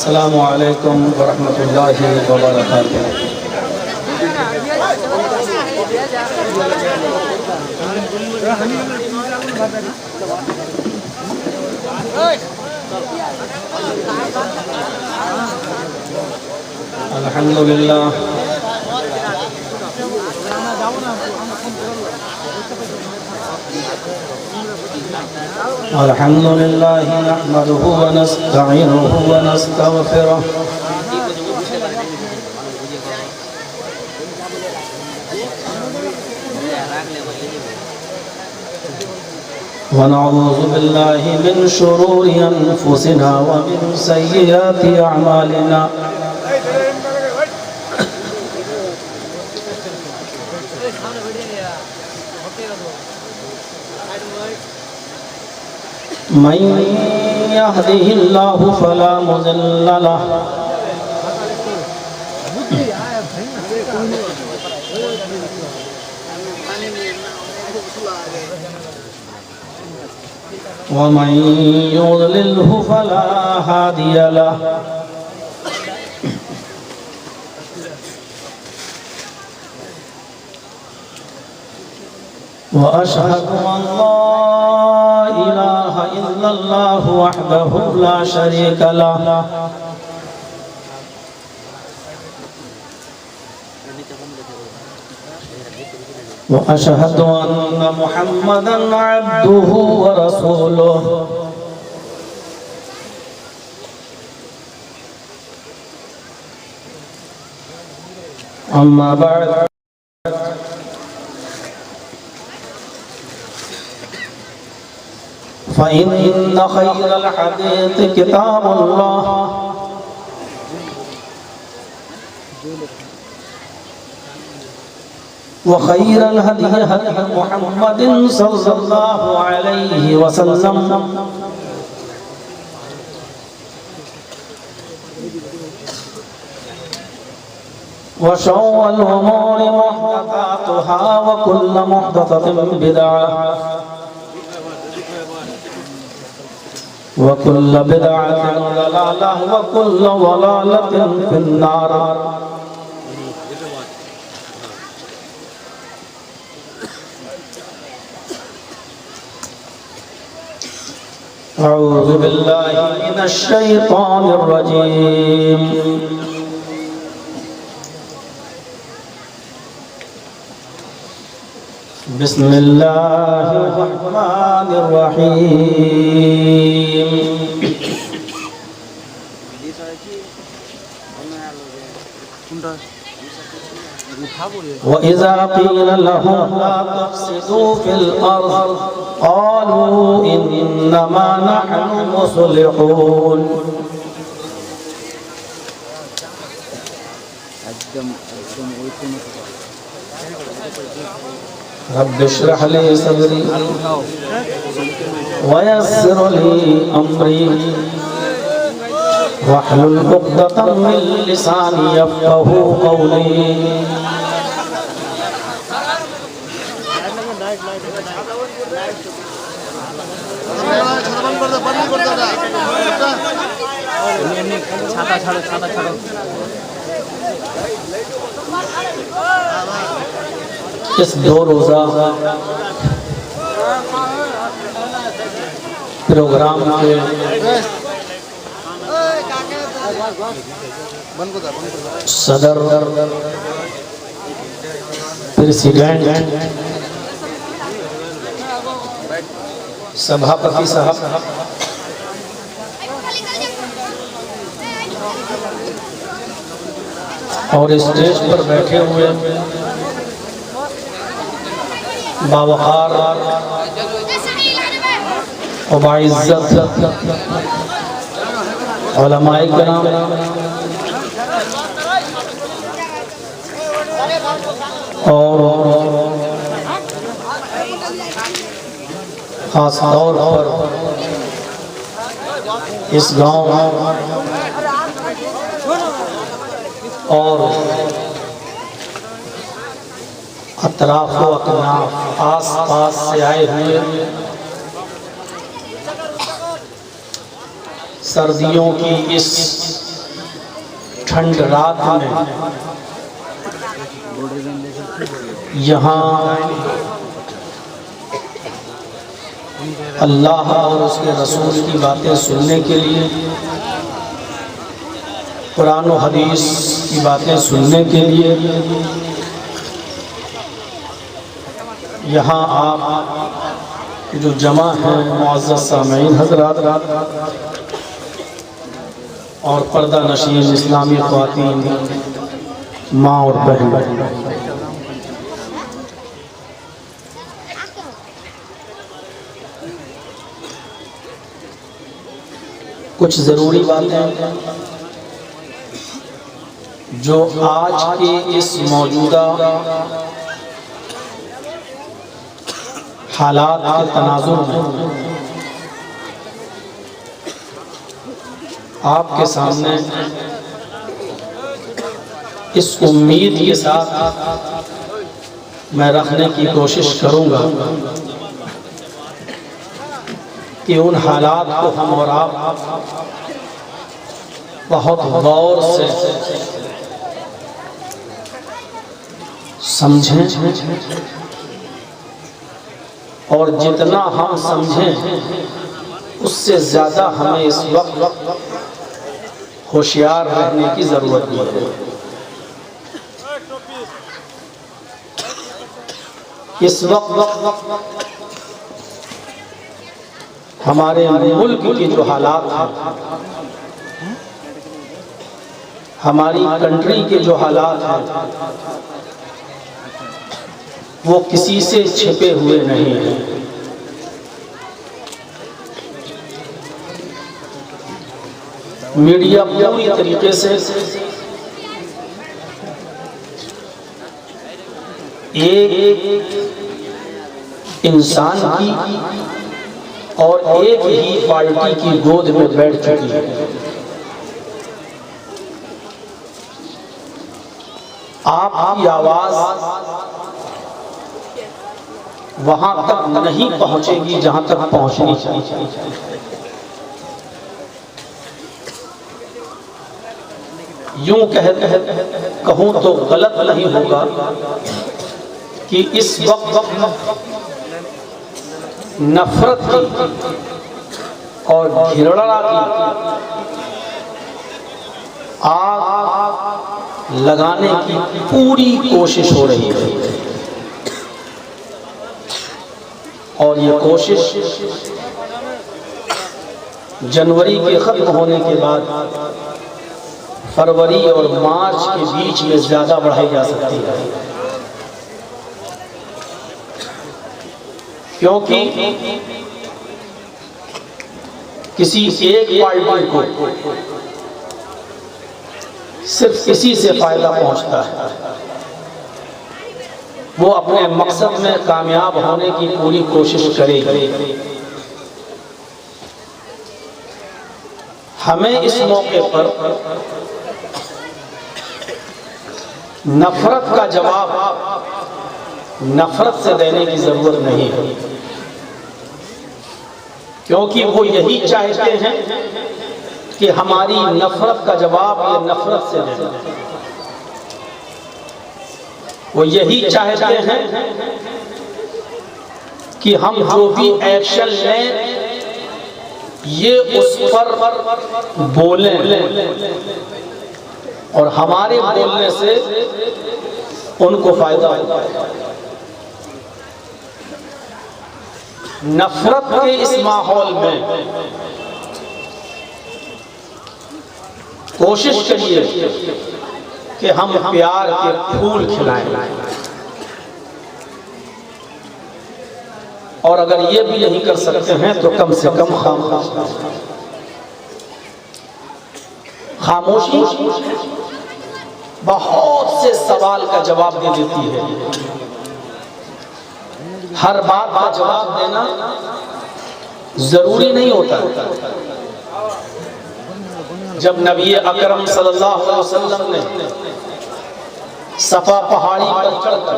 अस्सलामु अलैकुम वरहमतुल्लाहि वबरकातुहू। अल्हम्दुलिल्लाह अल्हम्दुलिल्लाह नहमदुहु व नस्तईनुहु व नस्तगफिरुह व नऊज़ु बिल्लाहि मिन शुरूरि अनफुसिना व मिन सय्यिआति अअमालिना। मन यहदिहिल्लाहु फला मुज़िल्ल लहु व मन युज़लिल्हु फला हादिय लहु। व अशहदु अल्ला इलाहा इल्लल्लाहु वहदहु ला शरीक लहु व अशहदु अन्न मुहम्मदन अब्दुहु व रसूलुहु। अम्मा बअद फ़इन्न खैरल हदीस किताबुल्लाह व खैरल हदी हदी मुहम्मदिन सल्लल्लाहु अलैहि वसल्लम व शर्रिल उमूरि मुहदसातुहा व कुल्लु मुहदसतिन बिदअह वकुल्ल बिदअतिन ज़लालह वकुल्ल ज़लालतिन फिन्नार। अऊज़ु बिल्लाहि मिनश शैतानिर रजीम। बिस्मिल्लाहिर रहमानिर रहीम। व इज़ा क़ील लहुम ला तुफ़्सिदू फ़िल अर्ज़ क़ालू इन्नमा नहनु मुस्लिहून। रब्बि इश्रह ली सदरी व यस्सिर ली अमरी वहलुल उक़दतम मिन लिसानी यफ़क़हू क़ौली। इस दो रोज़ा प्रोग्राम के सदर प्रेसिडेंट सभापति साहब और स्टेज पर बैठे हुए बावकार और बाइज़्ज़त उलमाए किराम और खास तौर पर इस गांव और अतराफ व अकनाफ आस पास से आए हुए सर्दियों की इस ठंड रात में यहाँ अल्लाह और उसके रसूल की बातें सुनने के लिए, कुरान और हदीस की बातें सुनने के लिए यहाँ आप जो जमा हैं मुअज़्ज़ज़ सामीन हज़रात और पर्दा नशीन इस्लामी ख़वातीन, माँ और बहन, कुछ ज़रूरी बातें जो आज के इस मौजूदा हालात के तनाज़ुर में आपके सामने इस उम्मीद के साथ मैं रखने की कोशिश करूँगा कि उन हालात को हम और आप बहुत गौर से समझें, और जितना हम समझें उससे ज़्यादा हमें इस वक्त होशियार रहने की ज़रूरत है। इस वक्त हमारे मुल्क की जो हालात हैं, हमारी कंट्री के जो हालात हैं, वो किसी से छिपे हुए नहीं हैं। मीडिया पूरी तरीके से एक इंसान की और एक ही पार्टी की गोद में बैठ चुकी है। आपकी आवाज वहां तक नहीं पहुंचेगी जहां तक पहुंचनी चाहिए। यूं कहूं तो गलत नहीं होगा कि इस वक्त नफरत की और घृणा की आग लगाने की पूरी कोशिश हो रही है, और ये कोशिश जनवरी के खत्म होने के बाद फरवरी और मार्च के बीच में ज्यादा बढ़ाई जा सकती है, क्योंकि किसी एक पार्टी को सिर्फ इसी से फायदा पहुंचता है। वो अपने मकसद में कामयाब होने की पूरी कोशिश करेगी। हमें इस मौके पर नफरत का जवाब नफरत से देने की जरूरत नहीं है, क्योंकि वो यही चाहते हैं कि हमारी नफरत का जवाब ये नफरत से दें। वो यही चाहते हैं कि हम जो भी एक्शन लें ये उस पर बोलें, और हमारे बोलने से उनको फायदा होता है। नफरत के इस माहौल में कोशिश करिए कि हम प्यार के फूल खिलाएं, और अगर ये भी नहीं कर सकते हैं तो कम से कम खामोशी बहुत से सवाल का जवाब दे देती है। हर बात का जवाब देना जरूरी नहीं होता। जब नबी अकरम सल्लल्लाहु अलैहि वसल्लम ने सफा पहाड़ी पर चढ़कर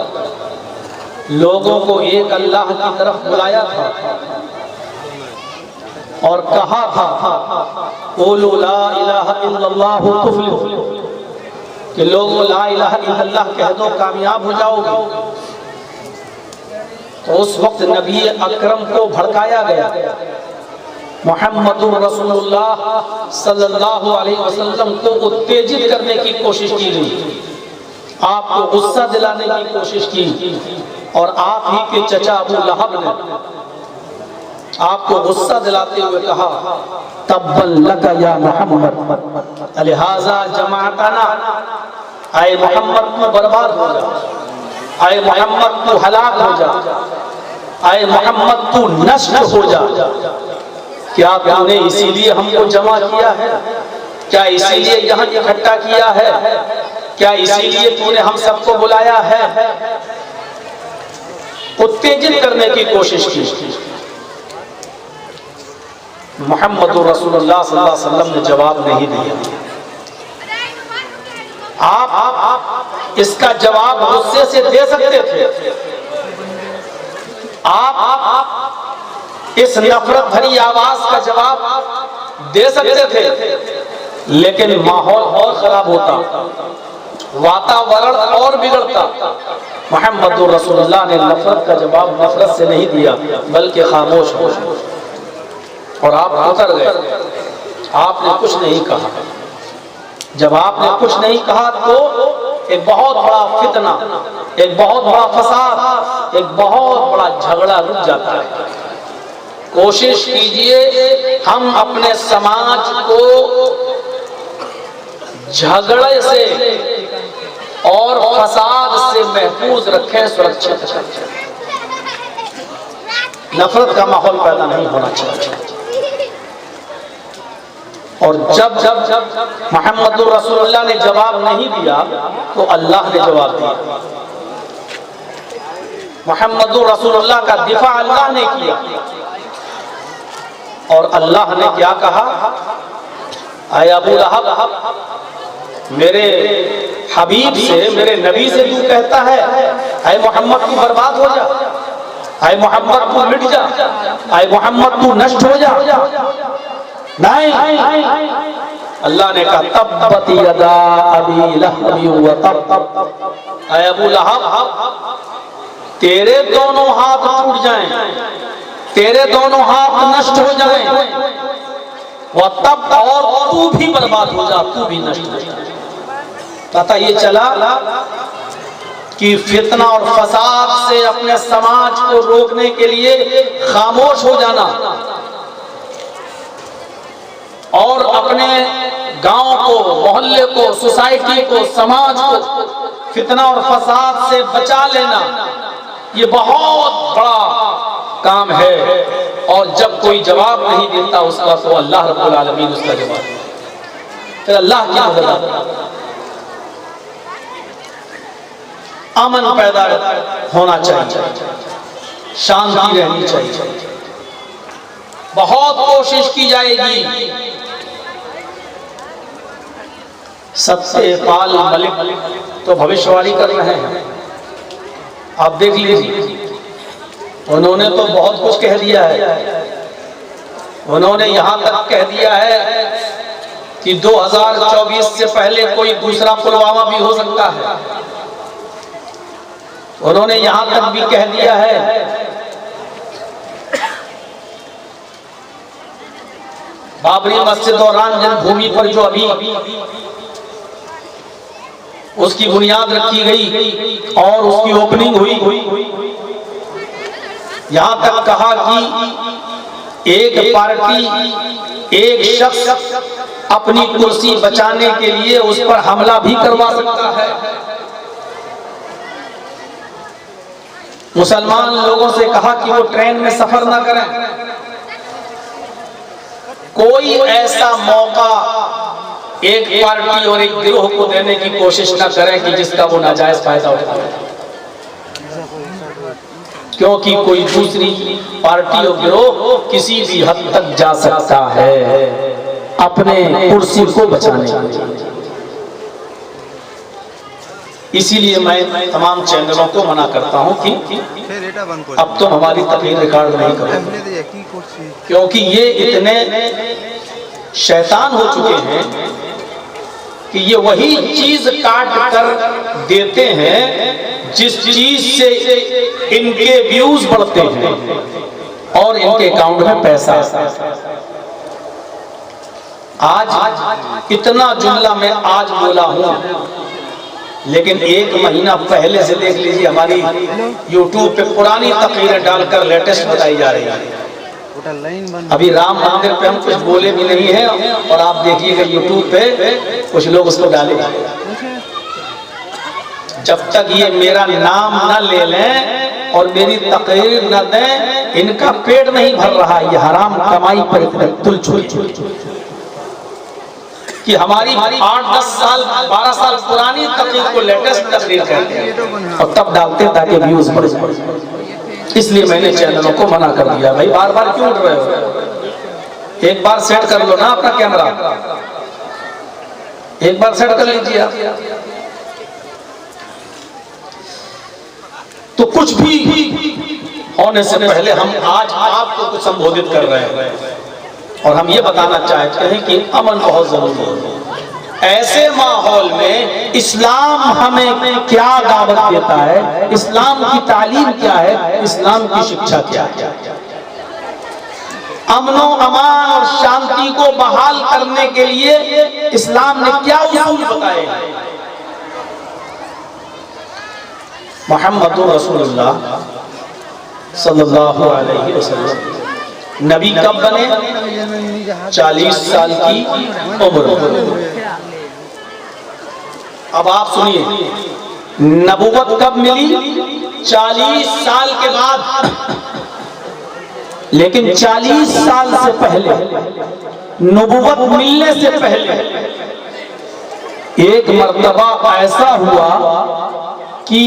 लोगों को एक अल्लाह की तरफ बुलाया था और कहा था, क़ूलू ला इलाहा इल्लल्लाहु तुफ़्लिहू, कि लोगों ला इलाहा इल्लल्लाह कह दो कामयाब हो जाओगे, तो उस वक्त नबी अकरम को भड़काया गया। मोहम्मदुर रसूलुल्लाह सल्लल्लाहु अलैहि वसल्लम को उत्तेजित करने की कोशिश की गई, आपको गुस्सा दिलाने की कोशिश की, और आप ही के चचा अबू लहब ने आपको गुस्सा दिलाते हुए कहा, तब्बल लका या मोहम्मद लिहाजा जमाअतना, आए मोहम्मद तू बर्बाद हो जा, आए मोहम्मद तू हलाक हो जा, आए मोहम्मद तू नष्ट हो जा। क्या तूने इसीलिए हमको जमा किया है? क्या इसीलिए यहाँ इकट्ठा किया है? क्या इसीलिए तूने हम सबको बुलाया है? उत्तेजित करने की कोशिश की। मुहम्मदुर रसूलुल्लाह सल्लल्लाहु अलैहि वसल्लम ने जवाब नहीं दिया। आप इसका जवाब गुस्से से दे सकते थे, आप इस नफरत भरी आवाज का जवाब दे सकते थे, लेकिन माहौल और खराब होता, वातावरण और बिगड़ता। मुहम्मदुर रसूलुल्लाह ने नफरत का जवाब नफरत से नहीं दिया, बल्कि खामोश हो, और आप उतर गए, आपने कुछ नहीं कहा। जब आपने कुछ नहीं कहा तो एक बहुत बड़ा फितना, एक बहुत बड़ा फसाद, एक बहुत बड़ा झगड़ा रुक जाता है। कोशिश कीजिए हम अपने समाज को झगड़े से और फसाद से महफूज रखें, सुरक्षित रखें। नफरत का माहौल पैदा नहीं होना चाहिए। और जब मुहम्मदुर रसूलुल्लाह ने जवाब नहीं दिया तो अल्लाह ने जवाब दिया। मुहम्मदुर रसूलुल्लाह का दिफा अल्लाह ने किया, और अल्लाह ने क्या कहा, आए अबू लहब, मेरे हबीब से, मेरे नबी से तू कहता है आए मोहम्मद तू बर्बाद हो जा, आए मोहम्मद तू मिट जा, आए मोहम्मद तू नष्ट हो जा। नहीं, अल्लाह ने कहा तब्बत यदा अबी लहब व तब, ऐ अबू लहब तेरे दोनों हाथ टूट जाएं, तेरे दोनों हाथ नष्ट हो जाएं, व तब, और तू भी बर्बाद हो जा, तू भी नष्ट हो जा। पता ये चला कि फितना और फसाद से अपने समाज को रोकने के लिए खामोश हो जाना और अपने गांव को, मोहल्ले को, सोसाइटी को, समाज को फितना और फसाद से बचा लेना, ये बहुत बड़ा काम है। और जब कोई जवाब नहीं देता उसका, तो अल्लाह रब्बुल आलमीन उसका जवाब देता। फिर अल्लाह की मदद, अमन पैदा होना चाहिए, शांति रहनी चाहिए। बहुत कोशिश की जाएगी। सत्य पाल मलिक तो भविष्यवाणी कर रहे हैं, आप देख लीजिए, उन्होंने तो बहुत कुछ कह दिया है। उन्होंने यहां तक कह दिया है कि 2024 से पहले कोई दूसरा पुलवामा भी हो सकता है। उन्होंने यहां तक भी कह दिया है बाबरी मस्जिद और राम जन्मभूमि पर जो अभी उसकी बुनियाद रखी गई और उसकी ओपनिंग हुई, यहां तक कहा कि एक पार्टी, एक शख्स अपनी कुर्सी बचाने के लिए उस पर हमला भी करवा सकता है। मुसलमान लोगों से कहा कि वो ट्रेन में सफर ना करें। कोई ऐसा मौका एक पार्टी और एक गिरोह को देने की कोशिश ना करें कि जिसका वो नाजायज फायदा उठाए, क्योंकि कोई दूसरी पार्टी और गिरोह किसी भी हद तक जा सकता है अपने कुर्सी को बचाने के लिए। इसीलिए मैं तमाम चैनलों को मना करता हूं कि अब तो हमारी तकरीर रिकॉर्ड नहीं करो, क्योंकि ये इतने शैतान हो चुके हैं कि ये वही चीज काट कर देते हैं जिस चीज से इनके व्यूज बढ़ते हैं और इनके अकाउंट में पैसा। आज इतना जुमला मैं आज बोला हूं, लेकिन एक महीना पहले से देख लीजिए हमारी YouTube पे पुरानी तकरीरें डालकर लेटेस्ट बताई जा रही है। अभी राम मंदिर पे हम कुछ बोले भी नहीं है और आप देखिएगा YouTube पे कुछ लोग उसको डाले। जब तक ये मेरा नाम न ले लें और मेरी तकरीर न दें, इनका पेट नहीं भर रहा। ये हराम कमाई पर तुल कि हमारी 8-10 साल 12 साल पुरानी तकरीर को लेटेस्ट तकरीर कहते हैं और तब डालते हैं ताकि व्यूज बढ़ जाए। इसलिए मैंने चैनलों को मना कर दिया, भाई बार बार क्यों उठ रहे हो, एक बार सेट कर लो ना अपना कैमरा, एक बार सेट कर लीजिए आप। तो कुछ भी होने से पहले हम आज आपको कुछ संबोधित कर रहे हैं और हम ये बताना चाहते हैं कि अमन बहुत जरूरी है। ऐसे माहौल में इस्लाम हमें क्या दावत देता है, इस्लाम की तालीम क्या है, इस्लाम की शिक्षा क्या है। अमनो अमान और शांति को बहाल करने के लिए इस्लाम ने क्या उसूल बताए। मोहम्मद रसूलुल्लाह सल्लल्लाहु अलैहि वसल्लम नबी कब बने? 40 साल की उम्र। अब आप सुनिए, नबूवत कब मिली? 40 साल के बाद। लेकिन 40 साल से पहले, नबूवत मिलने से पहले एक मर्तबा ऐसा हुआ कि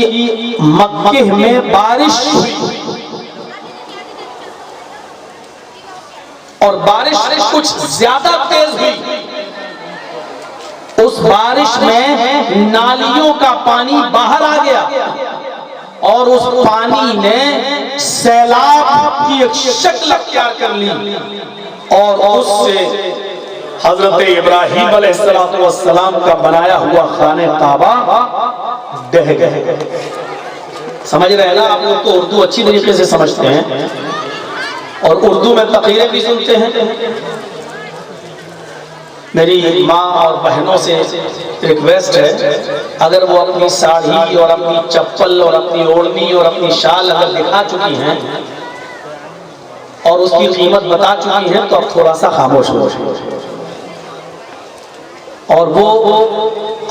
मक्के में बारिश हुई और बारिश कुछ ज्यादा तेज हुई। उस बारिश में नालियों का पानी बाहर आ गया और उस पानी ने सैलाब की एक शक्ल अख्तियार कर ली और उससे हजरत इब्राहीम अलैहिस्सलाम का बनाया हुआ खाने काबा ढह गए। समझ रहे हैं ना आप लोग? तो उर्दू अच्छी तरीके से समझते हैं और उर्दू में तकरीरें भी सुनते हैं। मेरी माँ और बहनों से रिक्वेस्ट है, अगर वो अपनी साड़ी और अपनी चप्पल और अपनी ओढ़नी और अपनी शाल अगर दिखा चुकी हैं और उसकी कीमत बता चुकी हैं तो अब थोड़ा सा खामोश हो और वो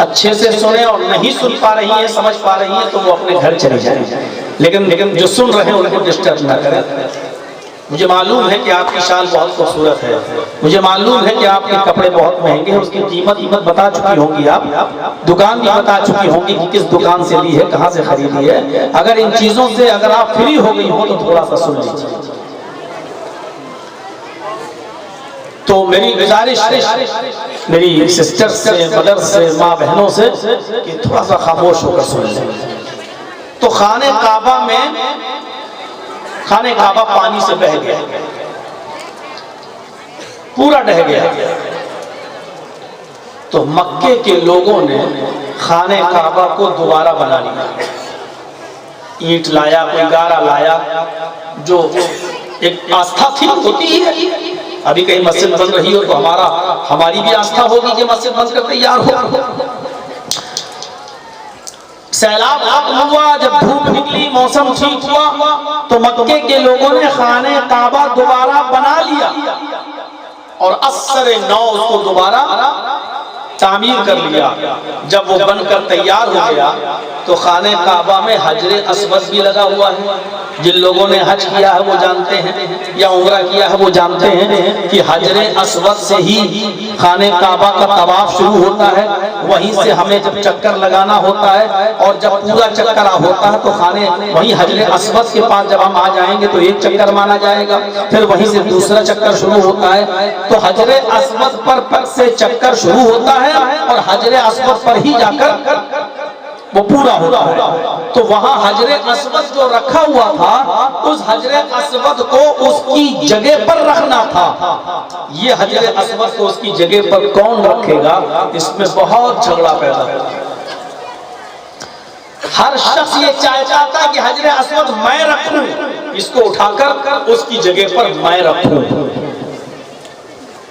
अच्छे से सुने और नहीं सुन पा रही है, समझ पा रही है तो वो अपने घर चले जाए। लेकिन जो सुन रहे हैं उनको डिस्टर्ब ना करें। मुझे मालूम है कि आपकी शाल बहुत खूबसूरत है, मुझे मालूम है कि आपके कपड़े बहुत महंगे हैं, उसकी कीमत बता चुकी होंगी आप, दुकान भी बता चुकी होंगी कि किस दुकान से ली है, कहाँ से खरीदी है। अगर इन चीजों से अगर आप फ्री हो गई हो तो थोड़ा सा सुन लीजिए। तो मेरी गुजारिश मेरी सिस्टर से, मदर से, माँ बहनों से कि थोड़ा सा खामोश होकर सुन लें। तो खाने काबा पानी से बह गया, पूरा ढह गया। तो मक्के के लोगों ने खाने काबा को दोबारा बना लिया। ईंट लाया, कोई गारा लाया, जो एक आस्था थी होती है। अभी कहीं मस्जिद बन रही हो तो हमारी भी आस्था होगी कि मस्जिद बनकर तैयार हो। सैलाब हुआ, जब धूप निकली, मौसम ठीक हुआ तो मक्के के लोगों ने खाने काबा दोबारा बना लिया और असर नौ उसको दोबारा तामीर कर लिया। जब वो बनकर तैयार हो गया तो खाने काबा में हजरे अस्वद भी लगा हुआ है। जिन लोगों ने हज किया है वो जानते हैं या उम्रा किया है वो जानते हैं कि हजरे अस्वद से ही खाने काबा का तवाफ शुरू होता है। वहीं से हमें जब चक्कर लगाना होता है और जब पूरा चक्कर होता है तो खाने वहीं हजरे अस्वद के पास जब हम आ जाएंगे तो एक चक्कर माना जाएगा, फिर वहीं से दूसरा चक्कर शुरू होता है। तो हजरे अस्वद पर से चक्कर शुरू होता है और हजरे अस्वद पर ही जाकर वो पूरा होता है। तो वहां हजरे अस्वद जो रखा हुआ था, उस हजरे अस्वद को उसकी जगह पर रखना था। ये हजरे अस्वद को उसकी जगह पर कौन रखेगा, इसमें बहुत झगड़ा पैदा होता है। हर शख्स ये चाहता था कि हजरे अस्वद मैं रखूं, इसको उठाकर उसकी जगह पर मैं रखूं।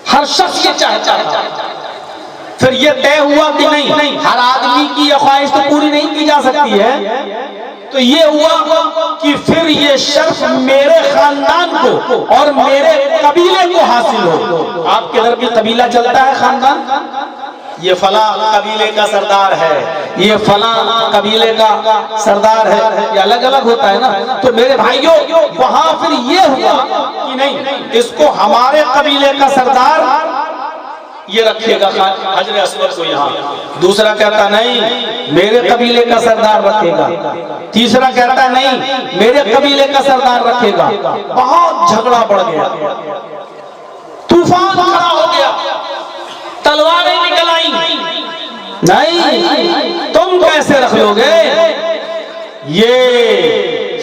हर शख्स ये चाहता था। फिर ये तय हुआ कि नहीं, हर आदमी की यह ख्वाहिश तो पूरी नहीं की जा सकती है। तो ये हुआ कि फिर ये शर्फ मेरे खानदान को और मेरे कबीले को हासिल हो। आपके इधर भी कबीला चलता है, खानदान, ये फला कबीले का सरदार है, ये फला कबीले का सरदार है, ये अलग अलग होता है ना। तो मेरे भाइयों, वहां फिर ये हुआ कि नहीं, इसको हमारे कबीले का सरदार ये रखेगा हजरे अस्वद को यहाँ। दूसरा कहता नहीं, मेरे कबीले का सरदार रखेगा। तीसरा कहता नहीं, मेरे कबीले का सरदार रखेगा। बहुत झगड़ा बढ़ गया, तूफान खड़ा हो गया, तलवारें निकल आई। नहीं, तुम कैसे रख लोगे, ये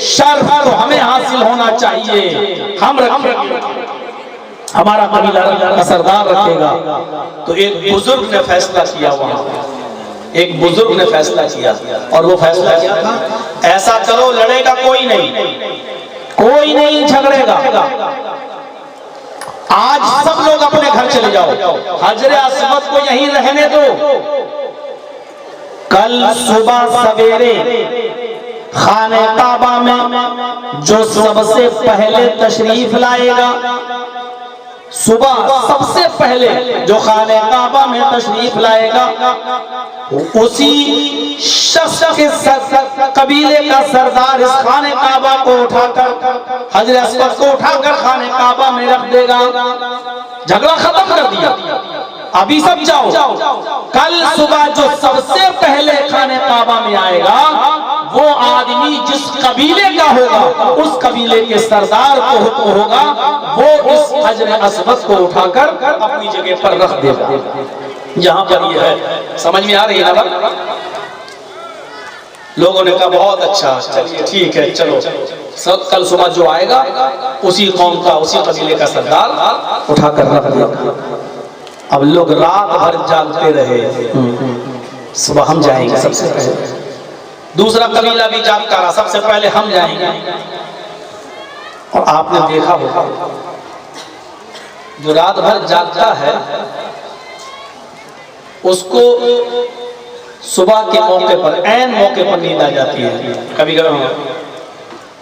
शर्फ तो हमें हासिल होना चाहिए, हम रखेंगे, हमारा कबीला का सरदार रखेगा। तो एक बुजुर्ग ने फैसला किया, वहां एक बुजुर्ग ने फैसला किया, और वो फैसला क्या था, ऐसा करो लड़ेगा कोई नहीं झगड़ेगा, आज सब लोग अपने घर चले जाओ, हजरे अस्वद को यहीं रहने दो। कल सुबह सवेरे खाने काबा में जो सबसे पहले तशरीफ लाएगा, सुबह सबसे पहले जो खाने काबा में तशरीफ लाएगा, उसी शख्स के कबीले का सरदार इस खाने काबा को उठाकर, हजरे अस्वद को उठाकर खाने काबा में रख देगा। झगड़ा खत्म कर दिया, अभी सब जाओ। कल सुबह जो सबसे पहले खाने काबा में आएगा, वो आदमी जिस कबीले का होगा, उस कबीले के सरदार को होगा, वो इस हजरे अस्वद को उठाकर अपनी जगह पर रख देगा। यहाँ पर ये है, समझ में आ रही है ना? लोगों ने कहा बहुत अच्छा, चलिए ठीक है, चलो सब कल सुबह जो आएगा उसी कौम का, उसी कबीले का सरदार उठाकर रख देगा। अब लोग रात भर जागते रहे, सुबह हम जाएंगे सबसे पहले। दूसरा कबीला भी जागता रहा, सबसे पहले हम जाएंगे। और आपने देखा होगा, जो रात भर जागता है उसको सुबह के मौके पर, ऐन मौके पर नींद आ जाती है कभी कभी,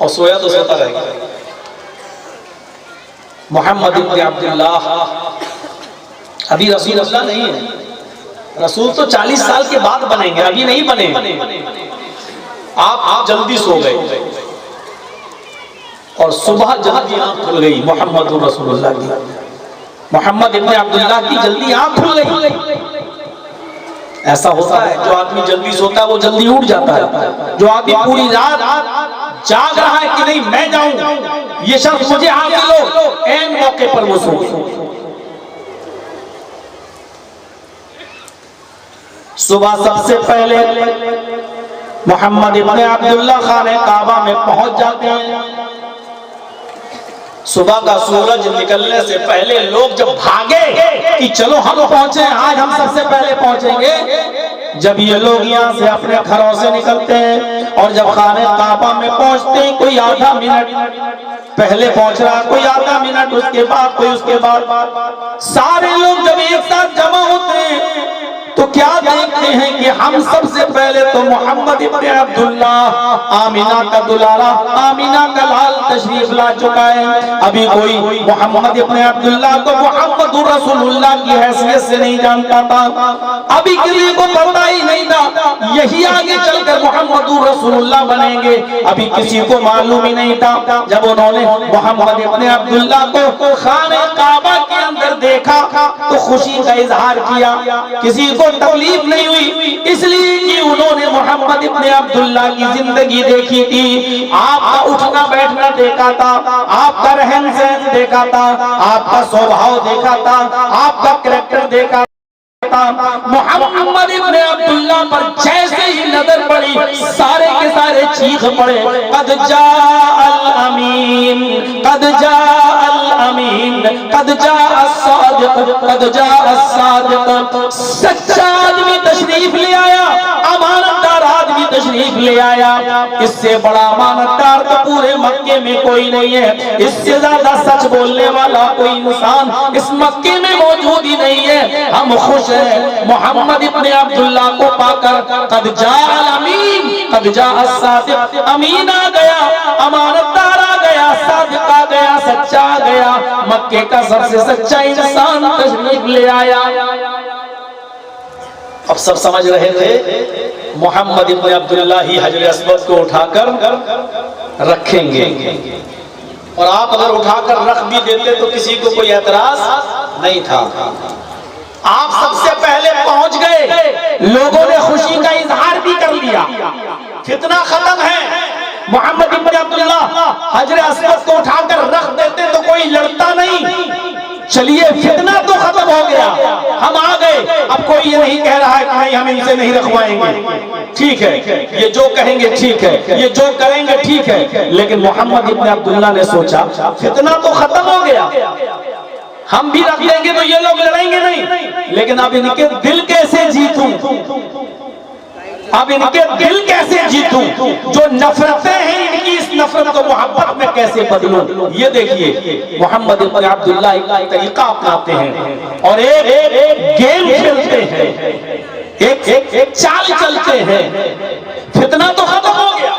और सोया तो सोता रहेगा। मोहम्मद इब्न अब्दुल्लाह अभी रसूलुल्लाह नहीं है, रसूल तो 40 साल के बाद बनेंगे, अभी नहीं बने। आप जल्दी सो गए और सुबह जल्दी आंख खुल गई मोहम्मद रसूलुल्लाह की, मोहम्मद इब्न अब्दुल्लाह की जल्दी आंख खुल गई। ऐसा होता है, जो आदमी जल्दी सोता है वो जल्दी उठ जाता है। जो आदमी पूरी रात जाग रहा है कि नहीं मैं जाऊं, ये शर्त मुझे हासिल हो, ऐन मौके पर वो सो। सुबह सबसे पहले मोहम्मद इब्न अब्दुल्लाह खाने काबा में पहुंच जाते हैं। सुबह का सूरज निकलने से पहले लोग जब भागे कि चलो हम पहुंचे, आज हम सबसे पहले पहुंचेंगे, जब ये लोग यहाँ से अपने घरों से निकलते हैं और जब खाने काबा में पहुंचते हैं, कोई आधा मिनट पहले पहुंच रहा, कोई आधा मिनट उसके बाद, कोई उसके बाद, सारे लोग जब एक साथ जमा होते हैं तो क्या देखते हैं कि हम सबसे पहले तो मोहम्मद इब्न अब्दुल्लाह, आमिना का दुलारा, आमिना का लाल तशरीफ ला चुका है। अभी कोई मोहम्मद इब्न अब्दुल्लाह को मोहम्मद रसूलुल्लाह की हैसियत से नहीं जानता था, अभी किसी को पता ही नहीं था यही आगे चलकर मोहम्मद रसूलुल्लाह बनेंगे, अभी किसी को मालूम ही नहीं था। जब उन्होंने मोहम्मद इब्न अब्दुल्लाह को खाने काबा के अंदर देखा तो खुशी का इजहार किया, किसी को तकलीफ नहीं हुई, इसलिए कि उन्होंने मोहम्मद इब्न अब्दुल्लाह की जिंदगी देखी थी, आपका उठना बैठना देखा था, आपका रहन सहन देखा था, आपका स्वभाव देखा था, आपका कैरेक्टर देखा करता। मोहम्मद इब्ने अब्दुल्लाह पर जैसे ही नजर पड़ी सारे के सारे चीख पड़े, कद जा अल अमीन, कद जा अल अमीन, कद जा अस्सादिक, कद जा अस्सादिक। सच्चा आदमी तशरीफ ले आया, अमानतदार आदमी तशरीफ ले आया। इससे बड़ा अमानतदार तो पूरे मक्के में कोई नहीं है, इससे ज्यादा सच बोलने वाला कोई इंसान इस मक्के में मौजूद ही नहीं है। हम खुश हैं मोहम्मद इब्ने अब्दुल्लाह को पाकर। कद जा अल अमीन, कद जा अस्सादिक। अमीन आ गया, अमानतदार आ गया, सादिक आ गया, सच्चा आ गया। मक्के का सबसे सच्चा इंसान तशरीफ ले आया। अब सब समझ रहे थे मोहम्मद इब्ने अब्दुल्लाह ही हजर अस्वद को उठाकर रखेंगे, और आप अगर उठाकर रख भी देते तो किसी को कोई एतराज नहीं था। आप सबसे पहले पहुंच गए, लोगों ने खुशी का इजहार भी कर लिया। फितना खत्म है। मोहम्मद इब्ने अब्दुल्लाह हजर अस्वद को उठाकर रख देते तो कोई लड़ता नहीं। चलिए फितना तो खत्म हो गया, हम आ गए। अब कोई ये नहीं कह रहा है कि नहीं हम इनसे नहीं रखवाएंगे, ठीक है, ये जो कहेंगे ठीक है, ये जो करेंगे ठीक है। लेकिन मोहम्मद इब्ने अब्दुल्लाह ने सोचा फितना तो खत्म हो गया, हम भी रख देंगे तो ये लोग लड़ेंगे नहीं, लेकिन अब इनके दिल कैसे जीतूं, अब इनके दिल कैसे जीतूं, जो नफरतें हैं इनकी इस नफरत को मोहब्बत में कैसे बदलूं। ये देखिए मोहम्मद इब्ने अब्दुल्लाह एक तरीका अपनाते हैं और एक गेम खेलते हैं, एक चाल चलते हैं। फितना तो खत्म हो गया,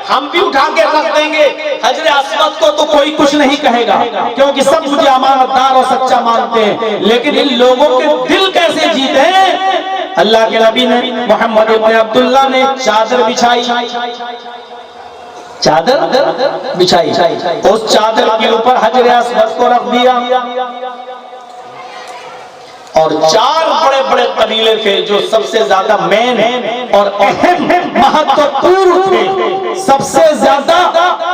हम भी उठा के रख देंगे हजर अस्वद को तो कोई कुछ नहीं कहेगा, क्योंकि सब मुझे अमानतदार और सच्चा मानते हैं। लेकिन इन लोगों के दिल कैसे जीते हैं। अल्लाह के नबी ने, मोहम्मद इब्ने अब्दुल्लाह ने चादर बिछाई, चादर बिछाई, उस चादर के ऊपर हजर अस्वद को रख दिया। और चार बड़े बड़े कबीले थे जो सबसे ज्यादा मेन और अहम महत्वपूर्ण थे, सबसे ज्यादा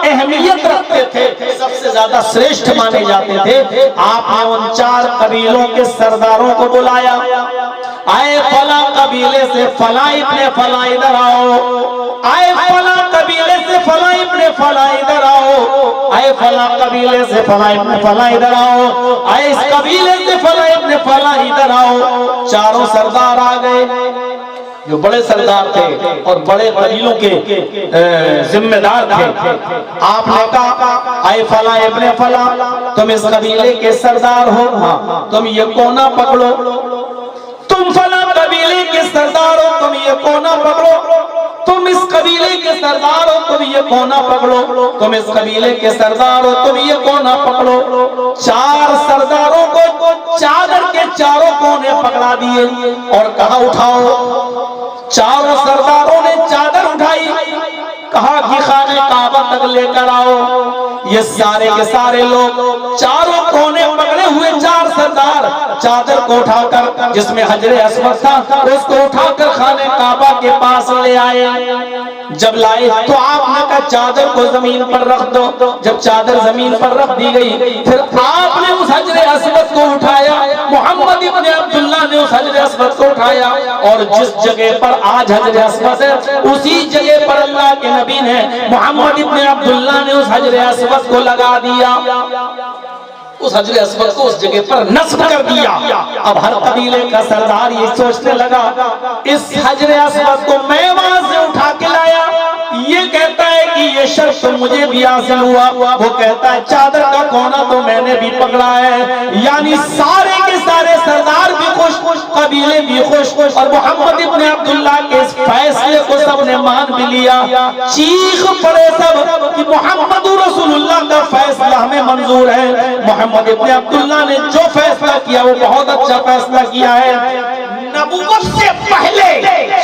अहमियत रखते थे, सबसे ज्यादा श्रेष्ठ माने जाते थे। आपने उन चार कबीलों के सरदारों को बुलाया, आए फला कबीले से फला इब्ने फला इधर आओ, आए फला कबीले से फला इब्ने फला इधर आओ, आए फला कबीले से फला इब्ने फला इधर आओ, आए इस कबीले से फला इब्ने फला इधर आओ। चारों सरदार आ गए जो बड़े सरदार थे और बड़े कबीलों के जिम्मेदार थे। आपने कहा आए फला इब्ने फला, तुम इस कबीले के सरदार हो, हाँ, तुम ये कोना पकड़ो, तुम फला कबीले के सरदार हो, तुम ये कोना पकड़ो, तुम इस कबीले के सरदार हो, तुम ये कोना पकड़ो, तुम इस कबीले के सरदार हो, तुम ये कोना पकड़ो। चार सरदारों को चादर के चारों कोने पकड़ा दिए और कहा उठाओ। चारों सरदारों ने चादर उठाई, कहा कि खाने काबा तक लेकर आओ। ये सारे के सारे लोग चारों कोने पकड़े हुए चार सरदार चादर को उठाकर, जिसमें हजरे अस्वद था, उसको उठाकर खाने काबा के पास ले आए। जब लाए तो आपने कहा चादर को जमीन पर रख दो। जब चादर जमीन पर रख दी गई, फिर आपने उस हजरे अस्वद को उठाया, मोहम्मद इब्ने अब्दुल्लाह ने उस हजरे अस्वद को उठाया, और जिस जगह पर आज हजरे अस्वद है उसी जगह पर अल्लाह के नबी ने, मोहम्मद इब्ने अब्दुल्लाह ने उस हजरे अस्वद को लगा दिया, उस हजरे अस्वद को उस जगह पर नस्ब कर दिया। अब हर कबीले का सरदार ये सोचने लगा इस हजरे अस्वद को मैं वहां से उठा के लाया, ये कहता है कि ये शर्फ तो मुझे भी हासिल हुआ, वो कहता है चादर का कोना तो मैंने भी पकड़ा है। यानी सारे के सारे सरदार भी खुश, कबीले भी खुश, और मोहम्मद इब्ने अब्दुल्लाह के इस फैसले को सबने मान भी लिया। चीख पड़े सब कि मोहम्मद रसूलुल्लाह का फैसला हमें मंजूर है। मोहम्मद इब्ने अब्दुल्लाह ने जो फैसला किया वो बहुत अच्छा फैसला किया है। नबुव्वत से पहले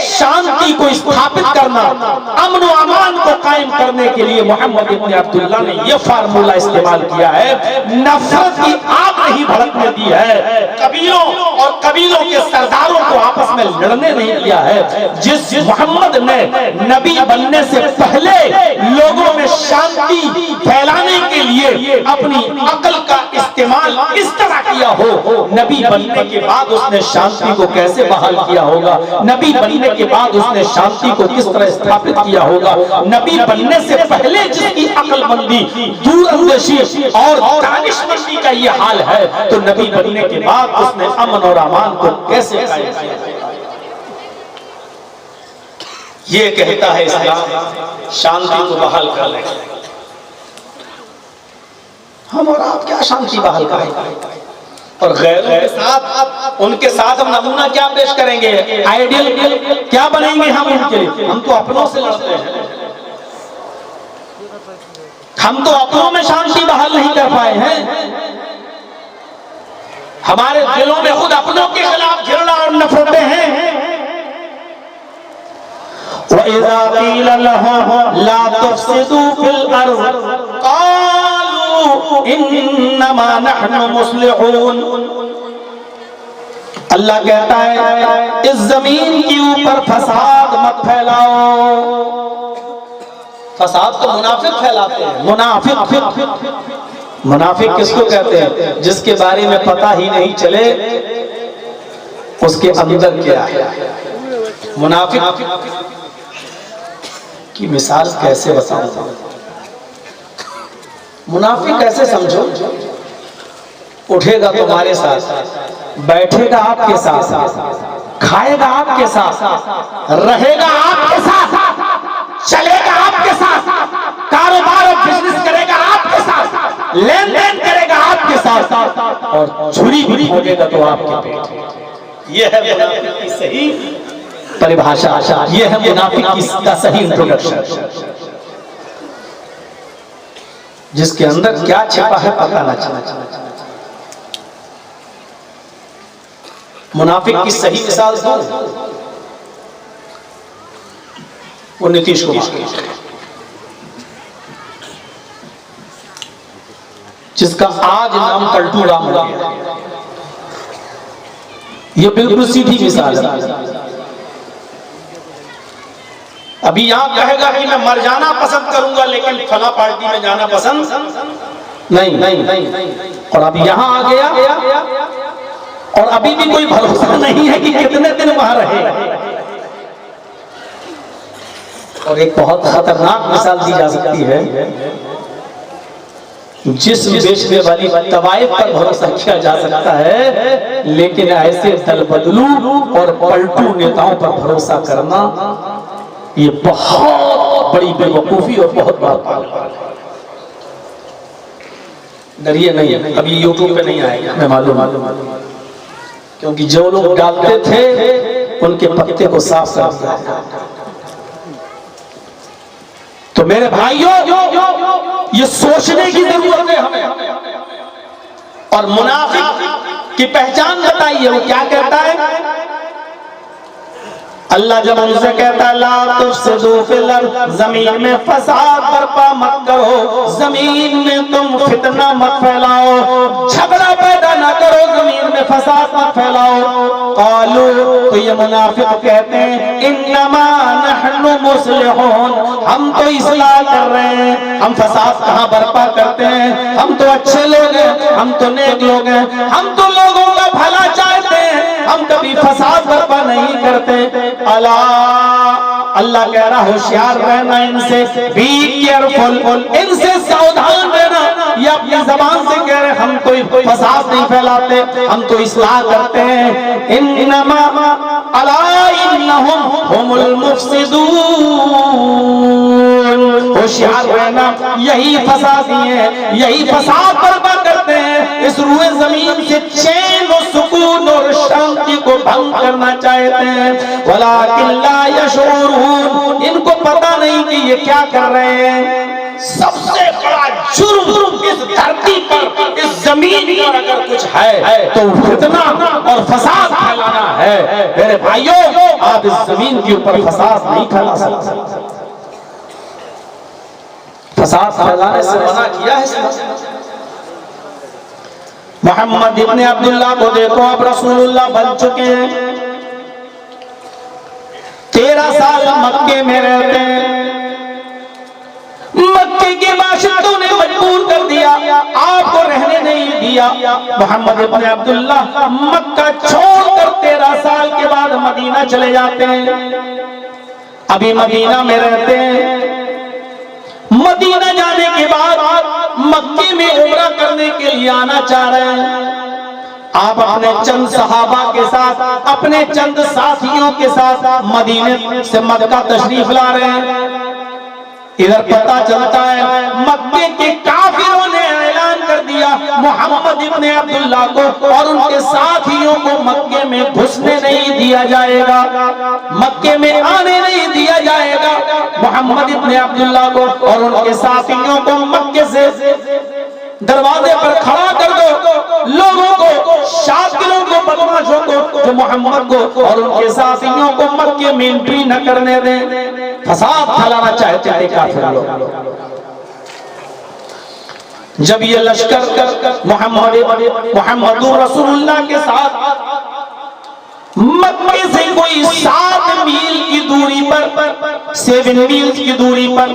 शांति को स्थापित करना, अमन और अमान को कायम करने के लिए मोहम्मद इब्न अब्दुल्लाह ने यह फार्मूला इस्तेमाल किया है। नफरत की आग नहीं भड़कने दी है, कबीलों और कबीलों के सरदारों को आपस में लड़ने नहीं दिया है। जिस मोहम्मद ने नबी बनने से पहले लोगों में शांति फैलाने के लिए अपनी अकल का इस्तेमाल इस तरह किया हो, नबी बनने के बाद उसने शांति को कैसे बहाल किया होगा, नबी बनने के बाद उसने शांति को किस तरह स्थापित किया होगा। नबी बनने से पहले जिसकी अकलमंदी, दूरंदेशी और दानिशमंदी का ये हाल है, तो नबी बनने के बाद उसने अमन और अमान को कैसे कायम किया। ये कहता है इस्लाम शांति को बहाल कर ले। हम और आप क्या शांति बहाल करेंगे और गैरों के साथ, उनके साथ हम नमूना क्या पेश करेंगे, आइडियल क्या बनेंगे हम उनके लिए। हम तो अपनों से लड़ते हैं, हम तो अपनों में शांति बहाल नहीं कर पाए हैं। हमारे दिलों में खुद अपनों के खिलाफ घृणा और नफरतें हैं। वइज़ा क़ील लहुम ला तुफ़सिदू फिल अर्ज़ क़ालू इन्नमा नहनु मुस्लिहून। अल्लाह कहता है इस जमीन के ऊपर फसाद मत फैलाओ। फसाद तो मुनाफिक फैलाते हैं। मुनाफिक किसको कहते हैं? जिसके बारे में पता ही नहीं चले उसके अंदर क्या है। मुनाफिक की मिसाल कैसे बताऊं? मुनाफिक कैसे समझो, उठेगा तुम्हारे साथ, बैठेगा आपके साथ, खाएगा आपके साथ, रहेगा आपके साथ, चलेगा आपके साथ, कारोबार और बिजनेस करेगा आपके साथ, लेन देन करेगा आपके साथ, और छुरी भी भोगेगा तो आपके पेट। यह है मुनाफिक की सही परिभाषा, यह है मुनाफिक का सही इंट्रोडक्शन। जिसके अंदर क्या छिपा है पता ना चला। मुनाफिक की सही मिसाल दो, वो नीतीश कुमार, जिसका आज नाम पलटू राम हो गया। ये बिल्कुल सीधी मिसाल है। अभी यहां कहेगा कि मैं मर जाना पसंद करूंगा लेकिन फला पार्टी में जाना पसंद नहीं। और अभी यहां आ गया और अभी भी कोई भरोसा नहीं है कि कितने दिन वहां रहे। और एक बहुत खतरनाक मिसाल दी जा सकती है, जिस बेचने वाली तवाइफ पर भरोसा किया जा सकता है, लेकिन ऐसे दल बदलू और पलटू नेताओं पर भरोसा करना ये बहुत बड़ी बेवकूफी और बहुत बड़ा पागल है। डरिए नहीं, अभी यूट्यूब पे नहीं आएगा, मैं मालूम, क्योंकि जो लोग डालते थे उनके पत्ते को साफ कर दिया। तो मेरे भाइयों, ये सोचने की जरूरत है हमें। और मुनाफिक की पहचान बताइए, वो क्या कहता है? अल्लाह जब उनसे कहता है ला तुफ़सिदू फिल अर्ज़, जमीन में फसाद बर्पा मत करो, जमीन में तुम फितना मत फैलाओ, झगड़ा पैदा ना करो, जमीन में फसाद मत फैलाओ। क़ालू, तो ये मुनाफिक कहते हैं इन्नमा नहनु मुस्लिहून, हम तो इस्लाह कर रहे हैं, हम फसाद कहाँ बर्पा करते हैं, हम तो अच्छे लोग हैं, हम तो नेक लोग हैं, हम तो लोगों का भला चाहते हैं, हम कभी फसाद बर्पा नहीं करते। अल्लाह कह रहा होशियार रहना इनसे, बी केयरफुल, इनसे सावधान रहना। ये अपनी जबान से कह रहे हम कोई फसाद नहीं फैलाते, हम तो इस्लाह करते हैं। इन्नमा अला इन्नहुम हुमुल मुफसिदून, होशियार रहना, यही फसादी है, यही फसाद बर्पा करते हैं, इस रूए जमीन से चैन और सुकून और शांति को भंग करना चाहते हैं। वलाकिन ला यशऊरून, इनको पता नहीं कि ये क्या कर रहे हैं। सबसे बड़ा जुर्म इस धरती पर, इस जमीन पर अगर कुछ है तो फितना और फसाद फैलाना है। मेरे भाइयों, आप इस जमीन के ऊपर फसाद नहीं फैला सकते। फसाद फैलाने से मना किया है। मोहम्मद इब्ने अब्दुल्लाह को देखो, अब रसूलुल्लाह बन चुके हैं। 13 साल मक्के में रहते हैं। मक्के के बाशिंदों ने मजबूर कर दिया, आपको रहने नहीं दिया। मोहम्मद इब्ने अब्दुल्लाह मक्का छोड़कर 13 साल के बाद मदीना चले जाते हैं। अभी मदीना में रहते हैं। मदीना जाने के बाद मक्के में उम्रा करने के लिए आना चाह रहे हैं। आप अपने चंद सहाबा के साथ, अपने चंद साथियों के साथ मदीने से मक्का तशरीफ ला रहे हैं। इधर पता चलता है मक्के के काफिरों ने ऐलान कर दिया मोहम्मद इब्ने अब्दुल्लाह को और उनके साथियों को मक्के में घुसने नहीं दिया जाएगा, मक्के में आने नहीं दिया जाएगा। मोहम्मद इब्ने अब्दुल्लाह को और उनके साथियों को मक्के से दरवाजे पर खड़ा कर दो। लोगों को, शातिरों को, बदमाशों को, जो मोहम्मद को और उनके साथियों को मक्के में एंट्री न करने दें। फसाद फैलाना चाहते थे काफिर लोग। जब ये लश्कर मोहम्मद रसूलुल्लाह के साथ मक्के से कोई 7 मील की दूरी पर, 7 मील्स की दूरी पर,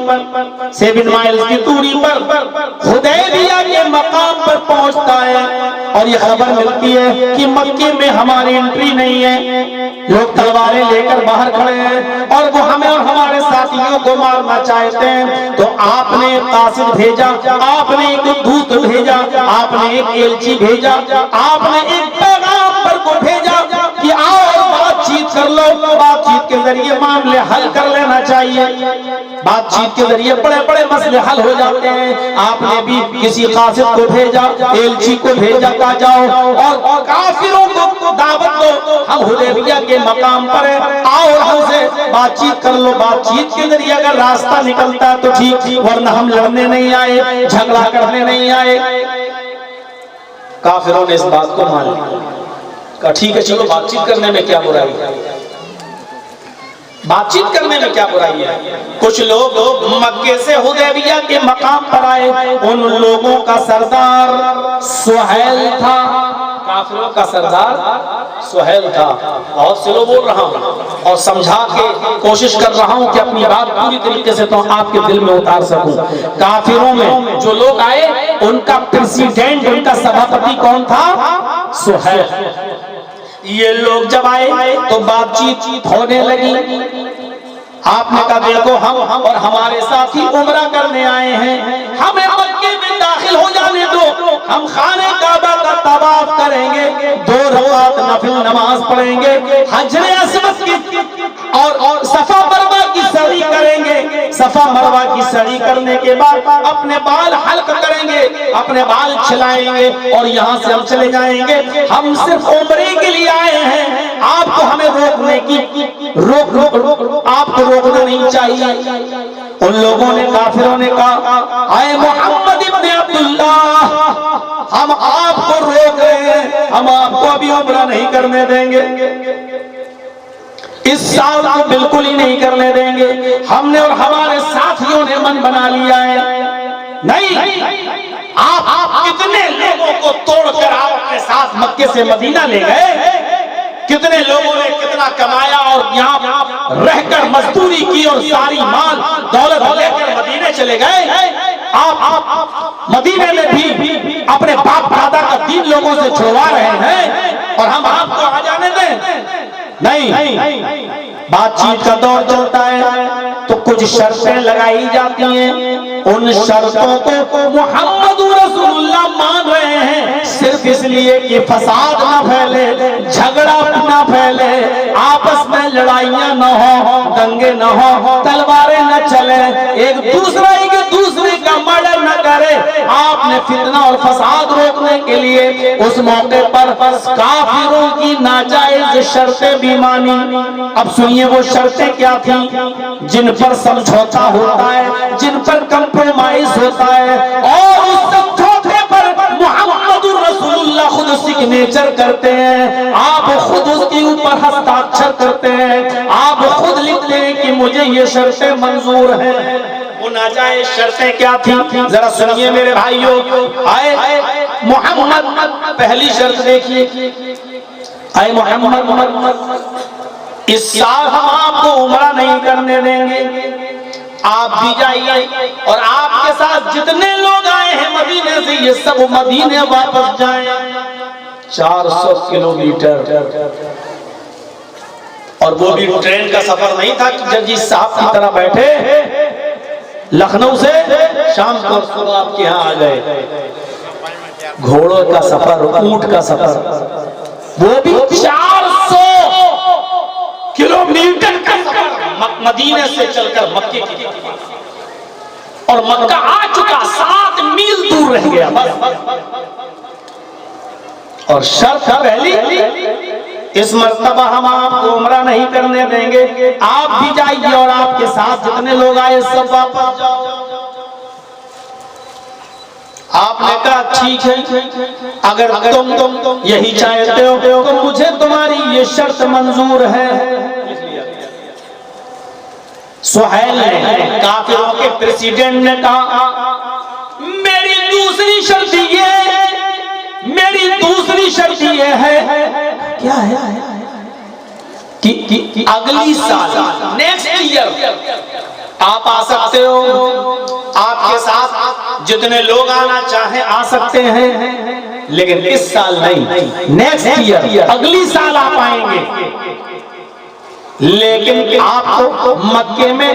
7 माइल्स की दूरी पर हुदैबिया के मकाम पर पहुंचता है और ये खबर मिलती है कि मक्के में हमारी एंट्री नहीं है। लोग तलवारें लेकर बाहर खड़े हैं और वो हमें और हमारे साथियों को मारना चाहते हैं। तो आपने एक कासिद भेजा, आपने एक दूत भेजा, आपने एक एलची भेजा, आपने एक पैगाम्बर को भेजा कि आओ बातचीत कर लो। बातचीत के जरिए मामले हल कर लेना चाहिए। बातचीत के जरिए बड़े बड़े मसले हल हो जाते हैं। आपने भी किसी कासिद को भेजा, एलची को भेजा, कहा जाओ और काफिरों को दावत दो, हम हुदैबिया के मकाम पर है, आओ हमसे बातचीत कर लो। बातचीत के जरिए अगर रास्ता निकलता तो ठीक, वरना हम लड़ने नहीं आए, झगड़ा करने नहीं आए। काफिरों ने इस बात को मान लिया, कहा ठीक है चलो बातचीत करने में क्या बुराई है, बातचीत करने में क्या बुराई है। कुछ लोग मक्के से हुदैबिया के मकाम पर आए। उन लोगों का सरदार सुहैल था, काफिरों का सरदार सुहैल था। बहुत स्लो बोल रहा हूँ और समझा के कोशिश कर रहा हूँ कि अपनी बात पूरी तरीके से तो आपके दिल में उतार सकूं। काफिरों में जो लोग आए उनका प्रेसिडेंट, उनका सभापति कौन था? सुहैल। ये लोग जब आए तो बातचीत होने लगी। आपने कहा देखो हम और हमारे साथी उम्रा करने आए हैं, हमें मक्के में दाखिल हो जाने दो, हम खाने काबा का तवाफ करेंगे, 2 रकात नफिल नमाज पढ़ेंगे, हजरे अस्वद की और सफा मरवा की सड़ी करेंगे। सफा मरवा की सड़ी करने के बाद अपने बाल हल्क करेंगे, अपने बाल छिलाएंगे और यहाँ से हम चले जाएंगे। हम सिर्फ उम्रे के लिए आए हैं, आपको हमें रोकने की आपको रोकना नहीं चाहिए। उन लोगों ने, काफिरों ने कहा आए मोहम्मद इब्ने अब्दुल्लाह, हम आपको रोक रहे हैं, हम आपको अभी उम्रा नहीं करने देंगे, इस साल को बिल्कुल ही नहीं करने देंगे। हमने और हमारे साथियों ने मन बना लिया है, नहीं आप कितने लोगों को तोड़कर आप अपने साथ मक्के से मदीना ले गए, कितने लोगों ने कितना कमाया और यहाँ रहकर मजदूरी की और सारी माल दौलत लेकर मदीने चले गए। आप मदीने में भी अपने बाप दादा का दीन लोगों से छुड़वा रहे हैं और हम आपको आ जाने दें? नहीं। बातचीत का दौर चलता है तो कुछ शर्तें लगाई जाती हैं। उन शर्तों को मोहम्मद रसूलुल्लाह मान रहे हैं सिर्फ इसलिए कि फसाद ना फैले, झगड़ा ना फैले, आपस में लड़ाइयां न हो, दंगे न हो, तलवारें न चले, एक दूसरे का मर्डर न करे। करे। आपने फितना और फसाद रोकने के लिए उस मौके पर काफिरों की नाजायज शर्तें भी मानी। अब सुनिए वो शर्तें क्या थी जिन पर समझौता होता है, जिन पर कंप्रोमाइज होता है, और उस समझौते पर मुहम्मदुर रसूलुल्लाह खुद सिग्नेचर करते हैं। आप खुद उसके ऊपर हस्ताक्षर करते हैं, आप खुद लिखते हैं कि मुझे ये शर्तें मंजूर हैं। वो नाजायज शर्तें क्या थी जरा सुनिए मेरे भाइयों। आए मोहम्मद, पहली शर्त देखिए, आए मोहम्मद, इस साल हम आपको उम्रा नहीं करने देंगे, आप भी जाइए और आपके साथ जितने लोग आए हैं मदीने से ये सब मदीने वापस जाएं। 400 किलोमीटर, और वो भी ट्रेन का सफर नहीं था कि जज साहब की तरह बैठे लखनऊ से शाम को सुबह आपके यहाँ आ गए। घोड़ों का सफर, ऊंट का सफर, वो भी 400 किलोमीटर का सफर मदीने से चलकर मक्के की, और मक्का आ चुका 7 मील दूर रह गया बस। और शर्त पहली, इस मर्तबा हम आपको उम्रा नहीं करने देंगे, आप भी जाइए और आपके साथ जितने लोग आए सब वापस जाओ। आपने कहा ठीक है, अगर तुम यही चाहते हो तो मुझे तुम्हारी ये शर्त मंजूर है। सुहैल ने, काफिरों के प्रेसिडेंट ने कहा मेरी दूसरी शर्त ये, मेरी दूसरी शर्त ये है, क्या है कि अगली साल, नेक्स्ट ईयर आप आ सकते हो, आपके साथ जितने लोग आना चाहें आ सकते हैं, लेकिन इस साल नहीं, नेक्स्ट ईयर, अगली साल आप आएंगे, लेकिन आपको मक्के में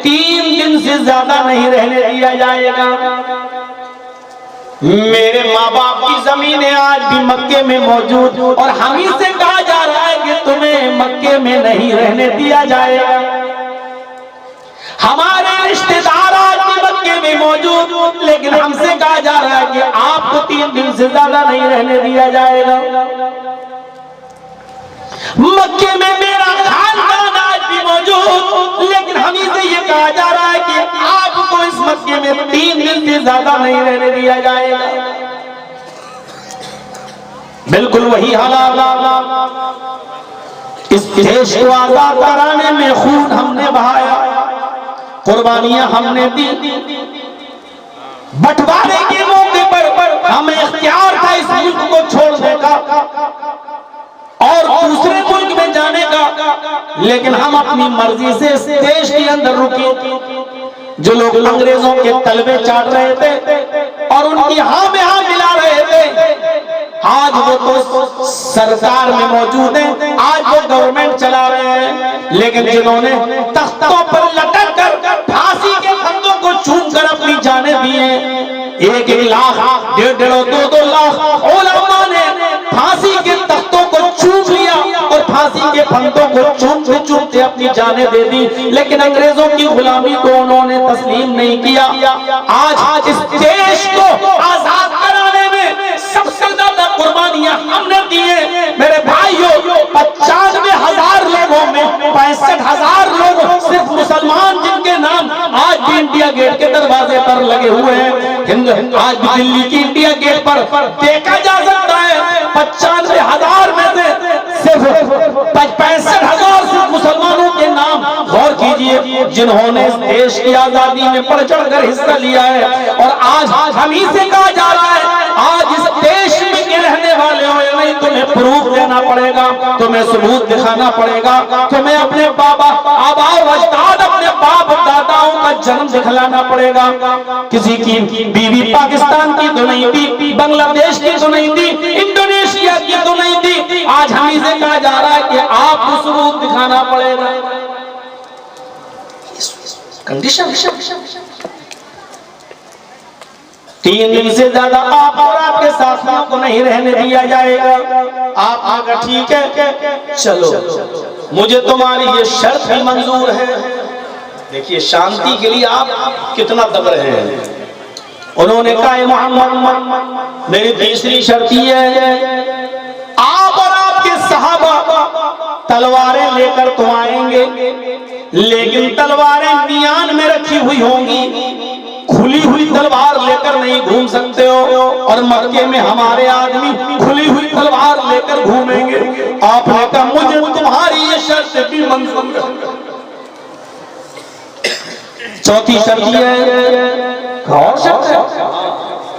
3 दिन से ज्यादा नहीं रहने दिया जाएगा। मेरे माँ बाप की जमीनें आज भी मक्के में मौजूद, और हम ही से कहा जा रहा है कि तुम्हें मक्के में नहीं रहने दिया जाएगा। हमारे रिश्तेदार आज भी मक्के में मौजूद, लेकिन हमसे कहा जा रहा है कि आपको 3 दिन से ज्यादा नहीं रहने दिया जाएगा। मक्के में मेरा खानदान आज भी मौजूद, लेकिन हम ही से ये कहा जा रहा है कि आपको इस मक्के में 3 दिन से ज्यादा नहीं रहने दिया जाएगा। बिल्कुल वही हालात, इस देश को आजाद कराने में खून हमने बहाया, कुर्बानियां हमने दी। बंटवारे के मौके पर हमें इख्तियार था इस मुल्क को छोड़ने का और दूसरे मुल्क में जाने का, लेकिन हम अपनी मर्जी से इस देश के अंदर रुके। जो लोग अंग्रेजों के तलबे चाट रहे थे और उनकी हाँ में हाँ मिला रहे थे, आज वो तो सरकार में मौजूद है, आज वो गवर्नमेंट चला रहे हैं, लेकिन जिन्होंने तख्तों पर लटक कर फांसी के फंदों को चूम कर अपनी जाने दी है, 1-1 लाख, 1.5, 2-2 लाख उलमा ने फांसी के तख्तों को चूम लिया और फांसी के फंदों को चूमते चूमते अपनी जाने दे दी, लेकिन अंग्रेजों की गुलामी को उन्होंने तस्लीम नहीं किया। आज इस देश को आजाद कराने में सबसे ज्यादा कुर्बानियां हमने दी है। मेरे भाइयों, 95,000 लोगों में 65,000 लोग सिर्फ मुसलमान जिनके नाम आज भी इंडिया गेट के दरवाजे पर लगे हुए हैं। आज भी दिल्ली की इंडिया गेट पर देखा जा सकता है 95,000 में से सिर्फ 65,000 सिर्फ मुसलमानों के नाम। गौर कीजिए, जिन्होंने इस देश की आजादी में बढ़ चढ़ कर हिस्सा लिया है, और आज हम ही से कहा जा रहा है आज इस देश में के रहने वाले हो या नहीं, तुम्हें प्रूफ देना पड़ेगा, तुम्हें सबूत दिखाना पड़ेगा, तुम्हें अपने बाबा आबाओ अजदाद, अपने बाप दादाओं का जन्म दिखलाना पड़ेगा। किसी की बीवी पाकिस्तान की तो नहीं थी, बांग्लादेश की तो नहीं थी, इंडोनेशिया की तो नहीं थी, आज हम ही से कहा जा रहा है कि आपको सबूत दिखाना पड़ेगा। कंडीशन 3 दिन से ज्यादा आप और आपके साथियों को नहीं रहने दिया जाएगा। आप अगर ठीक है चलो, मुझे तुम्हारी ये शर्त भी मंजूर है। देखिए शांति के लिए आप कितना दब रहे हैं। उन्होंने कहा मोहम्मद मेरी तीसरी शर्त है, आप और आपके सहाबा तलवारें लेकर तो आएंगे, लेकिन तलवारें मियान में रखी हुई होंगी, खुली हुई तलवार लेकर नहीं घूम सकते हो। और मक्के में हमारे आदमी खुली हुई तलवार लेकर घूमेंगे। आपने कहा मुझे तुम्हारी ये शर्त भी मंजूर है। चौथी शर्त है, और शर्त है,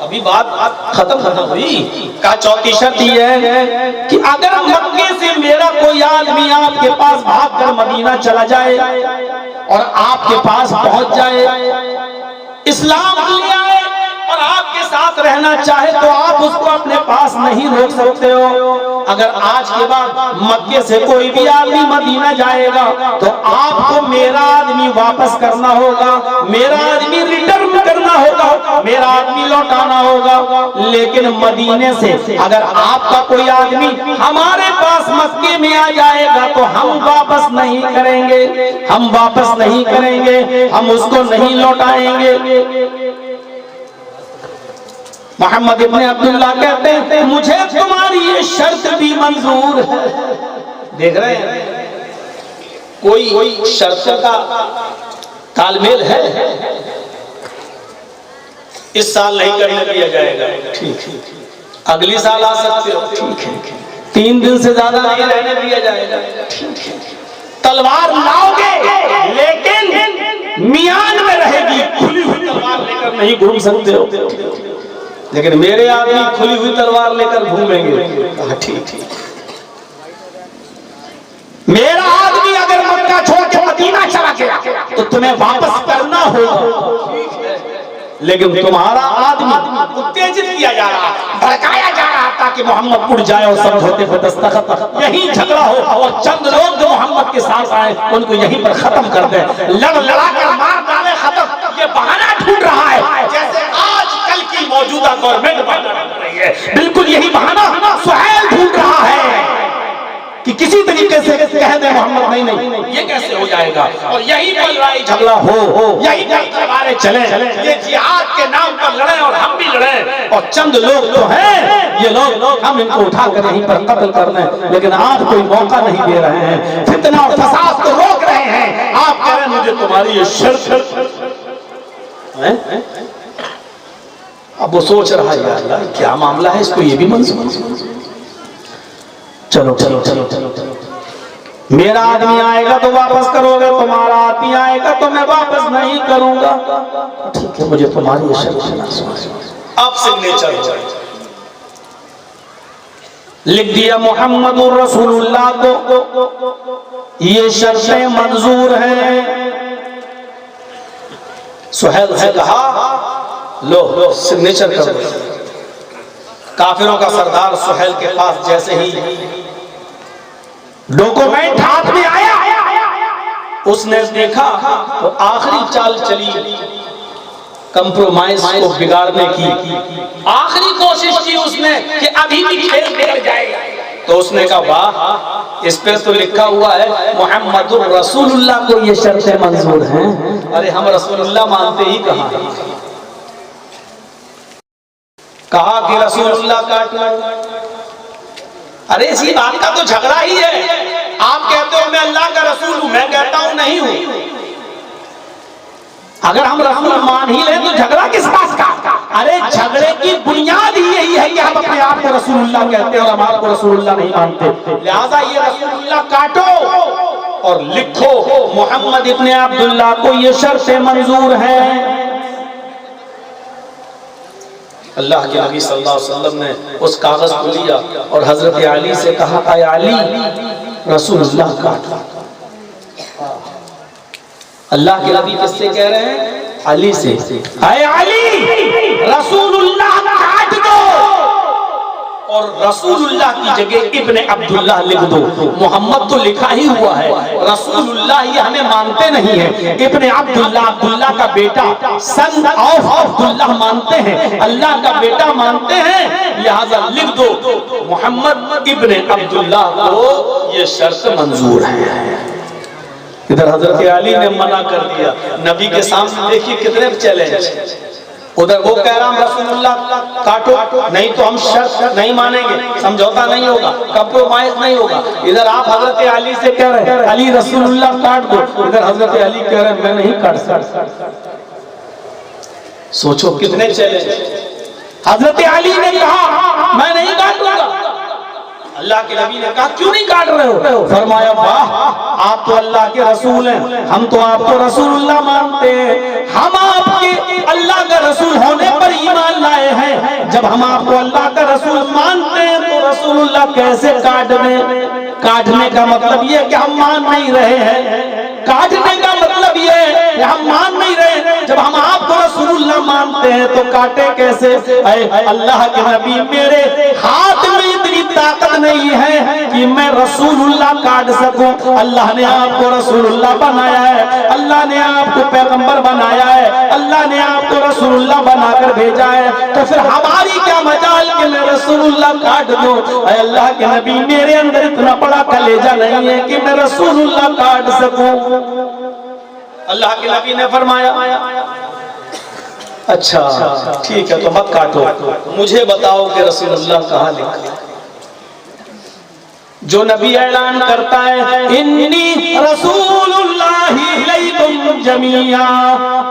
अभी बात खत्म हुई। का चौथी शर्त है कि अगर मक्के से मेरा कोई आदमी आपके पास भागकर मदीना चला जाए और आपके पास पहुंच जाए, इस्लाम ले आए और आपके साथ रहना चाहे, तो आप उसको अपने पास नहीं रोक सकते हो। अगर आज के बाद मक्के से कोई भी आदमी मदीना जाएगा तो आपको मेरा आदमी वापस करना होगा, मेरा आदमी रिटर्न करना होगा, मेरा आदमी लौटाना होगा। लेकिन मदीने से अगर आपका कोई आदमी हमारे पास मक्के में आ जाएगा तो हम वापस नहीं करेंगे, हम वापस नहीं करेंगे, हम उसको नहीं लौटाएंगे। मोहम्मद इब्ने अब्दुल्ला कहते हैं मुझे तुम्हारी ये शर्त भी मंजूर है। देख रहे हैं कोई शर्त का तालमेल है। इस साल नहीं करने दिया जाएगा, ठीक है, अगली साल आ सकते हो, ठीक है, 3 दिन से ज्यादा नहीं रहने दिया जाएगा, ठीक है। तलवार लाओगे लेकिन मियान में रहेगी, खुली हुई तलवार लेकर नहीं घूम सकते हो। लेकिन मेरे आदमी खुली हुई तलवार लेकर घूमेंगे, ठीक। मेरा आदमी अगर मक्का छोड़ के मदीना चला गया तो तुम्हें वापस करना होगा, लेकिन तुम्हारा आदमी उत्तेजित किया जा रहा, भड़काया जा रहा ताकि मोहम्मद उड़ जाए और समझौते पर दस्तखत, यही झगड़ा हो और चंद लोग जो मोहम्मद के साथ आए उनको यहीं पर खत्म कर दे, लड़ लड़ा कर मार डाले, खत्म। ये बहाना ढूंढ रहा है जैसे आजकल की मौजूदा गवर्नमेंट बना रही है, बिल्कुल यही बहाना सुहैल ढूंढ रहा है कि किसी तरीके से कह दे मोहम्मद नहीं, ये कैसे हो जाएगा। और यही पर लड़ाई झगड़ा हो, यही पर तलवारें चले, ये जिहाद के नाम पर लड़े और हम भी लड़े। और चंद लोग तो हैं, ये लोग हम इनको उठाकर यहीं पर कत्ल कर लें, लेकिन आप कोई मौका नहीं दे रहे हैं, फितना और फसाद को रोक रहे हैं। आप कह रहे हैं मुझे तुम्हारी ये शर्त है। अब वो सोच रहा है यार क्या मामला है, इसको ये भी मंजूर। चलो, मेरा आदमी आएगा तो वापस करोगे, तुम्हारा आदमी आएगा तो मैं वापस नहीं करूंगा, ठीक है। मुझे तुम्हारी शर्त आप सिग्नेचर लिख दिया मोहम्मदुर रसूलुल्लाह को ये शर्तें मंजूर हैं। सुहैल से कहा लो सिग्नेचर कर दो। काफिरों का सरदार सुहैल के पास जैसे ही डॉक्यूमेंट हाथ में आया, उसने देखा तो आखिरी चाल चली कंप्रोमाइज को बिगाड़ने की, आखिरी कोशिश की उसने कि अभी भी खेल खेल जाएगा। तो उसने कहा वाह, इस पे तो लिखा हुआ है मोहम्मदुर रसूलुल्लाह को ये शर्तें मंजूर हैं। अरे हम रसूलुल्लाह मानते ही कहा कि रसूलुल्लाह काट लो। अरे इसी बात का तो झगड़ा ही है। आप कहते हो मैं अल्लाह का रसूल हूं, मैं कहता हूं नहीं हूं। अगर हम रसूल मान ही लें तो झगड़ा किस बात का? अरे झगड़े की बुनियाद ही यही है कि हम अपने आप को रसूलुल्लाह कहते हैं और हमारे को रसूलुल्लाह नहीं मानते। लिहाजा ये रसूलुल्लाह काटो और लिखो मोहम्मद इब्ने अब्दुल्लाह को ये शर्तें मंजूर हैं। अल्लाह के नबी सल्लल्लाहु अलैहि वसल्लम ने उस कागज को लिया और हजरत अली से कहा, ऐ अली रसूलुल्लाह काटो। अल्लाह के नबी किससे कह रहे हैं? अली से। ऐ अली रसूलुल्लाह काट दो और रसूलुल्लाह की जगह इब्ने अब्दुल्लाह लिख दो। मोहम्मद तो लिखा ही हुआ है, रसूलुल्लाह ये हमें मानते नहीं है। इब्ने अब्दुल्लाह, अब्दुल्लाह का बेटा, सन ऑफ अब्दुल्लाह मानते हैं, अल्लाह का बेटा मानते हैं। लिहाजा लिख दो मोहम्मद इब्ने अब्दुल्लाह को ये शर्त मंजूर है। इधर हजरत अली ने मना कर दिया। नबी के सामने देखिए कितने चैलेंज। उधर वो कह रहा रसूलुल्लाह काटो, नहीं तो हम शर्त नहीं मानेंगे, समझौता नहीं होगा, कंप्रोमाइज नहीं होगा। इधर आप हजरत अली से कह रहे हैं अली रसूलुल्लाह काट दो, इधर हजरत अली कह रहे हैं मैं नहीं काट सकता। सोचो कितने चैलेंज। हजरत अली ने कहा मैं नहीं काटूंगा, अल्लाह के नबी ने कहा क्यों नहीं काट रहे हो? फरमाया वाह आप तो अल्लाह के रसूल हैं, हम तो आपको रसूलुल्लाह मानते हैं, हम आपके अल्लाह का रसूल होने पर ईमान लाए हैं। जब हम आपको अल्लाह का रसूल मानते हैं तो रसूलुल्लाह कैसे काट दें? काटने का मतलब ये कि हम मान नहीं रहे हैं, काटने का मतलब ये है कि हम मान नहीं रहे। जब हम आपको रसूलुल्लाह मानते हैं तो काटे कैसे? अल्लाह के नबी मेरे हाथ में इतनी ताकत नहीं है कि मैं रसूलुल्लाह काट सकूं। अल्लाह ने आपको रसूलुल्लाह बनाया है, अल्लाह ने आपको पैगंबर बनाया है, अल्लाह ने आपको रसूलुल्लाह बनाकर भेजा है, तो फिर हमारी क्या मजाल कि मैं रसूलुल्लाह काट दूं? अल्लाह के नबी मेरे अंदर इतना बड़ा कलेजा नहीं है कि मैं रसूलुल्लाह काट सकूं। अल्लाह के नबी ने फरमाया अच्छा ठीक है तो मत काटो, मुझे बताओ कि रसूलुल्लाह कहाँ लिखा? जो नबी ऐलान करता है इन्नी रसूलुल्लाहि इलैकुम जमीआ,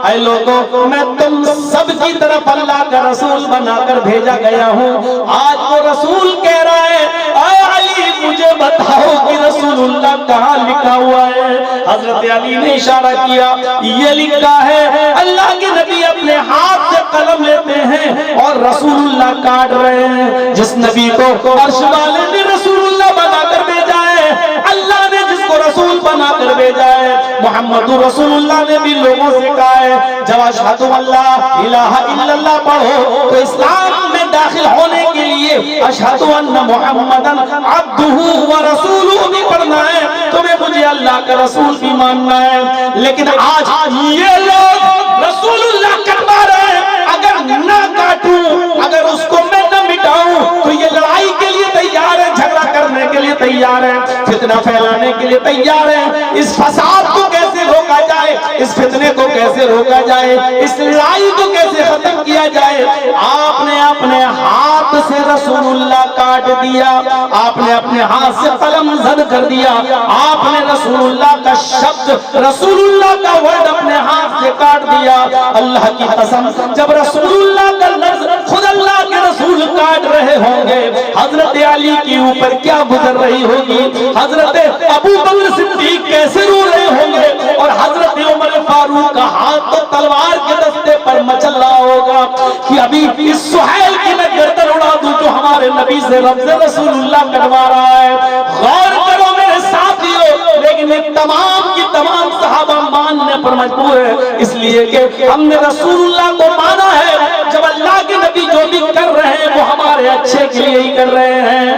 ऐ लोगों मैं तुम सब की तरफ अल्लाह का रसूल बनाकर भेजा गया हूँ। आज वो रसूल कह रहा है ऐ अली मुझे बताओ कि रसूलुल्लाह कहाँ लिखा हुआ है? हजरत अली ने इशारा किया ये लिखा है। अल्लाह के नबी अपने हाथ से कलम लेते हैं और रसूलुल्लाह काट रहे हैं। जिस नबी को अर्श वाले ने रसूलुल्लाह बनाकर भेजा है, अल्लाह ने जिसको रसूल बनाकर भेजा है, मुहम्मदुर रसूलुल्लाह ने भी लोगों से कहा है जब अशहदु अल्ला इलाहा इल्लल्लाह पढ़ो तो इस्लाम में दाखिल होने के लिए अशहदु अन्ना मुहम्मदन अब्दुहु व रसूलुहु भी पढ़ना है, तुम्हें मुझे अल्लाह का रसूल भी मानना है। लेकिन आज ये लोग रसूलुल्लाह कटवा रहे हैं। अगर ना काटूं, अगर उसको मैं न मिटाऊं तो ये लड़ाई के लिए तैयार है, झगड़ा करने के लिए तैयार है, फितना फैलाने के लिए तैयार है। इस फसाद को कैसे रोका जाए, इस फितने को कैसे रोका जाए, इस लड़ाई को कैसे खत्म किया जाए? आपने अपने हाथ से रसूलुल्लाह काट दिया, आपने अपने हाथ से कलम जद कर दिया, आपने रसूलुल्लाह का शब्द, रसूलुल्लाह का वर्ड अपने हाथ से काट दिया। अल्लाह की कसम जब रसूलुल्लाह का लफ्ज खुद अल्लाह के रसूल काट रहे होंगे, हजरत अली के ऊपर क्या गुजर रही होगी, हजरत अबू बकर सिद्दीक कैसे रो रहे होंगे, और हजरत उमर फारूक का हाथ तो तलवार के दस्ते पर मचल रहा होगा कि अभी इस सुहैल की मैं गर्दन उड़ा दूं जो हमारे नबी से लफ्ज रसूलुल्लाह कटवा रहा है। गौर करो मेरे साथियों, लेकिन ये तमाम की तमाम सहाबा मानने पर मजबूर है, इसलिए कि हमने रसूलुल्लाह को माना है। जब अल्लाह के नबी जो भी कर रहे हैं वो हमारे अच्छे के लिए ही कर रहे हैं,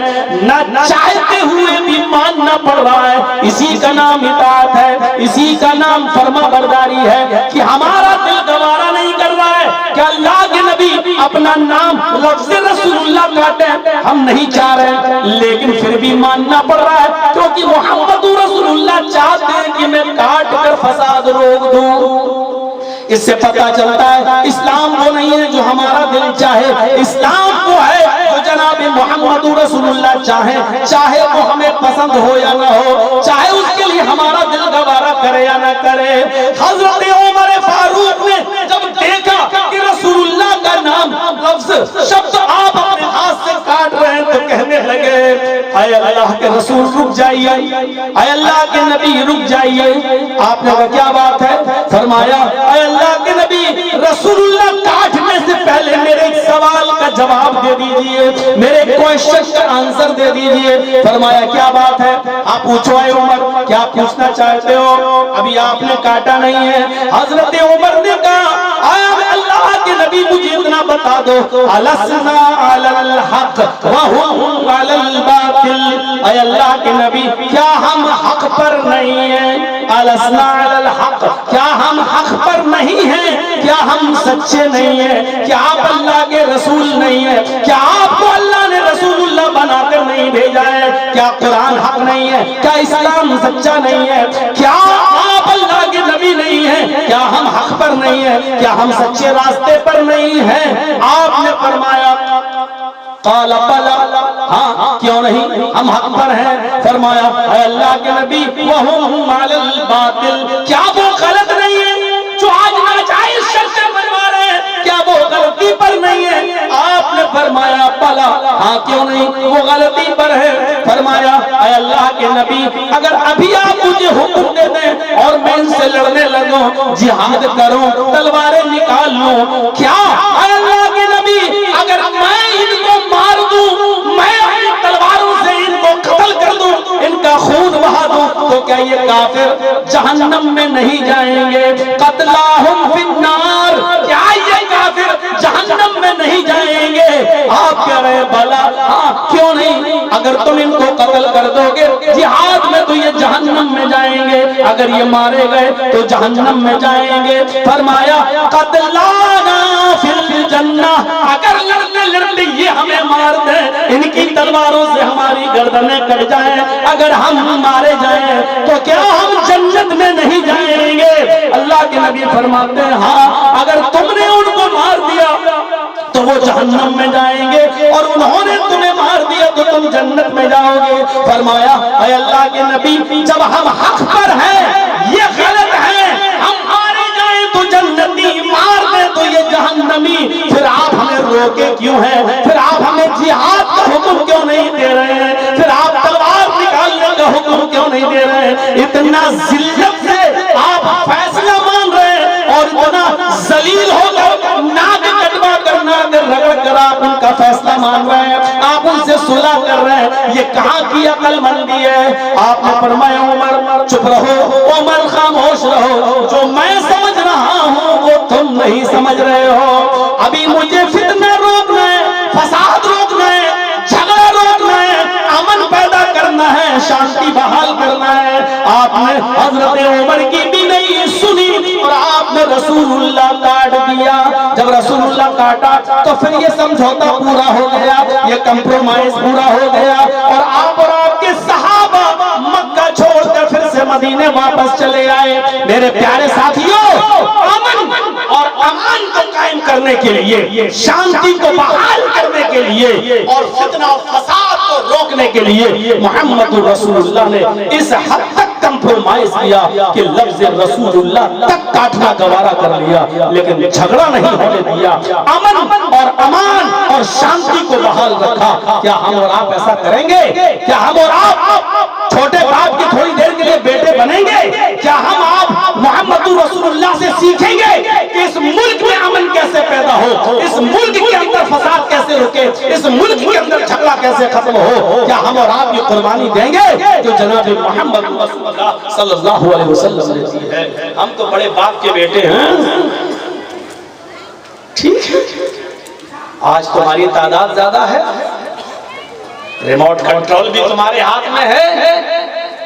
ना चाहते हुए भी मानना पड़ रहा है। इसी का नाम इताअत है, इसी का नाम फर्माबरदारी है कि हमारा दिल गवारा नहीं कर रहा है कि अल्लाह के नबी अपना नाम लफ्ज़ रसूलुल्लाह काटे, हम नहीं चाह रहे, लेकिन फिर भी मानना पड़ रहा है क्योंकि मुहम्मदुर रसूलुल्लाह चाहते हैं कि मैं काट कर फसाद रोक दूं। इससे पता चलता है इस्लाम वो नहीं है जो हमारा दिल चाहे, इस्लाम वो है जो जनाब मुहम्मदुर रसूलुल्लाह चाहे, चाहे वो हमें पसंद हो या ना हो, चाहे उसके लिए हमारा दिल गवारा करे या ना करे। हजरत उमर फारूक ने जब देखा कि रसूलुल्लाह का नाम लफ्ज शब्द आप अपने हाथ से काट रहे हैं तो कहने लगे आए अल्लाह के रसूल रुक जाइए, आए अल्लाह के नबी रुक जाइए। आपने कहा क्या बात है? फरमाया आए अल्लाह के नबी रसूलुल्लाह काटने से पहले मेरे एक सवाल का जवाब दे दीजिए, मेरे क्वेश्चन का आंसर दे दीजिए। फरमाया क्या बात है? आप पूछो आए उमर, क्या पूछना चाहते हो? अभी आपने काटा नहीं है। हजरत उमर ने कहा आए अल्लाह के नबी मुझे इतना बता दो, अलसना अलल हक व हुम अलल बातिल, आए अल्लाह के नबी क्या हम हक पर नहीं हैं? अलसना अलल हक, क्या हम हक पर नहीं हैं? क्या हम सच्चे नहीं हैं? क्या आप अल्लाह के रसूल नहीं है? क्या आपको अल्लाह ने रसूलुल्लाह बनाकर नहीं भेजा है? क्या कुरान हक नहीं है? क्या इस्लाम सच्चा नहीं है? क्या आप अल्लाह के नबी नहीं है? क्या हम हक पर नहीं है? है, क्या हम सच्चे रास्ते पर नहीं हैं? आपने फरमाया काला बला, हाँ क्यों नहीं, हम हक पर हैं। फरमाया अल्लाह के नबी वहुम अलल बातिल, क्या वो गलत नहीं है जो आज नाजायज शर्तें बनवा रहे हैं, क्या वो गलती पर नहीं है? आपने फरमाया बला, हाँ क्यों नहीं, वो गलती पर है। फरमाया अल्लाह के नबी अगर अभी आप मुझे हुक्म दे दें और मैं इनसे लड़ने लगूं, जिहाद करूं, तलवारें निकाल लूं, क्या अल्लाह के नबी अगर मैं इनको मार दूं, मैं अपनी तलवारों से इनको कत्ल कर दूं, इनका खून बहा दूं, तो क्या ये काफिर जहन्नम में नहीं जाएंगे? कतलाहुम फिन्नार, क्या ये काफिर जहन्नम में नहीं जाएंगे? आप कह रहे भला, हाँ क्यों नहीं, अगर तुम इनको कत्ल कर दोगे जिहाद में तो ये जहन्नम में जाएंगे, अगर ये मारे गए तो जहन्नम में जाएंगे। फरमाया कतलाना फिल जन्ना, अगर लड़ते लड़ते ये हमें मार दे, इनकी तलवारों से हमारी गर्दनें कट जाए, अगर हम मारे जाए तो क्या हम जन्नत में नहीं जाएंगे? अल्लाह के नबी फरमाते हैं हाँ, अगर तुमने उनको मार दिया तो वो जहन्नम में जाएंगे और उन्होंने तुम्हें मार दिया तो तुम जन्नत में जाओगे। फरमाया अल्लाह के नबी जब हम हक पर हैं, ये गलत है, हम मारे जाए तो जन्नती, मार दे तो ये जहन्नमी, फिर आप हमें रोके क्यों हैं? फिर आप हमें जिहाद का हुक्म क्यों नहीं दे रहे हैं? फिर आप तलवार निकालने का हुक्म क्यों नहीं दे रहे हैं? इतना जिल्लत से आप फैसला मान रहे हैं और इतना जलील होकर नाक कटवा कर नाक रगड़ कर आप उनका फैसला मान रहे हैं, आप उनसे सुलह कर रहे हैं, ये कहाँ की अक्लमंदी है? आपने फरमाया उमर चुप रहो, उमर खामोश रहो, जो मैं समझ रहा हूँ वो तुम नहीं समझ रहे हो। अभी मुझे फितना रोकना है, फसाद रोकना है, झगड़ा रोकना है, अमन पैदा करना है, शांति बहाल करना है। आपने हजरत उमर की भी नहीं सुनी और आपने रसूलुल्लाह काट दिया। जब रसूलुल्लाह काटा तो फिर ये समझौता पूरा हो गया, ये कंप्रोमाइज पूरा हो गया और आप और आपके सहाबा मक्का छोड़कर फिर से मदीने वापस चले आए। मेरे प्यारे साथियों, अमन और अमान को कायम करने के लिए, शांति को बहाल करने के लिए और फितना और फसाद को रोकने के लिए मोहम्मद रसूलुल्लाह ने इस हद तक कंप्रोमाइज किया कि लफ्ज रसूलुल्लाह तक काटना गवारा कर लिया, लेकिन झगड़ा नहीं होने दिया, अमन और अमान और शांति को बहाल रखा। क्या हम और आप ऐसा करेंगे? क्या हम और आप छोटे बाप की थोड़ी देर के लिए बेटे बनेंगे? क्या हम आप मोहम्मद रसूलुल्लाह से सीखेंगे कि इस मुल्क में अमन कैसे पैदा हो, इस मुल्क के अंदर फसाद कैसे रुके, इस मुल्क के अंदर झगड़ा कैसे खत्म हो? क्या हम और आप ये कुर्बानी देंगे जो जनाब मोहम्मद रसूलुल्लाह सल्लल्लाहु अलैहि वसल्लम ने दी है? हम तो बड़े बाप के बेटे हैं, ठीक है, आज तुम्हारी तादाद ज्यादा है, रिमोट कंट्रोल भी तुम्हारे हाथ में है,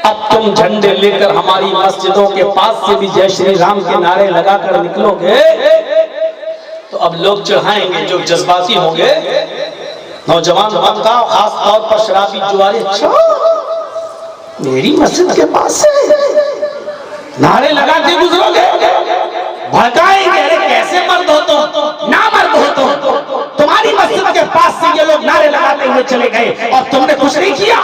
अब तुम झंडे लेकर हमारी मस्जिदों के पास से भी जय श्री राम के नारे लगाकर निकलोगे तो अब लोग चढ़ाएंगे जो जज्बाती होंगे, नौजवान तबका, खास तौर पर शराबी जुआरी, अच्छा मेरी मस्जिद के पास से नारे लगाते गुजरोगे, भड़काएंगे, अरे कैसे मर्द हो तुम, ना मर्द हो तुम, तुम्हारी मस्जिद के पास से ये लोग नारे लगाते हुए चले गए और तुमने कुछ नहीं किया,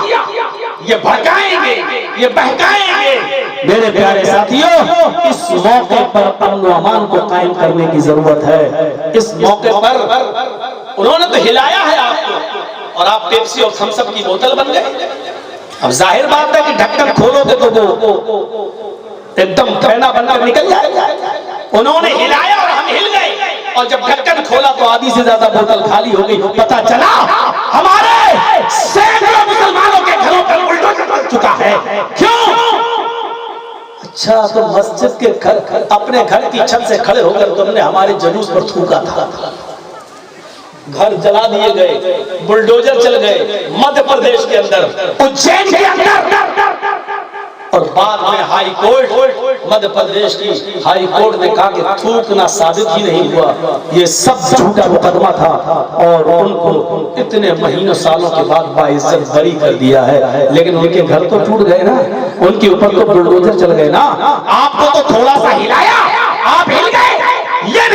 ये भड़काएंगे, ये बहकाएंगे। मेरे प्यारे साथियों, इस मौके पर अमन अमान को कायम करने की जरूरत है। इस मौके पर उन्होंने तो हिलाया है आपको और आप पेप्सी और थम्स अप की बोतल बन गए। अब जाहिर बात है कि ढक्कन खोलोगे तो वो एकदम फैना बनकर निकल जाएगा। उन्होंने हिलाया और हम हिल गए और जब ढक्कन खोला तो आधी से ज्यादा बोतल खाली हो गई। पता चला हमारे सैकड़ों मुसलमानों के घरों पर बुलडोजर बन चुका है। क्यों? अच्छा, तो मस्जिद के घर, अपने घर की छत से खड़े होकर तुमने हमारे जुलूस पर थूका था, घर जला दिए गए, बुलडोजर चल गए मध्य प्रदेश के अंदर, उज्जैन के अंदर, और बाद में हाई कोर्ट, मध्य प्रदेश की हाई कोर्ट ने कहा कि थूकना साबित ही नहीं हुआ, ये सब झूठा मुकदमा था और उनको इतने महीनों सालों के बाद बाइज्जत बरी कर दिया है। लेकिन उनके घर तो टूट गए ना, उनके ऊपर तो बुलडोजर चल गए ना। आपको तो थोड़ा सा हिलाया, आप हिल गए, ये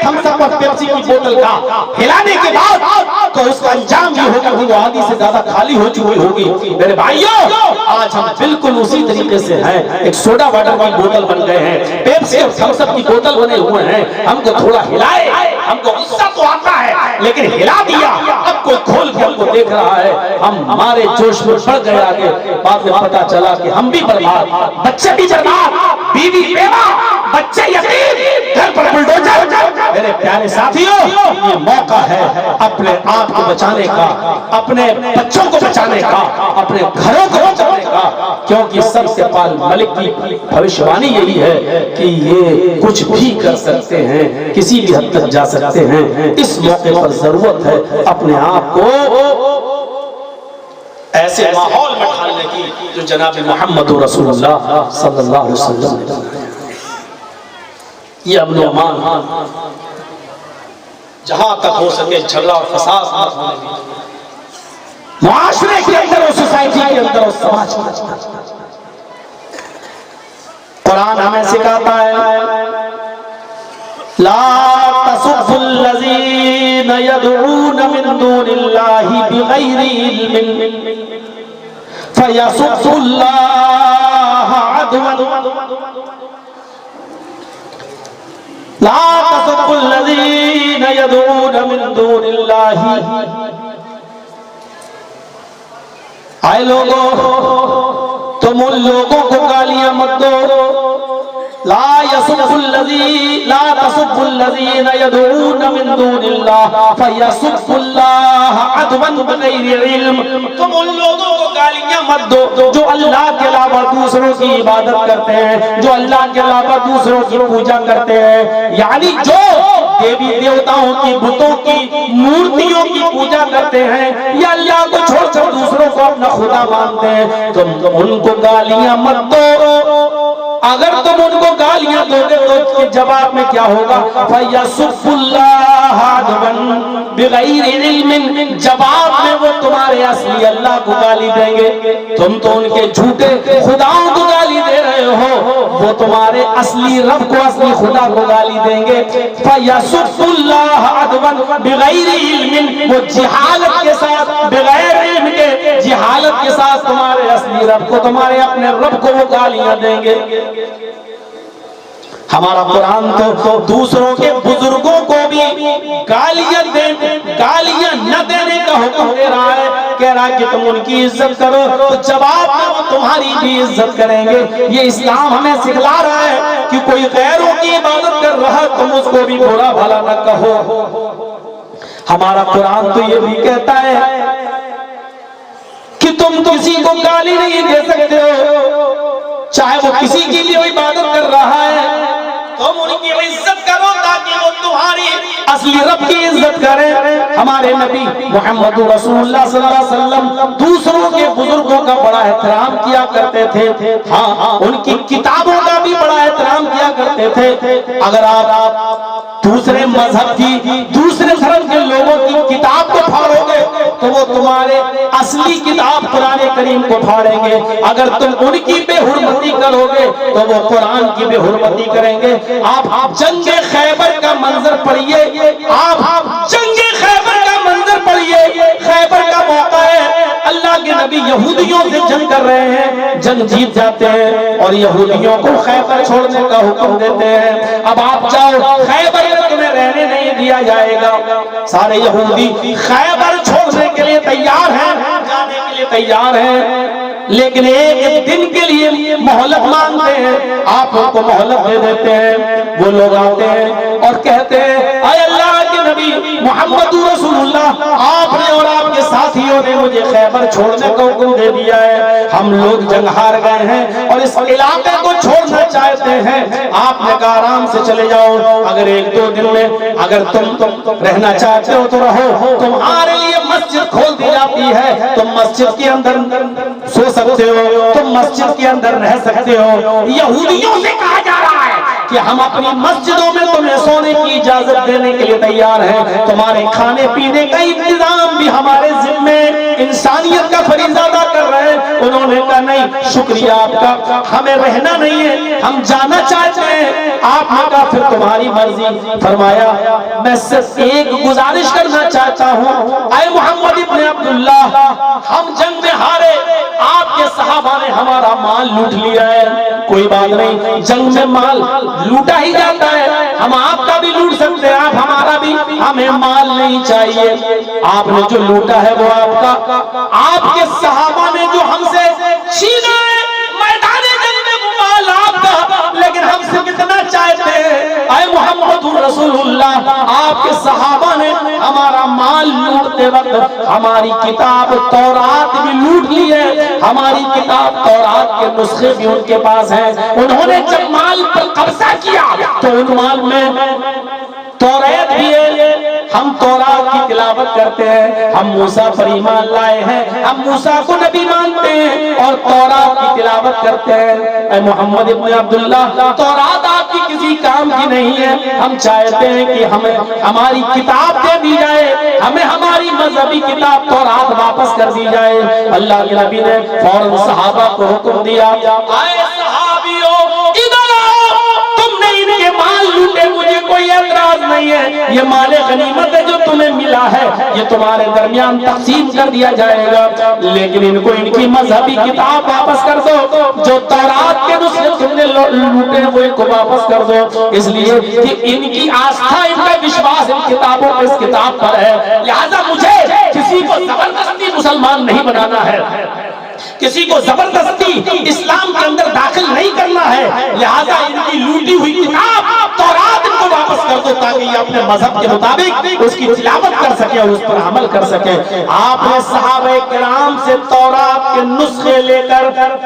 थम्स अप और पेप्सी की बोतल का हिलाने के बाद तो उसका अंजाम ये होगा कि वो आधी से ज्यादा खाली हो चुकी होगी। मेरे भाइयों, आज हम बिल्कुल उसी तरीके से हैं। एक सोडा वाटर की बोतल बन गए हैं, पेप्सी और थम्स अप की बोतल बने हुए हैं। हमको थोड़ा हिलाए, हमको गुस्सा तो आता है लेकिन हिला दिया, अब कोई खोल के हमको देख रहा है, हम हमारे जोश में बढ़ गए आगे। बाद में पता चला कि हम भी बर्बाद, बच्चे भी बर्बाद, बीवी बेवा, बच्चे यतीम, घर पर बुलडोजर। मेरे प्यारे साथियों, ये मौका है अपने आप को बचाने का, अपने बच्चों को बचाने का, अपने घरों को बचाने का, क्योंकि सत्यपाल मलिक की भविष्यवाणी यही है कि ये कुछ भी कर सकते हैं, किसी भी हद तक जा सकते हैं। इस मौके पर जरूरत है अपने आप को ऐसे माहौल में ढालने की जो जनाब मोहम्मद रसूलुल्लाह सल्लल्लाहु अलैहि वसल्लम ने बनाया। ये अमन व अमान जहां तक हो सके झगड़ा और फसाद मत होने दीजिए, मुआशरे के अंदर और सोसाइटी के अंदर और समाज के अंदर। कुरान हमें सिखाता है, ला तसुब्बुल्लज़ीन यदऊन मिन दूनिल्लाहि बिगैरि इल्मिन फयसुब्बुल्लाह अदवन। ला तसुब्बुल्लज़ीन यदऊन मिन दूनिल्लाहि, आए लोगों, तुम उन लोगों को गालियां मत दो। ला तसुब्बुल्लज़ीन यदऊन मिन दूनिल्लाह फयसुब्बुल्लाह अदवन बिगैरि इल्म। तुम उन लोगों को गालियां मत दो जो अल्लाह के अलावा दूसरों की इबादत करते हैं, जो अल्लाह के अलावा दूसरों की पूजा करते हैं, यानी जो देवी देवताओं की, बुतों की, मूर्तियों की पूजा करते हैं या अल्लाह को छोड़कर दूसरों को अपना खुदा मानते हैं। तुम उनको गालियां मत दो। अगर तुम उनको गालियां दोगे तो उसके जवाब में क्या होगा? फयसुब्बुल्लाह अदवन बिगैरि इल्मिन, जवाब में वो तुम्हारे असली अल्लाह को गाली देंगे। तुम तो उनके झूठे खुदाओं को गाली दे रहे हो, वो तुम्हारे असली रब को, असली खुदा को गाली देंगे। फयसुब्बुल्लाह अदवन बिगैरि इल्मिन, वो जिहालत के साथ, बगैर इल्म के, जिहालत के साथ तुम्हारे असली रब को, तुम्हारे अपने रब को वो गालियां देंगे। हमारा कुरान तो दूसरों के बुजुर्गों को भी गालियां न देने का हुक्म दे रहा है। कह रहा है कि तुम उनकी इज्जत करो तो जवाब में वो तुम्हारी भी इज्जत करेंगे। ये इस्लाम हमें सिखला रहा है कि कोई गैरों की इबादत कर रहा है तुम उसको भी बुरा भला न कहो। हमारा कुरान तो ये भी कहता है कि तुम किसी को गाली नहीं दे सकते हो, चाहे वो किसी की भी इबादत कर रहा है, तुम उनकी इज्जत करो ताकि वो तुम्हारी असली रब की इज्जत करें। हमारे नबी मोहम्मद रसूलुल्लाह सल्लल्लाहु अलैहि वसल्लम दूसरों के बुजुर्गों का बड़ा एहतराम किया करते थे। हाँ, उनकी किताबों का भी बड़ा एहतराम किया करते थे। अगर आप दूसरे मजहब की, दूसरे धर्म के लोगों की किताब को फाड़ोगे तो वो तुम्हारे असली किताब कुरान करीम को फाड़ेंगे। अगर तुम उनकी बेहुरमती करोगे तो वो कुरान की बेहुरमती करेंगे। आप जंगे खैबर का मंजर पढ़िए, आप जंगे खैबर का मंजर पढ़िए। खैबर का मौका है, अल्लाह के नबी यहूदियों से जंग कर रहे हैं, जंग जीत जाते हैं और यहूदियों को खैबर छोड़ने का हुक्म देते हैं। अब आप जाओ, खैबर में तुम्हें रहने नहीं दिया जाएगा। सारे यहूदी खैबर छोड़ने के लिए तैयार हैं, जाने के लिए तैयार हैं, लेकिन एक दिन के लिए मोहलत मांगते हैं। आप उनको मोहलत दे देते हैं। वो लोग आते हैं और कहते हैं, अय अल्लाह के नबी मोहम्मद रसूलुल्लाह, आपने और आपके साथियों ने मुझे खैबर छोड़ने का हुक्म दे दिया है। हम लोग जंग हार गए हैं और इस इलाके को छोड़ना चाहते हैं। आपने कहा आराम से चले जाओ, अगर एक दो दिन में अगर तुम रहना चाहते हो तो रहो, तुम्हारे लिए मस्जिद खोल दी जाती है, तुम मस्जिद के अंदर सो सकते हो, तुम मस्जिद के अंदर रह सकते हो। यहूदियों से कहा जा रहा है कि हम अपनी मस्जिदों में तुम्हें सोने की इजाजत देने के लिए तैयार हैं, तुम्हारे खाने पीने का इंतजाम भी हमारे जिम्मे, इंसानियत का फरीज़ा अदा कर रहे हैं। उन्होंने कहा नहीं शुक्रिया आपका, हमें रहना नहीं है, हम जाना चाहते हैं। आपने कहा फिर तुम्हारी मर्जी। फरमाया मैं सिर्फ एक गुजारिश करना चाहता हूँ, ऐ मोहम्मद इब्न अब्दुल्लाह, हम जंग में हारे, आपके सहाबा ने हमारा माल लूट लिया है, कोई बात नहीं, जंग में माल लूटा ही जाता है, हम आपका भी लूट सकते हैं, आप हमारा भी, हमें माल नहीं चाहिए। आपने जो लूटा है वो आपका, आपके सहाबा ने जो हमसे छीना है मैदाने जंग में वो माल आपका, लेकिन हमसे कितना चाहते हैं ऐ मुहम्मदुर रसूलुल्लाह, आपके सहाबा ने हमारा माल लूटते वक्त हमारी किताब तौरात भी लूट ली है, हमारी किताब तौरात के नुस्खे भी उनके पास हैं। उन्होंने जब माल पर कब्जा किया तो उन माल में तौरात भी है, हम तौरात की तिलावत करते हैं, हम मूसा पर ईमान लाए हैं, हम मूसा को नबी मानते हैं और तौरात की तिलावत करते हैं। ऐ मोहम्मद इब्न अब्दुल्लाह, तौरात आपकी किसी काम की नहीं है, हम चाहते हैं कि हमें हमारी किताब दे दी जाए, हमें हमारी मजहबी किताब तौरात वापस कर दी जाए। अल्लाह के नबी ने फौरन सहाबा को हुक्म दिया, आए सहाबियों इधर आओ, तुमने इनके माल लूटे, मुझे कोई एतराज नहीं है, ये माले गनीमत है जो तुम्हें मिला है, ये तुम्हारे दरमियान तकसीम कर दिया जाएगा, लेकिन इनको इनकी मजहबी किताब वापस कर दो, जो तौरात के नुस्खे तुमने लूटे वो इनको वापस कर दो, इसलिए कि इनकी आस्था, इनका विश्वास इन किताबों पर, इस किताब पर है, लिहाजा मुझे किसी को जबरदस्ती मुसलमान नहीं बनाना है, किसी को जबरदस्ती इस्लाम के अंदर दाखिल नहीं करना है, लिहाजा इनकी लूटी हुई किताब तौरात इनको वापस कर दो ताकि ये अपने मजहब के मुताबिक उसकी तिलावत कर सके और उस पर अमल कर सके। आपने सहाबे किराम से तौरात के नुस्खे लेकर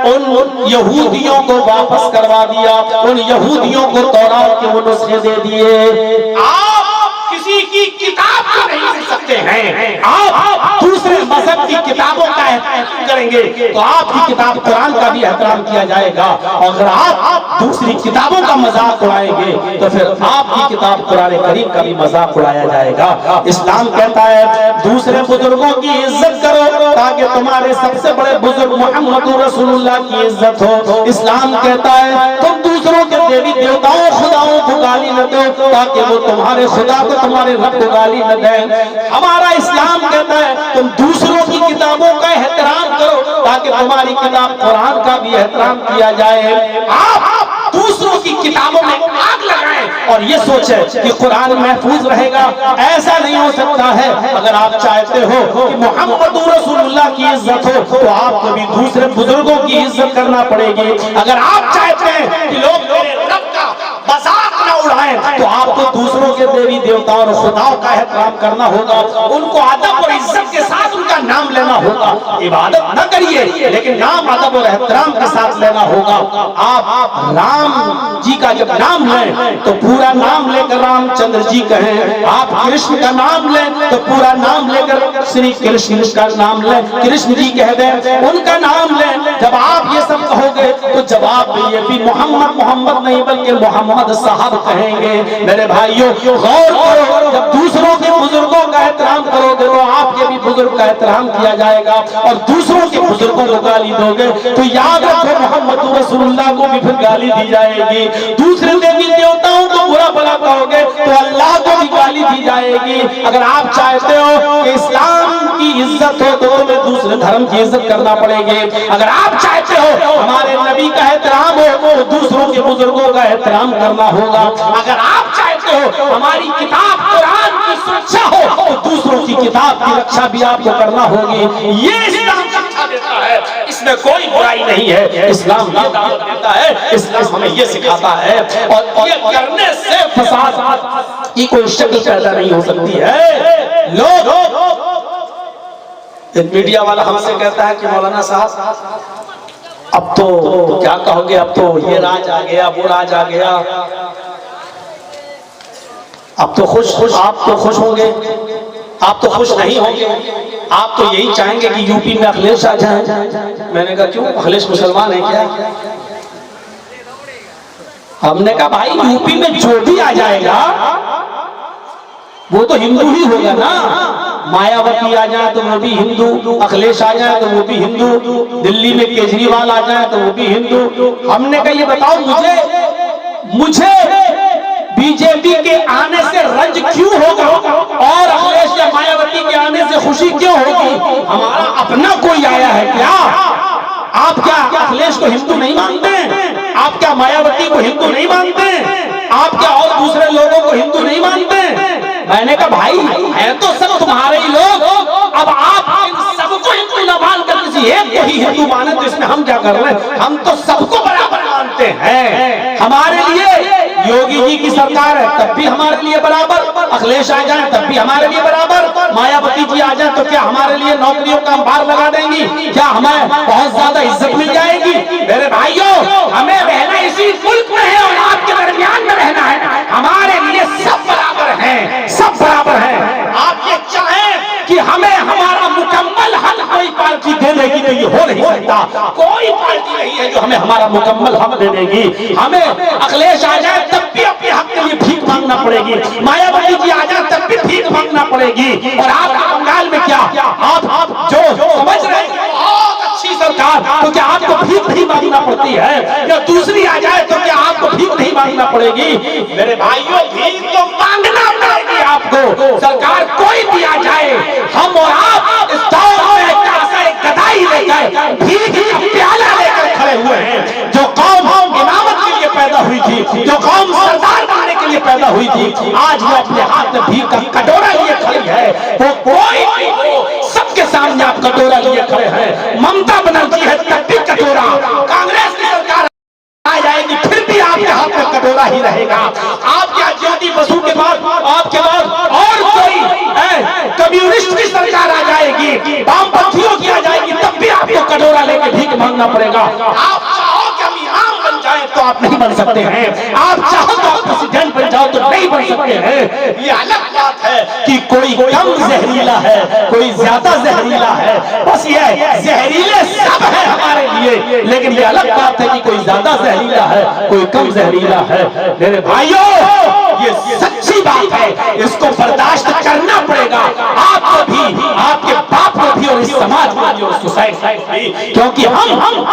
उन यहूदियों को वापस करवा दिया, उन यहूदियों को तौरात के वो नुस्खे दे दिए। आप किसी की किताब को नहीं दे सकते हैं, आप दूसरे मजहब की किताबों का एहतराम करेंगे तो आपकी किताब कुरान का भी एहतराम किया जाएगा, और अगर आप दूसरी किताबों का मजाक उड़ाएंगे तो फिर आपकी किताब कुरान करीम का भी मजाक उड़ाया जाएगा। इस्लाम कहता है दूसरे बुजुर्गों की इज्जत करो ताकि तुम्हारे सबसे बड़े बुजुर्ग मोहम्मद रसूलुल्लाह की इज्जत हो। इस्लाम कहता है तुम दूसरों के देवी देवताओं खुदाओं को गाली न दो ताकि वो तुम्हारे खुदा को, तुम्हारे रब को गाली न दें। हमारा इस्लाम कहता है तुम दूसरों की किताबों का एहतराम करो ताकि तुम्हारी किताब कुरान का भी एहतराम किया जाए। आप दूसरों की किताबों में आग लगाएं और ये सोचें कि कुरान महफूज रहेगा, ऐसा नहीं हो सकता है। अगर आप चाहते हो कि मोहम्मद रसूलुल्लाह की इज्जत हो तो आपको भी दूसरे बुजुर्गों की इज्जत करना पड़ेगी। अगर आप चाहते हैं कि लोग मेरे रब का मजाक न उड़ाएं तो आपको दूसरों के देवी देवताओं और खुदाओं का एहतराम करना होगा, उनको अदब और इज्जत के साथ उनका नाम लेना होगा। इबादत न करिए लेकिन नाम अदब और एहतराम के साथ लेना होगा। आप राम जी का जब नाम लें तो पूरा नाम लेकर रामचंद्र जी कहें, आप कृष्ण का नाम लें तो पूरा नाम लेकर श्री कृष्ण का नाम लें, कृष्ण जी कह दें, उनका नाम लें। जब आप ये सब कहोगे तो जवाब में ये भी मोहम्मद मोहम्मद नहीं बल्कि मोहम्मद साहब कहेंगे। मेरे भाइयों गौर करो, जब दूसरों के बुजुर्गों का एहतराम करोगे तो आपके भी बुजुर्ग का एहतराम किया जाएगा, और दूसरों के बुजुर्गों को गाली दोगे तो याद रखो मोहम्मद रसूलुल्लाह को भी फिर गाली दी जाएगी। दूसरे देवी देवताओं को बुरा भला कहोगे तो अल्लाह को भी गाली दी जाएगी। अगर आप चाहते हो कि इस्लाम की इज्जत हो तो तुम्हें दूसरे धर्म की इज्जत करना पड़ेगी। अगर आप चाहते हो हमारे नबी का एहतराम हो तो दूसरों के बुजुर्गों का एहतराम करना होगा। अगर आप चाहते हो हमारी किताब कुरान की सुरक्षा हो तो दूसरों की किताब की रक्षा भी आपको करना होगी। ये इस्लाम शिक्षा देता है, इसमें कोई बुराई नहीं है। इस्लाम ये दावत देता है, इस्लाम हमें ये सिखाता है, और ये करने से फसाद की कोई शक्ल पैदा नहीं हो सकती है। लोग एक मीडिया वाला हमसे कहता है कि मौलाना साहब अब तो क्या कहोगे, अब तो ये राज आ गया, वो राज आ गया, अब तो खुश आप तो खुश होंगे, आप तो खुश नहीं होंगे, आप तो यही चाहेंगे कि यूपी में अखिलेश आ जाए। मैंने कहा क्यों, अखिलेश मुसलमान है क्या? हमने कहा भाई यूपी में जो भी आ जाएगा वो तो हिंदू ही होगा ना। मायावती आ जाए तो वो भी हिंदू, अखिलेश आ जाए तो वो भी हिंदू, दिल्ली में केजरीवाल आ जाए तो वो भी हिंदू। हमने कहा ये बताओ मुझे बीजेपी के आने से रंज क्यों होगा और अखिलेश या मायावती के आने से खुशी क्यों होगी? हमारा अपना कोई आया है क्या? आप क्या अखिलेश को हिंदू नहीं मानते? आप क्या मायावती को हिंदू नहीं मानते? आप क्या और दूसरे लोगों को हिंदू नहीं मानते? मैंने कहा भाई है तो सब तुम्हारे ही लोग, अब आप सबको हिंदू न मानकर किसी एक को ही हिंदू माने तो इसमें हम क्या कर रहे हैं? हम तो सबको बराबर मानते हैं। हमारे लिए योगी जी की सरकार है तब भी हमारे लिए बराबर, अखिलेश आ जाए तब भी हमारे लिए बराबर, मायावती जी आ जाए तो क्या हमारे लिए नौकरियों का अंबार लगा देंगी? क्या हमें बहुत ज्यादा इज्जत मिल जाएगी? मेरे भाइयों, हमें रहना इसी मुल्क में है और आपके दरमियान में रहना है। हमारे लिए सब बराबर हैं, सब बराबर हैं। आप ये चाहें कि हमें हमारा मुकम्मल हक कोई पार्टी दे देगी तो ये हो नहीं सकता। कोई पार्टी नहीं है जो हमें हमारा मुकम्मल हक दे देगी। हमें अखिलेश आ जाए तब भी अपने हक के लिए भीख मांगना पड़ेगी, मायावती जी आ जाए तब भी भीख मांगना पड़ेगी। और आप बंगाल में क्या आप जो समझ रहे हैं बहुत अच्छी सरकार, तो क्या आपको भीख नहीं मांगना पड़ती है? या दूसरी आ जाए तो क्या आपको भीख नहीं मांगना पड़ेगी? मेरे भाइयों, भीख तो मांगना पड़ेगी आपको। सरकार कोई भी आ जाए, हम और आप इस दौर में गदाई लेकर भीख का प्याला लेकर खड़े हुए हैं। जो कौम इमामत के लिए पैदा हुई थी, जो कौम सरदार बनने के लिए पैदा हुई थी, आज वो अपने हाथ में भीख का कटोरा लिए खड़ी है। वो कोई सबके सामने आप कटोरा लिए खड़े हैं। ममता बनर्जी है तब भी कटोरा, कांग्रेस की सरकार आ जाएगी फिर भी आपके हाथ में कटोरा ही रहेगा। आपके ज्योति बसु के बाद आपके बाद और कोई कम्युनिस्ट की सरकार आ जाएगी, वामपंथियों की आ जाएगी, तब भी आपको कटोरा लेके भीख मांगना पड़ेगा। आप चाहो कि हम इमाम बन जाए तो आप नहीं बन सकते हैं, आप चाहो तो आप प्रेसिडेंट बन जाओ तो नहीं बन सकते हैं। ये अलग बात है कि कोई कम जहरीला है, कोई ज्यादा जहरीला है, बस ये जहरीले सब है हमारे लिए। लेकिन ये अलग बात है कि कोई ज्यादा जहरीला है, कोई कम जहरीला है। मेरे भाइयों, ये सच्ची बात है, इसको बर्दाश्त करना पड़ेगा आपको भी, आपके बाप को भी और इस समाज को भी और सोसाइटी भी। क्योंकि हम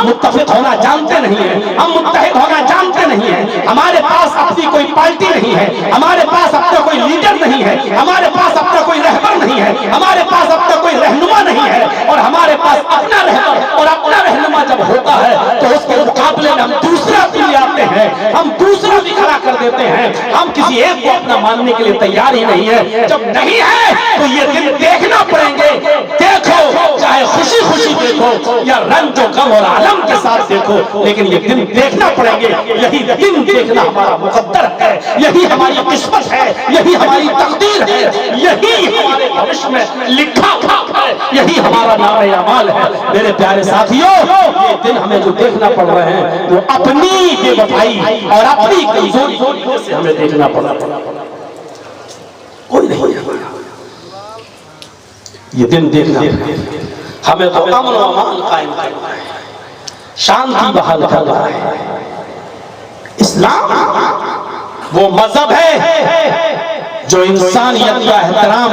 मुत्तफिक होना जानते नहीं है, हम मुत्तहिद होना जानते नहीं है। हमारे पास अपनी कोई पार्टी नहीं है, हमारे पास अपना कोई लीडर नहीं है, हमारे पास अपना कोई रहबर नहीं है, हमारे पास अपना कोई रहनुमा नहीं है। और हमारे पास अपना रहबर और अपना रहनुमा जब होता है तो उसके मुकाबले में हम दूसरा भी आते हैं, हम दूसरा भी खड़ा कर देते हैं। हम किसी एक को अपना मानने के लिए तैयार ही नहीं है। जब नहीं है तो ये दिन देखना पड़ेंगे। देखो, चाहे खुशी खुशी देखो या रंज गम और आलम के साथ देखो, लेकिन ये दिन देखना पड़ेंगे। यही दिन देखना हमारा मुकद्दर है, यही हमारी किस्मत है, यही हमारी तकदीर है, यही हमारे भविष्य में लिखा है, यही हमारा नाम अमाल है। मेरे प्यारे साथियों, ये दिन हमें जो देखना पड़ रहे हैं वो अपनी बेवफाई और अपनी कमजोरी से हमें देखना पड़ रहा है। कोई नहीं ये दिन देखना, हमें तो अमन और अमान कायम करना है, शांति बहाल करना है। इस्लाम वो मजहब है जो इंसानियत का एहतराम,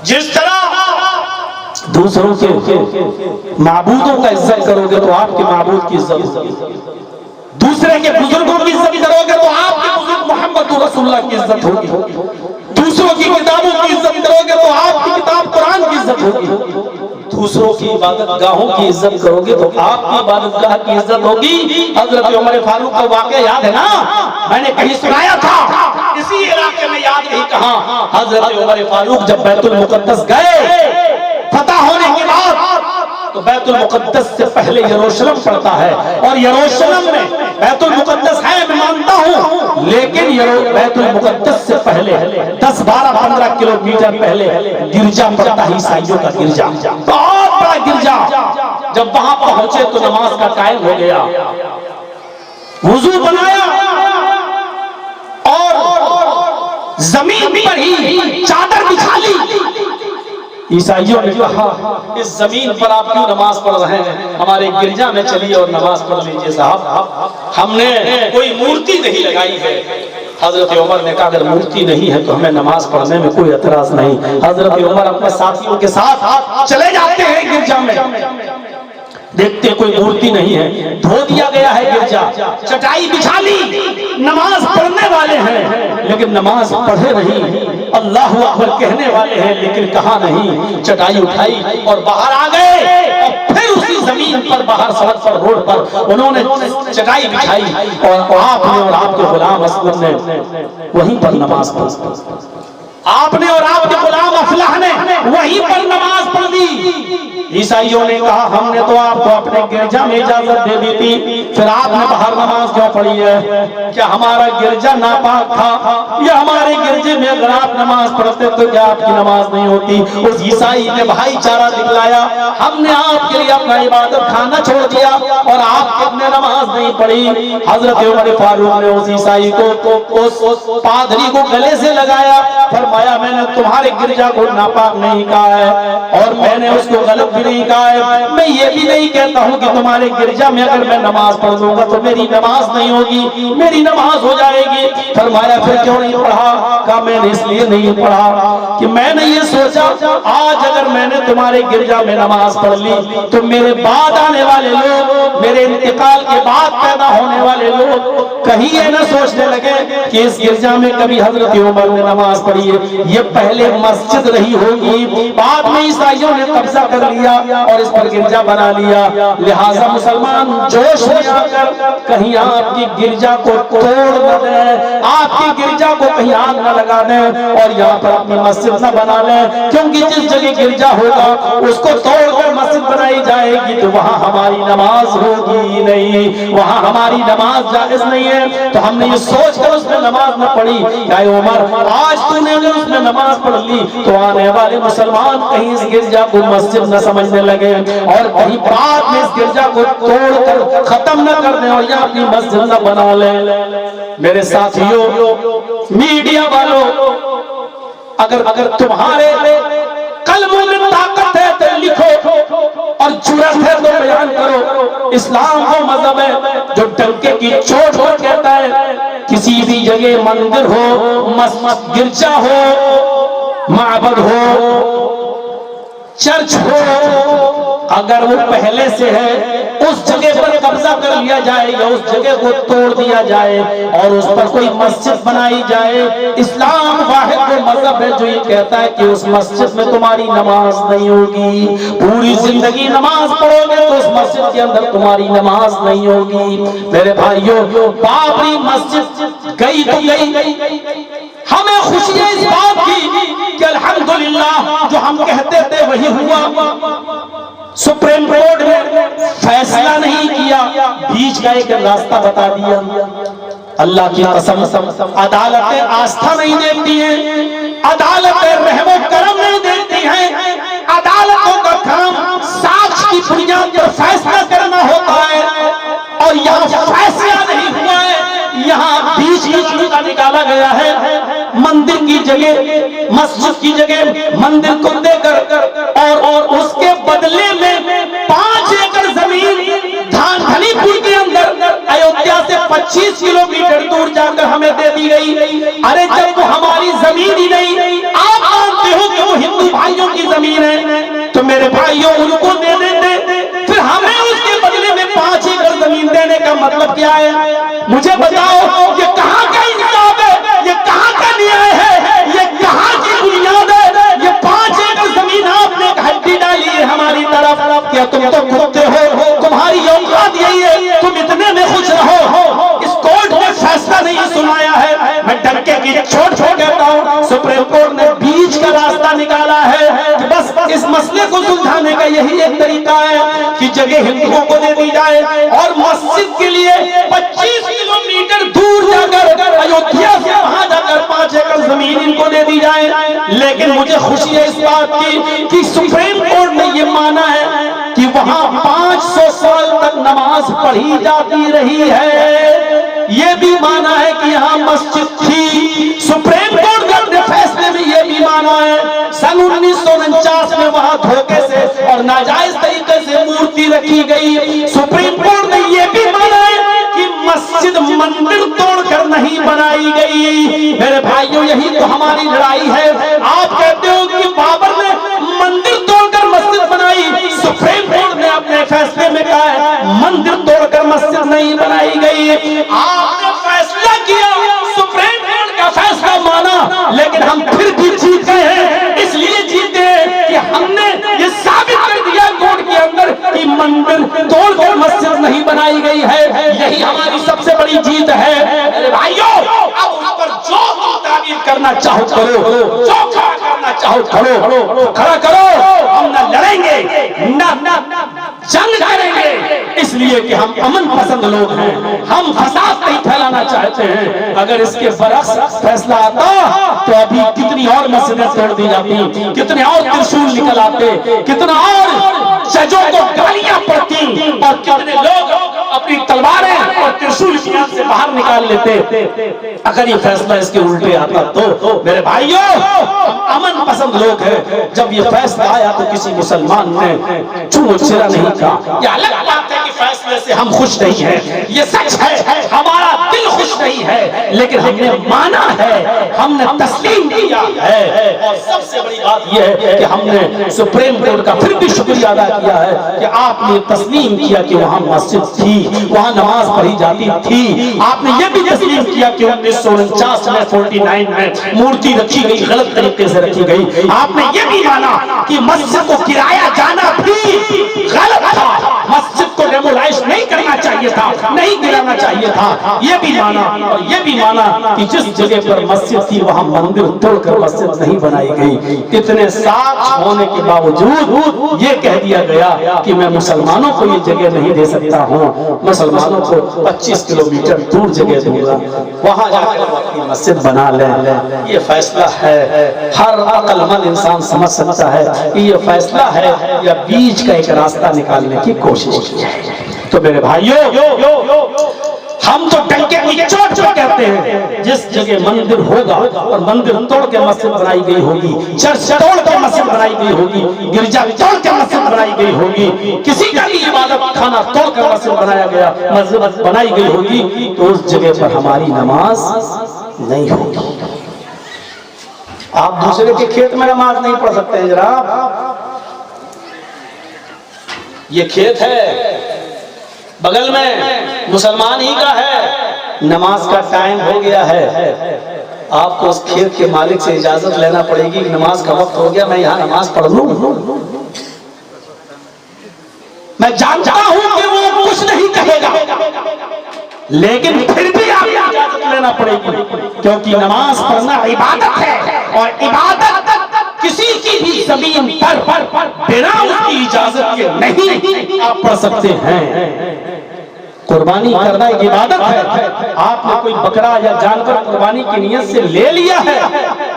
जिस तरह दूसरों के माबूदों का इज्जत करोगे तो आपके माबूद की इज्जत होगी, दूसरे के बुजुर्गों की इज्जत करोगे तो आपके बुजुर्ग मोहम्मद रसूलुल्लाह की इज्जत होगी, दूसरों की किताबों की इज्जत करोगे तो आपकी किताब कुरान की इज्जत होगी, दूसरों की इबादत गाहों की इज्जत करोगे तो आपकी इबादत गाह की इज्जत होगी। हजरत उमर फारूक का वाकया याद है ना, मैंने कहीं सुनाया था, इसी इलाके में याद नहीं कहा। हजरत उमर फारूक जब बैतुल मुकद्दस गए, फतह होने के बाद तो बैतुल मुकद्दस से पहले यरूशलेम पड़ता है, और यरूशलेम में बैतुल मुकद्दस है मैं मानता हूँ, लेकिन बैतुल मुकद्दस से पहले 10, 12, 15 किलोमीटर पहले गिरजा पड़ता है, ईसाइयों का गिरजा, बहुत बड़ा गिरजा। जब वहां पहुंचे तो नमाज का टाइम हो गया, वुजू बनाया और जमीन पर ही चादर बिछा ली ईसाइयों ने कहा इस जमीन पर आप क्यों नमाज पढ़ रहे हैं, हमारे गिरजा में चलिए और नमाज पढ़ लीजिए साहब, हमने कोई मूर्ति नहीं लगाई है। हजरत उमर ने कहा अगर मूर्ति नहीं है तो हमें नमाज पढ़ने में कोई एतराज नहीं। हजरत उमर अपने साथियों के साथ चले जाते हैं गिरजा में, देखते कोई मूर्ति नहीं है, धो दिया गया है गिरजा, चटाई बिछा ली, नमाज पढ़ने वाले हैं लेकिन नमाज पढ़े नहीं, अल्लाह अकबर कहने वाले हैं लेकिन कहा नहीं। चटाई उठाई और बाहर आ गए और फिर उसी जमीन पर बाहर सड़क पर रोड पर उन्होंने चटाई बिछाई और आपने और आपके गुलाम असलम ने वहीं पर नमाज पढ़ी। आपने और आपके गुलाम अफलाह ने वहीं पर नमाज पढ़ दी। ईसाइयों ने कहा हमने तो आपको अपने गिरजा में इजाजत दे दी थी, फिर आपने बाहर नमाज क्यों पढ़ी है? क्या हमारा गिरजा नापाक था या हमारे गिरजे में अगर आप नमाज पढ़ते तो क्या आपकी नमाज नहीं होती? उस ईसाई ने भाईचारा दिखलाया, हमने आपके लिए अपना इबादत खाना छोड़ दिया और आपने नमाज नहीं पढ़ी। हजरत उमर फारूक ने उस ईसाई को उस पादरी को गले से लगाया, फरमाया मैंने तुम्हारे गिरजा को नापाक नहीं कहा है और मैंने उसको गलत भी नहीं कहा है, मैं ये भी नहीं कहता हूँ कि तुम्हारे गिरजा में अगर मैं नमाज पढ़ लूंगा तो मेरी नमाज नहीं होगी, मेरी नमाज हो जाएगी। फरमाया फिर क्यों नहीं पढ़ा? कहा मैंने इसलिए नहीं पढ़ा कि मैंने ये सोचा आज अगर मैंने तुम्हारे गिरजा में नमाज पढ़ ली तो मेरे बाद आने वाले लोग, मेरे इंतकाल के बाद पैदा होने वाले लोग कहीं ये न सोचने लगे कि इस गिरजा में कभी हजरत उमर ने नमाज पढ़ी है, ये पहले मस्जिद रही होगी, बाद में ईसाइयों ने कब्जा कर लिया और इस पर गिरजा बना लिया। लिहाजा मुसलमान जोश में आकर कहीं आपकी गिरजा को तोड़ न दें, आपकी गिरजा को कहीं आग न लगा दें और यहाँ पर अपनी मस्जिद न बना लें, क्योंकि जिस जगह गिरजा होगा उसको तोड़कर मस्जिद बनाई जाएगी तो वहाँ हमारी नमाज होगी नहीं, वहाँ हमारी नमाज जायज नहीं है। तो हमने ये सोचकर उसमें नमाज न पढ़ी। क्या उमर आज तूने अगर उसमें नमाज पढ़ ली तो आने वाले मुसलमान कहीं इस गिरजा को मस्जिद न समझने लगे और कहीं बाद में इस गिरजा को तोड़कर खत्म न कर दें और यहाँ अपनी मस्जिद न बना लें। मेरे साथियों, मीडिया वालों, अगर तुम्हारे कलमों में ताकत है तो लिखो और जुर्रत है तो बयान करो। इस्लाम वो मजहब है जो डंके की चोट पर कहता है किसी भी जगह मंदिर हो, मस्जिद, गिरजा हो, माबद हो, चर्च हो, अगर वो पहले से है उस जगह पर कब्जा कर लिया जाए या उस जगह को तोड़ दिया जाए और उस पर कोई मस्जिद बनाई जाए, इस्लाम वाहिद वो मजहब है जो ये कहता है कि उस मस्जिद में तुम्हारी नमाज नहीं होगी। पूरी जिंदगी नमाज पढ़ोगे तो उस मस्जिद के अंदर तुम्हारी नमाज नहीं होगी। मेरे भाइयों, बाबरी मस्जिद गई तो गई, हमें खुशी है इस बात की कि अल्हम्दुलिल्लाह जो हम कहते थे वही हुआ। सुप्रीम कोर्ट ने फैसला नहीं किया, बीच का एक रास्ता बता दिया। अल्लाह की कसम, अदालतें आस्था नहीं देती हैं, अदालतें रहमो करम नहीं देती हैं। अदालतों का काम साक्ष्य की बुनियाद पर फैसला करना होता है और यहाँ फैसला नहीं हुआ है। यहाँ बीच का निकाला गया है, मंदिर की जगह मस्जिद की जगह मंदिर को देकर और उसके बदले में 5 एकड़ जमीन धानधनीपुर के अंदर अयोध्या से 25 किलोमीटर दूर जाकर हमें दे दी गई। अरे जब वो हमारी जमीन ही नहीं, आप मानते हो कि वो हिंदू भाइयों की जमीन है, तो मेरे भाइयों उनको दे देते, फिर हमें उसके बदले में 5 एकड़ जमीन देने का मतलब क्या है? मुझे बताओ, ये कहाँ का इंसाफ है? ये कहाँ का न्याय है? ये कहाँ की बुनियाद है? ये 5 एकड़ जमीन आपने हड्डी डाली है हमारी तरफ। क्या तुम तो कुत्ते हो? तुम्हारी औकात यही है, तुम इतने में खुश रहो। इस कोर्ट ने फैसला नहीं सुनाया है, मैं डंके की चोट छोड़ कहता हूँ। सुप्रीम कोर्ट ने बीच का रास्ता निकाला है कि बस इस मसले को सुलझाने का यही एक तरीका है कि जगह हिंदुओं को दे दी जाए और मस्जिद के लिए 25 किलोमीटर दूर जाकर अयोध्या से वहां जाकर 5 एकड़ जमीन इनको दे दी जाए। लेकिन मुझे खुशी है इस बात की कि सुप्रीम कोर्ट ने ये माना है कि वहां 500 साल तक नमाज पढ़ी जाती रही है। ये भी माना है कि यहाँ मस्जिद थी। सुप्रीम कोर्ट के अपने फैसले में ये भी माना है सन 1949 में नाजायज तरीके से मूर्ति रखी गई। सुप्रीम कोर्ट ने यह भी माना है कि मस्जिद मंदिर तोड़कर नहीं बनाई गई। मेरे भाइयों, यही तो हमारी लड़ाई है। आप कहते हो कि बाबर ने मंदिर तोड़कर मस्जिद बनाई, सुप्रीम कोर्ट ने अपने फैसले में कहा है मंदिर तोड़कर मस्जिद नहीं बनाई गई। आपने फैसला किया, सुप्रीम कोर्ट का फैसला माना, लेकिन हम फिर भी जीत गए हैं। इसलिए जीते कि हमने ये साबित कर दिया कोर्ट के अंदर कि मंदिर तोड़कर मस्जिद नहीं बनाई गई है। यही हमारी सबसे बड़ी जीत है। अरे भाइयों, अब उस पर जो ताबीर करना चाहो करो, जो खड़ा करना चाहो खड़ा करो। हम न लड़ेंगे न जंग करेंगे, इसलिए कि हम अमन पसंद लोग हैं, हम फसाद नहीं फैलाना चाहते हैं। अगर इसके बरक्स फैसला आता तो अभी कितनी और मस्जिदें तोड़ दी जाती, कितने और त्रिशूल निकल आते, कितना और जजों को गालियां पड़ती और कितने लोग अपनी तलवारें और त्रिशूल से बाहर निकाल लेते। अगर ये फैसला इसके उल्टे आता तो मेरे भाइयों, अमन पसंद लोग हैं। जब ये फैसला आया तो किसी मुसलमान ने चूम चिरा नहीं कहा। ये अलग बात है कि फैसले से हम खुश नहीं हैं, ये सच है, हमारा दिल खुश नहीं है, लेकिन हमने माना है, हमने तस्लीम किया है। और सबसे बड़ी बात यह है कि हमने सुप्रीम कोर्ट का फिर भी शुक्रिया अदा किया है कि आपने तस्लीम किया कि वहां मस्जिद थी, वहां नमाज पढ़ी जाती थी। आपने ये भी तस्लीम किया कि 1949 में 49 में मूर्ति रखी गई, गलत तरीके से रखी गई। आपने ये भी माना कि मस्जिद को गिराया जाना भी गलत था, मस्जिद को डेमोलाइज नहीं करना चाहिए था, नहीं गिराना चाहिए था। ये भी माना और ये भी माना कि जिस जगह पर मस्जिद थी वहां मंदिर तोड़कर मस्जिद नहीं बनाई गई। इतने साक्ष्य होने के बावजूद ये कह दिया गया कि मैं मुसलमानों को ये जगह नहीं दे सकता हूँ, मुसलमानों को 25 किलोमीटर दूर जगह दूंगा, वहां जाकर मस्जिद बना ले। ये फैसला है, हर अक्लमंद इंसान समझ सकता है कि ये फैसला है या बीच का एक रास्ता निकालने की कोशिश की है। तो मेरे भाइयों, हम तो डंके की चोट चोट कहते हैं, जिस जगह मंदिर होगा और मंदिर तोड़ के मस्जिद बनाई गई होगी, चर्च तोड़ के मस्जिद बनाई गई होगी, गिरजा तोड़ के मस्जिद बनाई गई होगी, किसी का भी इबादत खाना तोड़ कर मस्जिद बनाया गया, मस्जिद बनाई गई होगी, तो उस जगह पर हमारी नमाज नहीं होगी। आप दूसरे के खेत में नमाज नहीं पढ़ सकते हैं जनाब। ये खेत है बगल में, मुसलमान ही का है, नमाज का टाइम हो गया है, आपको उस खेत के मालिक से इजाजत लेना पड़ेगी कि नमाज का वक्त हो गया, मैं यहाँ नमाज पढ़ लूं। मैं जानता हूं कि वो कुछ नहीं कहेगा, लेकिन फिर भी आपको इजाजत लेना पड़ेगी, क्योंकि नमाज पढ़ना इबादत है और इबादत किसी की भी जमीन पर बिना उसकी इजाजत के नहीं आप पढ़ सकते हैं। कुर्बानी करना एक इबादत है। आपने कोई बकरा या जानवर कुर्बानी की नियत से ले लिया है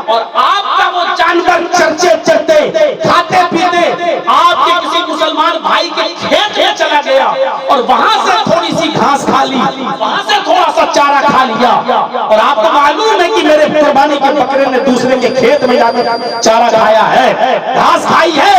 और आपका वो जानवर चरचे चरते खाते पीते आपके किसी मुसलमान भाई के खेत में चला गया और वहां से थोड़ी सी घास खा ली, वहां से थोड़ा सा चारा खा लिया, और आपको मालूम है कि मेरे कुर्बानी के बकरे ने दूसरे के खेत में जाकर चारा खाया है, घास खाई है,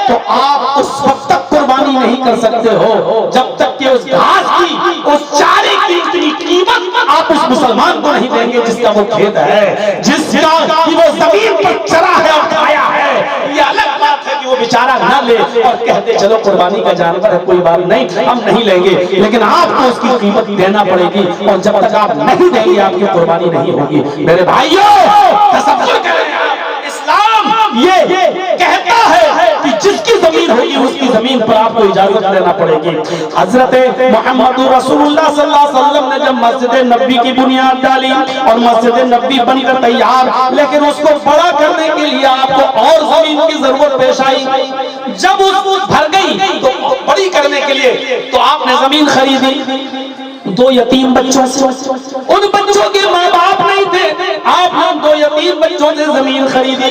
तो आप उस वक्त तक कुर्बानी नहीं कर सकते हो जब तक कि उस घास की, उस चारे की इतनी कीमत आप उस मुसलमान को नहीं देंगे जिसका वो खेत है, जिसका कि वो जमीन पर चरा है और खाया है। ये अलग बात है कि वो बेचारा ना ले और कहते चलो कुर्बानी का जानवर है कोई बात नहीं, हम नहीं लेंगे, लेकिन आपको उसकी कीमत देना पड़ेगी, और जब तक आप नहीं देंगे आपकी कुर्बानी नहीं होगी। मेरे भाइयों, तसव्वुर करें, इस्लाम ये कहता है कि जिसकी जमीन होगी उसकी जमीन पर आपको इजाजत लेना पड़ेगी। हजरत मोहम्मद रसूलुल्लाह सल्लल्लाहु अलैहि वसल्लम ने जब मस्जिद नबी की बुनियाद डाली और मस्जिद नबी बनकर तैयार, लेकिन उसको बड़ा करने के लिए आपको और जमीन की जरूरत पेश आई। जब उसको भर गई तो बड़ी करने के लिए तो आपने जमीन खरीदी 2 यतीम बच्चों से, उन बच्चों के माँ बाप नहीं थे, आपने 2 यतीम बच्चों से जमीन खरीदी,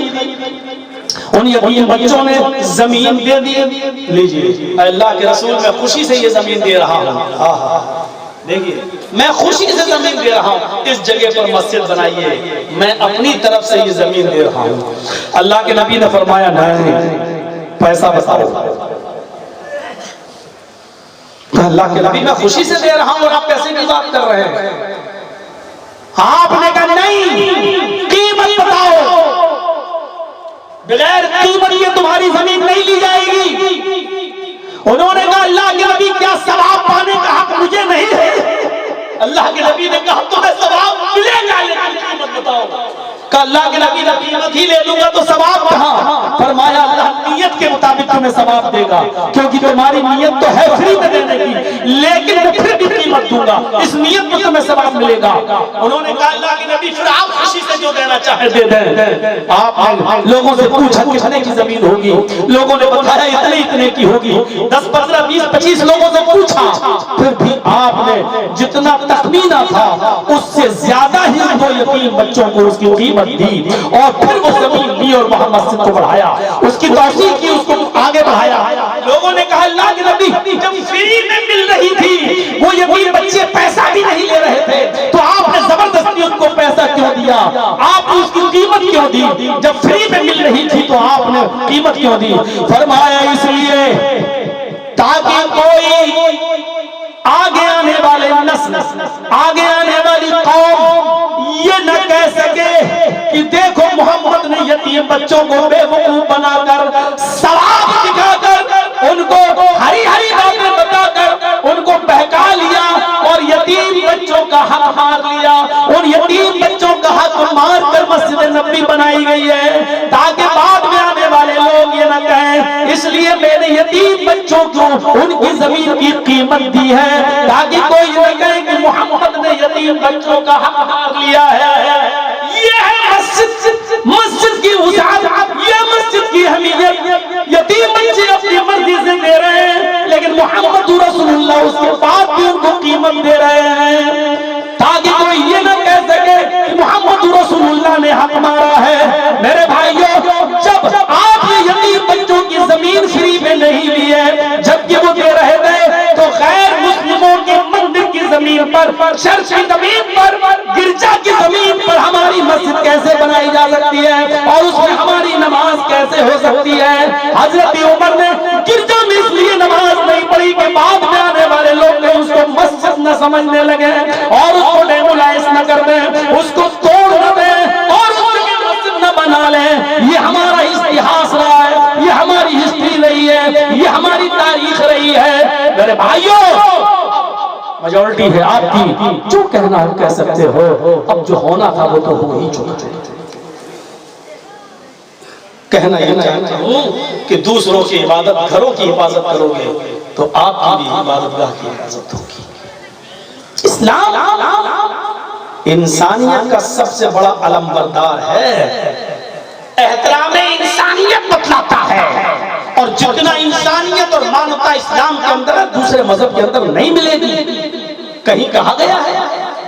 उन यतीम बच्चों ने जमीन दे दी। लीजिए, अल्लाह के रसूल मैं खुशी से ये जमीन दे रहा हूँ, देखिए मैं खुशी से जमीन दे रहा हूँ, इस जगह पर मस्जिद बनाइए, मैं अपनी तरफ से ये जमीन दे रहा हूँ। अल्लाह के नबी ने फरमाया नहीं, पैसा बताओ, अल्लाह के नबी मैं खुशी से दे रहा हूं और आप पैसे की बात कर रहे हैं। आपने कहा नहीं, कीमत बताओ, बगैर कीमत के तुम्हारी जमीन नहीं ली जाएगी। उन्होंने कहा अल्लाह के नबी क्या सवाब पाने का हक मुझे नहीं है? अल्लाह के नबी ने कहा तुम्हें सवाब मिलेगा, लेकिन कीमत बताओ। अल्लाह के नबी ने कीमत ही ले लूंगा तो सवाब कहां? फरमाया अल्लाह नियत के मुताबिक तुम्हें सवाब देगा, क्योंकि तुम्हारी नियत तो है फ्री में देने की, लेकिन मैं फिर भी कीमत दूंगा, इस नियत में तुम्हें सवाब मिलेगा। उन्होंने कहा अल्लाह के नबी फिर आप खुशी से जो देना चाहे दे दें। आप लोगों से पूछा कितने की जमीन होगी, लोगों ने बताया इतने इतने की होगी। 10, 15, 20, 25 लोगों से पूछा, फिर भी आपने जितना तखमीना था उससे ज्यादा ही दो यतीम बच्चों को उसकी कीमत दी, और फिर वो जमीन ली और वहां मस्जिद को बढ़ाया, उसकी तौसीह की, उसको आगे बढ़ाया। लोगों ने कहा अल्लाह के नबी जब फ्री में मिल रही थी, वो यतीम बच्चे पैसा भी नहीं ले रहे थे, तो आपने जबरदस्ती उनको पैसा क्यों दिया? आपने उसकी कीमत क्यों दी? जब फ्री में मिल रही थी तो आपने कीमत क्यों दी? फरमाया इसलिए ताकि कोई आगे आने वाले नस्ल, आगे आने वाली कौम ये न कह सके कि देखो मोहम्मद ने यतीम बच्चों को बेवकूफ बनाकर, सवाब दिखाकर, उनको हरी हरी बातें बताकर उनको बहका लिया और यतीम बच्चों का हक मार लिया। उन यतीम बच्चों का हक मारकर मस्जिद नबी बनाई गई है, ताकि बाद में आने वाले लोग ये न कहें इसलिए मैंने यतीम बच्चों को उनकी जमीन की कीमत दी है, ताकि कोई ये कहे कि मोहम्मद ने यतीम बच्चों का हक मार लिया है। ये है मस्जिद, मस्जिद की वसाअत, ये मस्जिद की अहमियत। यतीम बच्चे अपनी मर्जी से दे रहे हैं, लेकिन मोहम्मद रसूलुल्लाह उसके बाद भी उनको कीमत दे रहे हैं, ताकि कोई ये न कह सके कि मोहम्मद रसूलुल्लाह ने हक मारा है। मेरे भाइयों, जब आप ये यतीम बच्चों की जमीन फ्री में नहीं ली है, जबकि वो दे रहे थे, तो गैर मुस्लिमों के मंदिर की जमीन पर, चर्च की जमीन पर, गिरजा की जमीन पर हमारी मस्जिद कैसे बनाई जा सकती है और उसमें हमारी नमाज कैसे हो सकती है? हजरत उमर ने गिरजा में इसलिए नमाज नहीं पढ़ी कि बाद में आने वाले लोग उसको मस्जिद न समझने लगे और उसको डेमोलाइज न कर दें, उसको तोड़ न दें और उसकी मस्जिद न बना लें। ये हमारा इतिहास रहा है, ये हमारी हिस्ट्री रही है, ये हमारी तारीख रही है। मेरे भाइयों, मेजॉरिटी है आपकी, जो कहना हो कह सकते हो, अब जो होना था वो तो हो ही चुका। कहना ये चाहता हूं कि दूसरों की इबादत, घरों की हिफाजत करोगे तो आपकी भी इबादतगाह की हिफाजत होगी। इस्लाम इंसानियत का सबसे बड़ा अलमबरदार है, एहतराम इंसानियत बतलाता है, और जितना इंसानियत और मानवता इस्लाम के अंदर है, दूसरे मजहब के अंदर नहीं मिलेगी। कहीं कहा गया है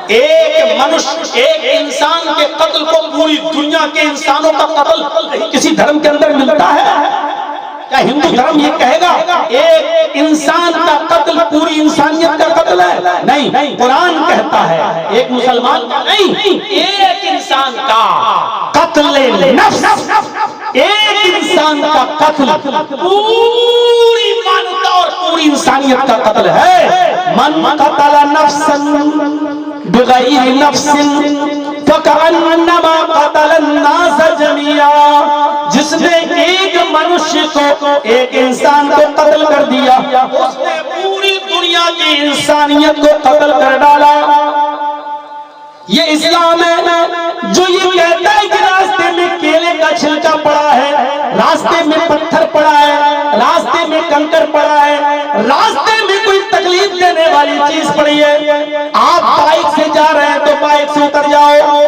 एक मनुष्य, एक इंसान के कत्ल को पूरी दुनिया के इंसानों का कत्ल किसी धर्म के अंदर मिलता है? क्या हिंदू धर्म ये कहेगा एक इंसान का कत्ल पूरी इंसानियत का कत्ल है? नहीं, कुरान कहता है एक मुसलमान का नहीं, एक इंसान का कत्ल नफ्स, एक इंसान का कत्ल पूरी मानवता और पूरी इंसानियत का कत्ल है। मन कतल नफ्सन बिगैर नफ्सिन फकअन्नमा कतलन नास जमिया, जिसने एक मनुष्य को, एक इंसान को कत्ल कर दिया, उसने पूरी दुनिया की इंसानियत को कत्ल कर डाला। ये इस्लाम है जो ये कहता है कि रास्ते में केले का छिलका पड़ा है, रास्ते में पत्थर पड़ा है, रास्ते में कंकर पड़ा है, रास्ते में कोई तकलीफ देने वाली चीज पड़ी है, आप बाइक से जा रहे हैं तो बाइक से उतर जाओ,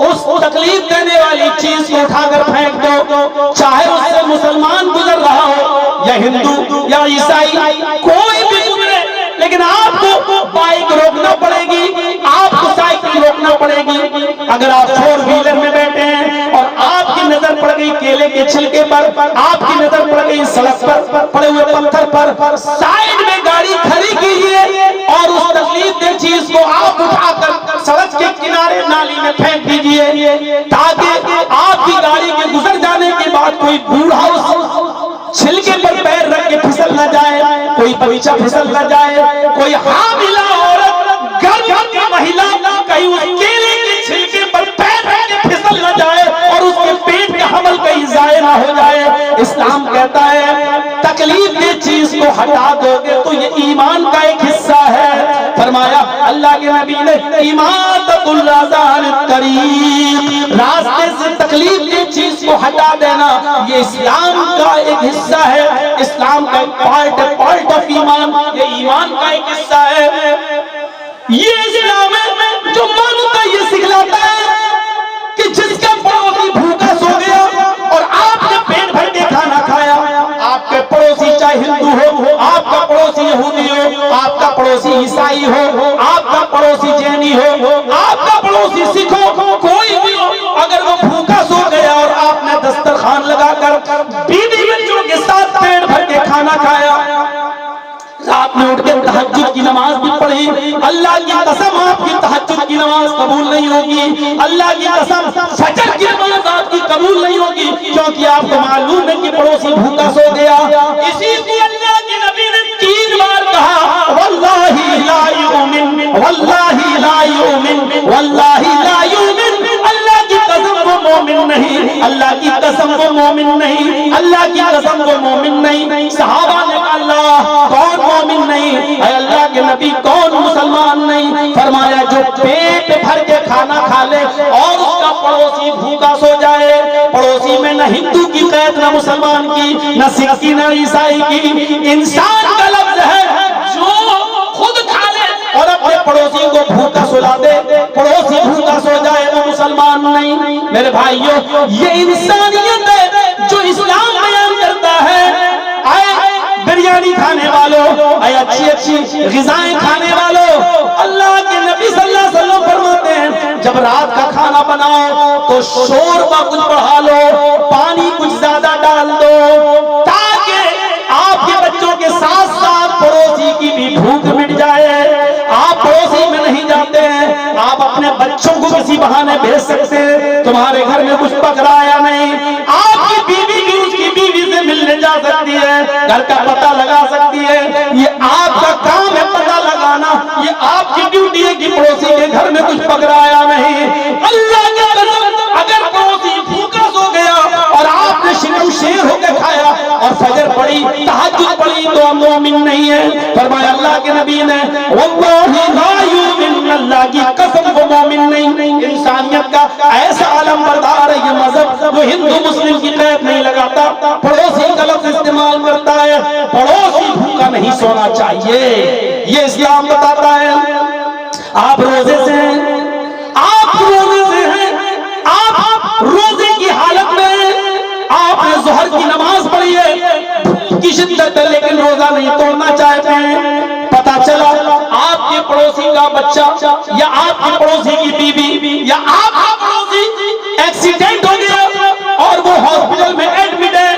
उस तकलीफ देने वाली चीज को उठाकर फेंक दो, चाहे उससे मुसलमान गुजर रहा हो या हिंदू या ईसाई, कोई भी गुजरे, लेकिन आपको बाइक रोकना पड़ेगी, आपको साइकिल रोकना पड़ेगी। अगर आप 4 व्हीलर में बैठे हैं और आपकी नजर पड़ गई केले के छिलके पर, आपकी नजर पड़ गई सड़क पर पड़े हुए पत्थर पर, साइड में गाड़ी खड़ी कीजिए और उस तकलीफदेह चीज को आप उठाकर सड़क के किनारे नाली में फेंक दीजिए, ताकि आपकी गाड़ी के गुजर जाने के बाद कोई बूढ़ा उस छिलके पर पैर रख के फिसल न जाए, कोई बच्चा फिसल न जाए, कोई हामिला औरत, गर्भवती महिला कहीं उस केले के छिलके पर पैर रख के फिसल न जाए और उसके पेट का हमल कहीं जाया ना हो जाए। इस्लाम कहता है तकलीफ की चीज को हटा दोगे तो ये ईमान का एक हिस्सा है। फरमाया अल्लाह के नबी ने इमातुल रज़ान तरीक, रास्ते से तकलीफ की चीज को हटा देना ये इस्लाम का एक हिस्सा है। इस्लाम का एक पार्ट ऑफ ईमान, ये ईमान का एक हिस्सा है। ये इस्लाम है जो मानता ये सिखलाता है कि जिसका पड़ोसी भूखा सो गया और आपने पेट भर के खाना खाया, आपके पड़ोसी चाहे हिंदू हो, आपका पड़ोसी यहूदी हो, आपका पड़ोसी ईसाई हो, आपका पड़ोसी जैनी हो, आपका पड़ोसी सिख हो, कोई भी हो, अगर वो भूखा सो गया और आपने दस्तरखान लगाकर बीवी बच्चों के साथ पेट भर के खाना खाया, रात में उठ के तहज्जुद की नमाज भी पढ़ी, अल्लाह की कसम आपकी तहज्जुद की नमाज कबूल नहीं होगी। अल्लाह की कसम फजर की नमाज आपकी कबूल नहीं होगी, क्योंकि आपको मालूम है कि पड़ोसी भूखा सो गया। इसी को अल्लाह के नबी ने 3 बार कहा, वल्लाही ला युमिन, वल्लाही ला युमिन, वल्लाही ला युमिन। अल्लाह की कसम वो मोमिन नहीं, अल्लाह की कसम वो मोमिन नहीं, अल्लाह की कसम वो मोमिन नहीं। सहाबा ने कहा अल्लाह कौन मोमिन नहीं है, अल्लाह के नबी कौन मुसलमान नहीं? फरमाया जो पेट भर के खाना खा ले और उसका पड़ोसी भूखा सो जाए। पड़ोसी में न हिंदू की कैद, न मुसलमान की, न सिख की, न ईसाई की, इंसान का लफ्ज है जो खुद खा ले और अपने पड़ोसी को भूखा सुला दे। पड़ोसी भूखा सो जाए वो मुसलमान नहीं। मेरे भाइयों ये इंसानियत है जो इस्लाम बयान करता है। आए बिरयानी खाने वालों, आए अच्छी ग़िज़ाएं खाने वालों, अल्लाह के नबी सल्लल्लाहु अलैहि वसल्लम फरमाते हैं जब रात का खाना बनाओ तो शोरबा कुछ बढ़ा लो, पानी कुछ ज्यादा डाल दो, ताकि आपके बच्चों के साथ साथ पड़ोसी की भी भूख मिट जाए। आप पड़ोसी में नहीं जाते हैं, आप अपने बच्चों को किसी बहाने भेज सकते हैं। तुम्हारे घर में कुछ पकड़ा या नहीं, आपकी बीवी भी उसकी बीवी से मिलने जा सकती है, घर का पता लगा सकती है। ये आपका काम है पता लगाना, ये आपकी ड्यूटी है कि पड़ोसी के घर में कुछ पकड़ाया नहीं। अल्लाह के कसम अगर पड़ोसी भूखा सो गया और आपने शेर होकर खाया और फजर पड़ी, तहज्जुद पड़ी तो हम मोमिन नहीं है। फरमाया अल्लाह के नबी ने वल्लाही ला युमिन, अल्लाह की कसम वो मोमिन नहीं। इंसानियत का ऐसा आलम बरदार है ये मजहब जो हिंदू मुस्लिम की कैद नहीं लगाता, पड़ोसी का लफ्ज इस्तेमाल करता है। पड़ोसी भूखा नहीं सोना चाहिए, ये इस्लाम बताता है। आप रोजे से हैं, आप रोजे से हैं, आप रोजे की हालत में आपने ज़ोहर की नमाज पढ़ी है, भूख की शिद्दत है लेकिन रोजा नहीं तोड़ना चाहते हैं। पता चला आपके पड़ोसी का बच्चा या आपके पड़ोसी की बीवी या आपका पड़ोसी एक्सीडेंट हो गया और वो हॉस्पिटल में एडमिट है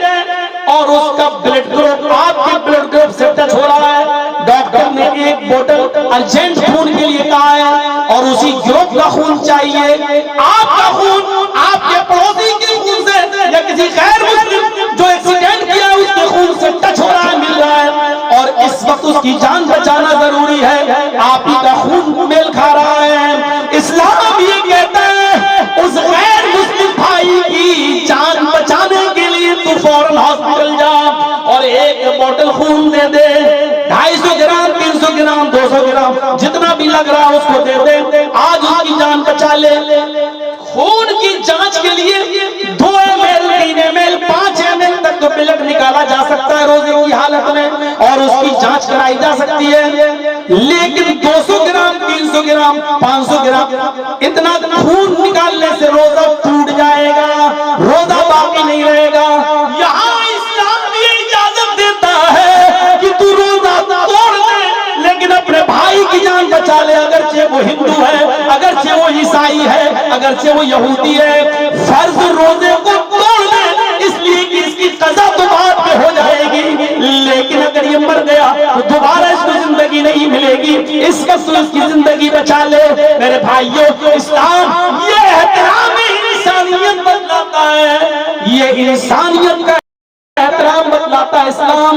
और उसका ब्लड ग्रुप आपके ब्लड ग्रुप से टच हो रहा है। डॉक्टर ने एक बोतल अर्जेंट खून के लिए कहा है और उसी ग्रुप का खून चाहिए। आपका खून आपके पड़ोसी के खून से या किसी गैर मुस्लिम जो एक्सीडेंट किया उसके खून से टच हो रहा है, मिल रहा है और इस वक्त उसकी जान बचाना जरूरी है। आप ही का खून मेल खा रहा है। इस्लाम ये कहता है उस गैर मुस्लिम भाई की जान बचाने के लिए तू फौरन हॉस्पिटल जा और एक बोतल खून दे दे, 250 ग्राम, 300 ग्राम, 200 ग्राम, जितना भी लग रहा है उसको दे दे, आज उसकी जान बचा ले। खून की जांच के लिए 2 ml, 3 ml, 5 ml तक तो ब्लड निकाला जा सकता है रोजे की हालत में और उसकी जांच कराई जा सकती है। लेकिन 200 ग्राम, 300 ग्राम, 500 ग्राम इतना खून निकालने से रोजा टूट जाएगा, रोजा बाकी नहीं रहेगा। यहाँ इस्लाम ये इजाजत देता है कि तू रोजा तोड़ दे लेकिन अपने भाई की जान बचा ले, अगरचे वो हिंदू है, अगरचे वो ईसाई है, अगरचे वो यहूदी है। फर्ज रोजे को तोड़ दे इसलिए कि इसकी कज़ा तो बाद में हो जाएगी, लेकिन अगर ये मर गया तो दोबारा इसको जिंदगी नहीं मिलेगी, इस वक्त इसकी जिंदगी बचा ले। मेरे भाइयों इस्लाम ये एहतराम इंसानियत बतलाता है, ये इंसानियत का एहतराम बतलाता है। इस्लाम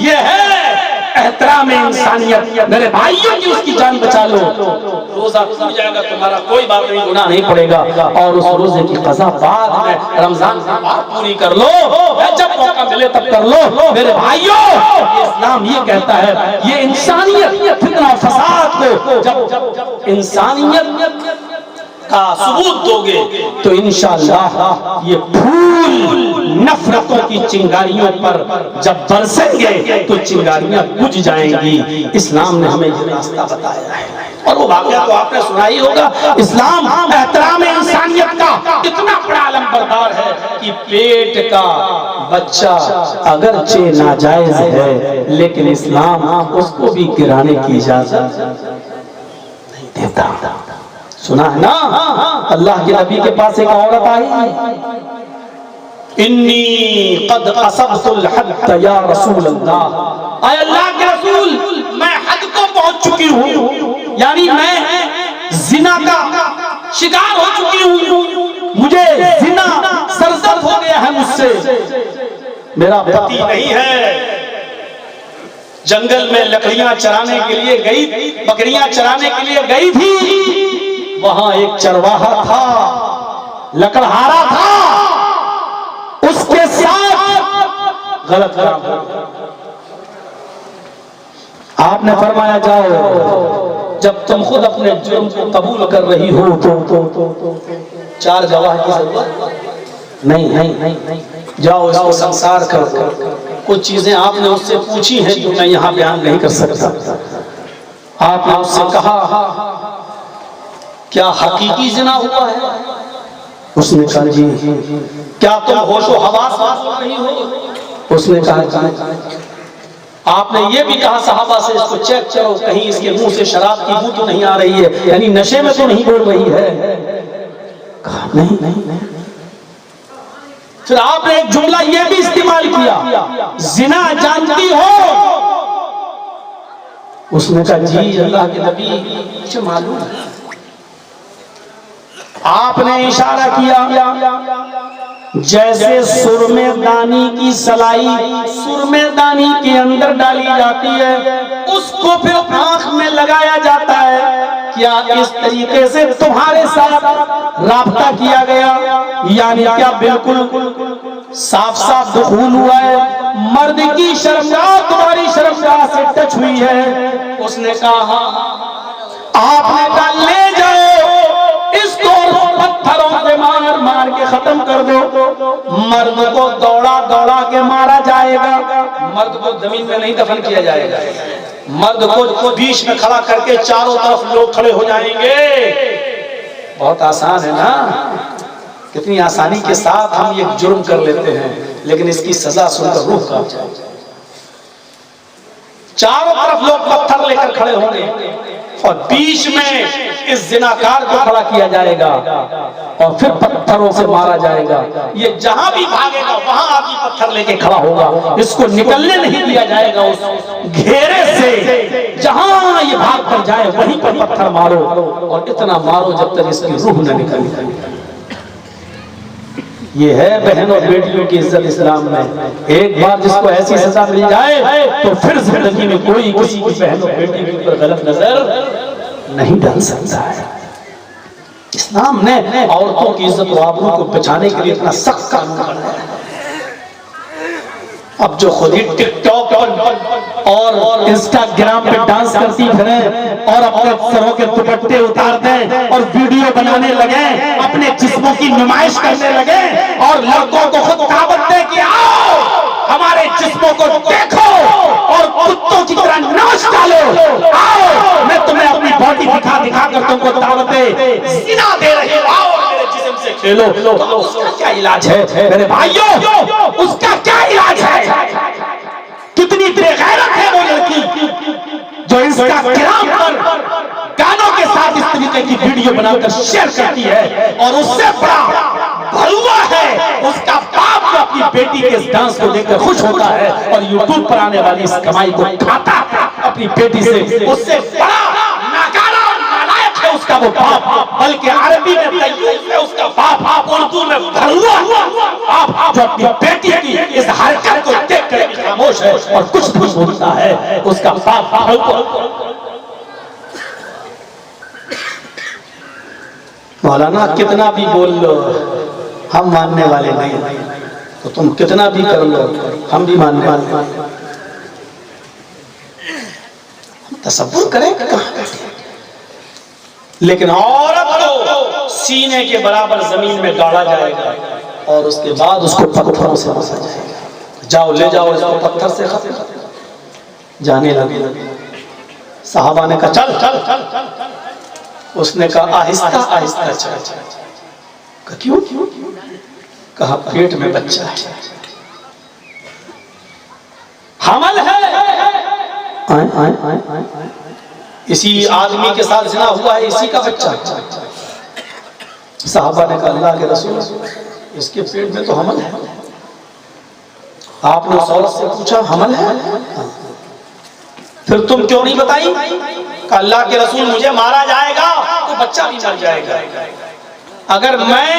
ये है एहतराम इंसानियत, मेरे भाइयों की उसकी जान बचा लो। रोजा टूट जाएगा तुम्हारा, कोई बात नहीं, गुनाह नहीं पड़ेगा, और उस रोजे की कज़ा बाद में रमजान की बात पूरी कर लो, जब मौका मिले तब कर लो। मेरे भाइयों, ये इस्लाम ये कहता है, ये इंसानियत फितना फसाद को जब इंसानियत का सबूत दोगे तो इंशाअल्लाह ये फूल नफरतों की चिंगारियों पर जब बरसेंगे तो चिंगारियां बुझ जाएंगी। इस्लाम ने हमें ये रास्ता बताया है, और वो वाक़या तो आपने सुना ही होगा। इस्लाम एहतराम इंसानियत का इतना बड़ा अलमबरदार है कि पेट का बच्चा अगरचे नाजायज है, लेकिन इस्लाम उसको भी गिराने की इजाजत नहीं देता। सुना है ना, अल्लाह के नबी के पास एक औरत आई, इन्नी कद असबतुल हद या रसूल अल्लाह, आय अल्लाह के रसूल, मैं हद को पहुंच चुकी हूँ, यानी मैं जिना का शिकार हो चुकी हूँ, मुझे जिना सरजद हो गया है मुझसे, मेरा पति नहीं है, जंगल में लकड़ियां चराने के लिए गई, बकरियां चराने के लिए गई थी, वहां एक चरवाहा था, लकड़हारा था, उसके साथ गलत काम हो गया। आपने फरमाया जाओ, जब तुम खुद अपने जुर्म को कबूल कर रही हो तो चार गवाह की जरूरत नहीं, जाओ इसको संसार कर। कुछ चीजें आपने उससे पूछी हैं जो मैं यहाँ बयान नहीं कर सकता। आपने उससे कहा क्या हकीकी जिना हुआ है? उसने कहा जी। क्या तुम होशो हवास नहीं हो? उसने कहा जी। आपने ये भी कहा सहाबा से इसको चेक करो, कहीं इसके मुंह से शराब की बू तो नहीं आ रही है, यानी नशे में तो नहीं बोल रही है? कहा नहीं। फिर आपने एक जुमला ये भी इस्तेमाल किया, जिना जानती हो? उसने कहा जी अल्लाह के नबी मुझे मालूम है। आपने इशारा किया जैसे सुरमे दानी की सलाई सुरमे दानी के अंदर डाली जाती है, उसको फिर आंख में लगाया जाता है। क्या इस तरीके से तुम्हारे साथ राब्ता किया गया? यानी क्या बिल्कुल साफ साफ दुखूल हुआ है? मर्द की शर्मगाह तुम्हारी शर्मगाह से टच हुई है? उसने कहा आपने कहा ले जाओ इसको, पत्थरों से मार मार के खत्म कर दो। मर्द को दौड़ा दौड़ा के मारा जाएगा, मर्द को जमीन में नहीं दफन किया जाएगा, मर्द को बीच में खड़ा करके चारों तरफ लोग खड़े हो जाएंगे। बहुत आसान है ना, कितनी आसानी के साथ हम ये जुर्म कर लेते हैं, लेकिन इसकी सजा सुनकर रूह कांप जाए। चारों तरफ लोग पत्थर लेकर खड़े होंगे और बीच में इस जिनाकार को खड़ा किया जाएगा और फिर पत्थरों से मारा जाएगा। ये जहां भी भागेगा वहां आदमी पत्थर लेके खड़ा होगा, इसको निकलने नहीं दिया जाएगा उस घेरे से। जहां ये भाग कर जाए वहीं पर पत्थर मारो, और इतना मारो जब तक इसकी रूह न निकले। ये है बहन और बेटियों की इज्जत इस्लाम में। एक बार जिसको ऐसी सजा मिल जाए तो फिर जिंदगी में कोई किसी की बहन और बेटी के ऊपर गलत नजर नहीं डाल सकता है। इस्लाम ने औरतों की इज्जत और आबरू को बचाने के लिए इतना सख्त कानून बनाया है। अब जो खुद ही टिकटॉक और इंस्टाग्राम पे डांस करती फिरें और अपने सरों के दुपट्टे उतार दें और वीडियो बनाने लगे, अपने जिस्मों की नुमाइश करने लगे और लड़कों को खुद दावत दें कि आओ हमारे जिस्मों को देखो और कुत्तों की तरह नाच डालो, आओ मैं तुम्हें अपनी बॉडी दिखा दिखा कर तुमको दावतें जिना दे रही हूं, आओ मेरे जिस्म से खेलो। तो उसका क्या इलाज है मेरे भाइयों? उसका क्या इलाज है? कितनी बेगैरत है वो लड़की जो इंस्टाग्राम पर गानों के साथ इस तरीके की वीडियो बनाकर शेयर करती है, और उससे बड़ा भलुआ है उसका बाप जो अपनी बेटी के इस डांस को देखकर खुश होता है और यूट्यूब पर आने वाली इस कमाई को खाता है अपनी बेटी से। उससे बड़ा नाकारा और नालायक है उसका वो बाप, बल्कि अरबी में तय्यूस है उसका बाप, उर्दू में भलुआ बाप जो अपनी बेटी की इस हरकत को देखकर खामोश है और कुछ भी बोलता है उसका पाप। मौलाना कितना भी बोल लो हम मानने वाले नहीं, तो तुम कितना भी कर लो हम भी मानने वाले। तसव्वुर करें कहाँ बैठे, लेकिन औरत को सीने के बराबर जमीन में गाड़ा जाएगा और उसके बाद उसको पत्थरों से मारा जाएगा। जाओ ले जाओ इसको पत्थर से खत्म। जाने लगे, साहबा ने कहा चल चल चल चल। उसने कहा आहिस्ता आहिस्ता चल। क्यों? कहा पेट में बच्चा है, हमल है। आए, आए, आए, आए। इसी आदमी के साथ जिना हुआ है, इसी का बच्चा। साहबा ने कहा अल्लाह के रसूल इसके पेट में तो हमल है। आपने उस औरत से पूछा हमल है? फिर तुम क्यों नहीं बताई? अल्लाह के रसूल मुझे मारा जाएगा तो बच्चा भी मर जाएगा। अगर मैं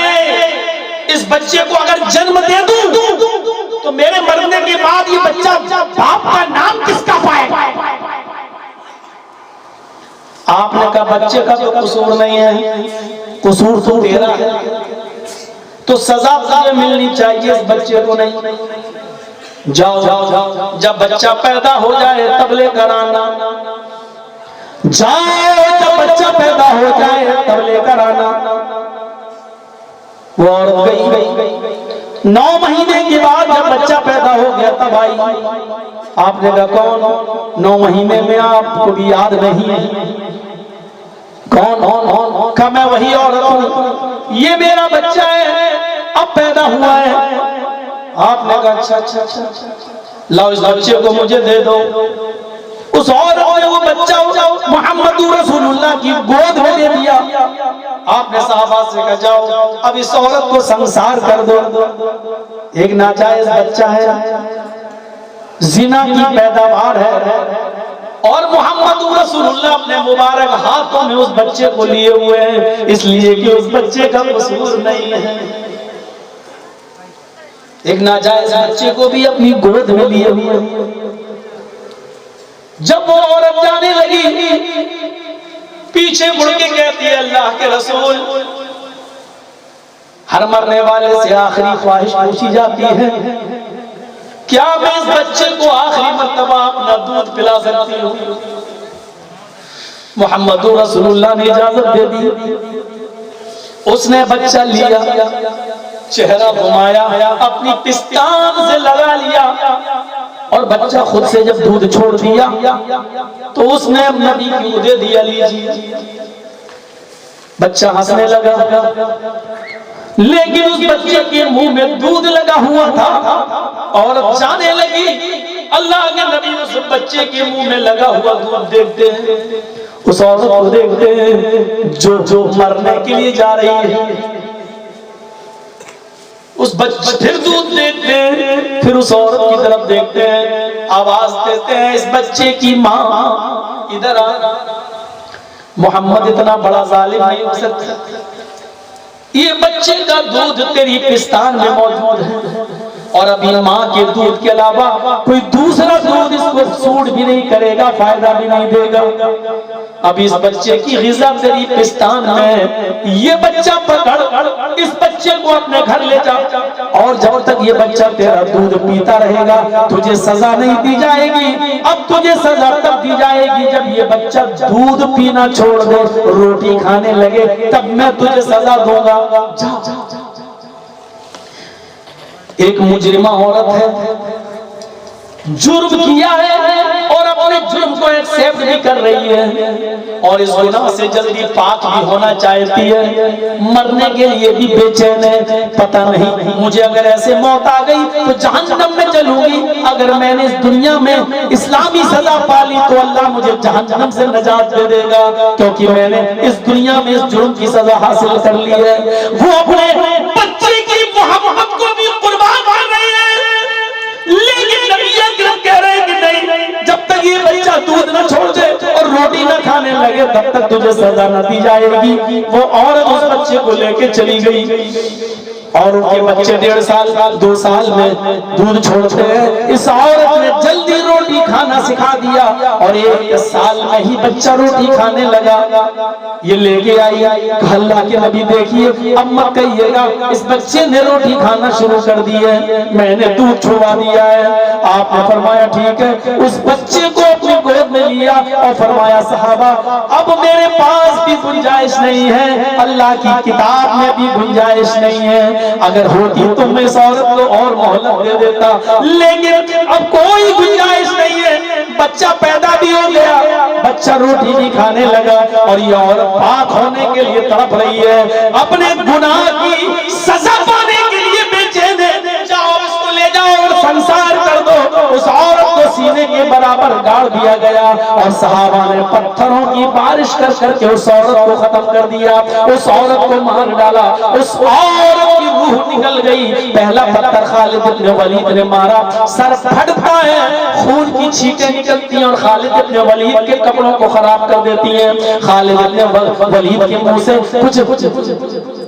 इस बच्चे को अगर जन्म दे दूं तो मेरे मरने के बाद ये बच्चा बाप का नाम किसका पाएगा? आपने कहा बच्चे का तो कसूर नहीं है, कसूर तो तेरा है, तो सजा तुझे मिलनी चाहिए इस बच्चे को नहीं। जाओ जाओ जाओ, जब बच्चा पैदा हो जाए तब लेकर आना। जाओ जब बच्चा पैदा हो जाए तब लेकर आना। वो औरत गई। 9 महीने के बाद जब बच्चा पैदा हो गया तब आई। आपने कहा कौन? 9 महीने में आपको भी याद नहीं? कौन? कहा मैं वही औरत हूँ, ये मेरा बच्चा है, अब पैदा हुआ है। आपने कहा अच्छा अच्छा अच्छा, लाओ इस बच्चे को मुझे दे दो। उस औरत ने वो बच्चा मोहम्मद रसूलुल्लाह की गोद में दे दिया। आपने साहबा से कहा जाओ अब इस औरत को संसार कर दो, एक नाजायज बच्चा है, जिना की पैदावार है। और मोहम्मद रसूलुल्लाह अपने मुबारक हाथों में उस बच्चे को लिए हुए हैं, इसलिए कि उस बच्चे का कसूर नहीं है। एक नाजायज बच्चे को भी अपनी गोद में लिए हुए। जब वो औरत जाने लगी, पीछे मुड़ के कहती है अल्लाह के रसूल, हर मरने वाले से आखिरी ख्वाहिश पूछी जाती है, क्या मैं इस बच्चे को आखिरी मर्तबा अपना दूध पिला सकती हूँ? मोहम्मद रसूलुल्लाह ने इजाजत दे दी। उसने बच्चा लिया, चेहरा घुमाया, अपनी पिस्तान से लगा लिया और बच्चा खुद से जब दूध छोड़ दिया तो उसने नबी को दे दिया, लीजिए। बच्चा हंसने लगा, लेकिन उस बच्चे के मुंह में दूध लगा हुआ था। और अब जाने लगी, अल्लाह के नबी उस बच्चे के मुंह में लगा हुआ दूध देखते हैं, उस औरत को देखते हैं जो जो मरने के लिए जा रही है। उस बच्चे फिर दूध देखते हैं, फिर उस औरत की तरफ देखते हैं, आवाज देते हैं इस बच्चे की माँ इधर आ। मोहम्मद इतना बड़ा जालिम नहीं हो सकता, ये बच्चे का दूध तेरी पिस्तान में मौजूद है और अभी माँ के दूध के अलावा कोई दूसरा दूध इसको सूट भी नहीं करेगा, फायदा भी नहीं देगा। अभी इस बच्चे की ग़िज़ा तेरी पिस्तान में, ये बच्चा पकड़, इस बच्चे को अपने घर ले जा और जब तक ये बच्चा तेरा दूध पीता रहेगा तुझे सजा नहीं दी जाएगी। अब तुझे सजा तब दी जाएगी जब ये बच्चा दूध पीना छोड़ दे, रोटी खाने लगे, तब मैं तुझे सजा दूंगा। एक मुजरिमा औरत है, जुर्म किया है और अपने जुर्म को एक्सेप्ट भी कर रही है और इस गुनाह से जल्दी पाक भी होना चाहती है, मरने के लिए भी बेचैन है। पता नहीं मुझे अगर ऐसे मौत आ गई तो जहन्नम में चलूंगी, अगर मैंने इस दुनिया में इस्लामी सजा पाली तो अल्लाह मुझे जहन्नम से नजात दे देगा, क्योंकि मैंने इस दुनिया में इस जुर्म की सजा हासिल कर ली है। वो अपने बच्चे की मोहब्बत को भी कुर्बान कर रही है, लेकिन नबी अकरम कह रहे हैं कि नहीं, जब तक ये बच्चा दूध न छोड़ दे और रोटी न खाने लगे तब तक तुझे सजा न दी जाएगी। वो औरत उस बच्चे को लेके चली गई। और उनके बच्चे 1.5 साल 2 साल में दूध छोड़ते हैं। इस औरत ने जल्दी रोटी खाना सिखा दिया और 1 साल में ही बच्चा रोटी खाने लगा। ये लेके आई, अल्लाह के नबी देखिए, अब मत कहिएगा इस बच्चे ने रोटी खाना शुरू कर दी है, मैंने दूध छुड़ा दिया है। आपने फरमाया ठीक है। उस बच्चे को अपनी गोद में लिया और फरमाया सहाबा अब मेरे पास भी गुंजाइश नहीं है, अल्लाह की किताब में भी गुंजाइश नहीं है, अगर होती तो मैं इस औरत को और मोहलत दे देता, लेकिन अब कोई गुंजाइश नहीं है। बच्चा पैदा भी हो गया, बच्चा रोटी भी खाने लगा और ये औरत पाक होने के लिए तड़प रही है, अपने गुनाह की सजा पाने के लिए बेचैन है। जाओ इसको ले जाओ और संसार कर दो। उस औरत को सीने के बराबर गाड़ दिया गया और सहाबा ने पत्थरों की बारिश कर करके उस औरत को खत्म कर दिया, उस औरत को मार डाला। उस औरत की रूह निकल गई। पहला पत्थर खालिद इब्न वलीद ने मारा, सर फटता है, खून की छींटें निकलती हैं और खालिद इब्न वलीद के कपड़ों को खराब कर देती हैं। खालिद इब्न वलीद के मुंह से कुछ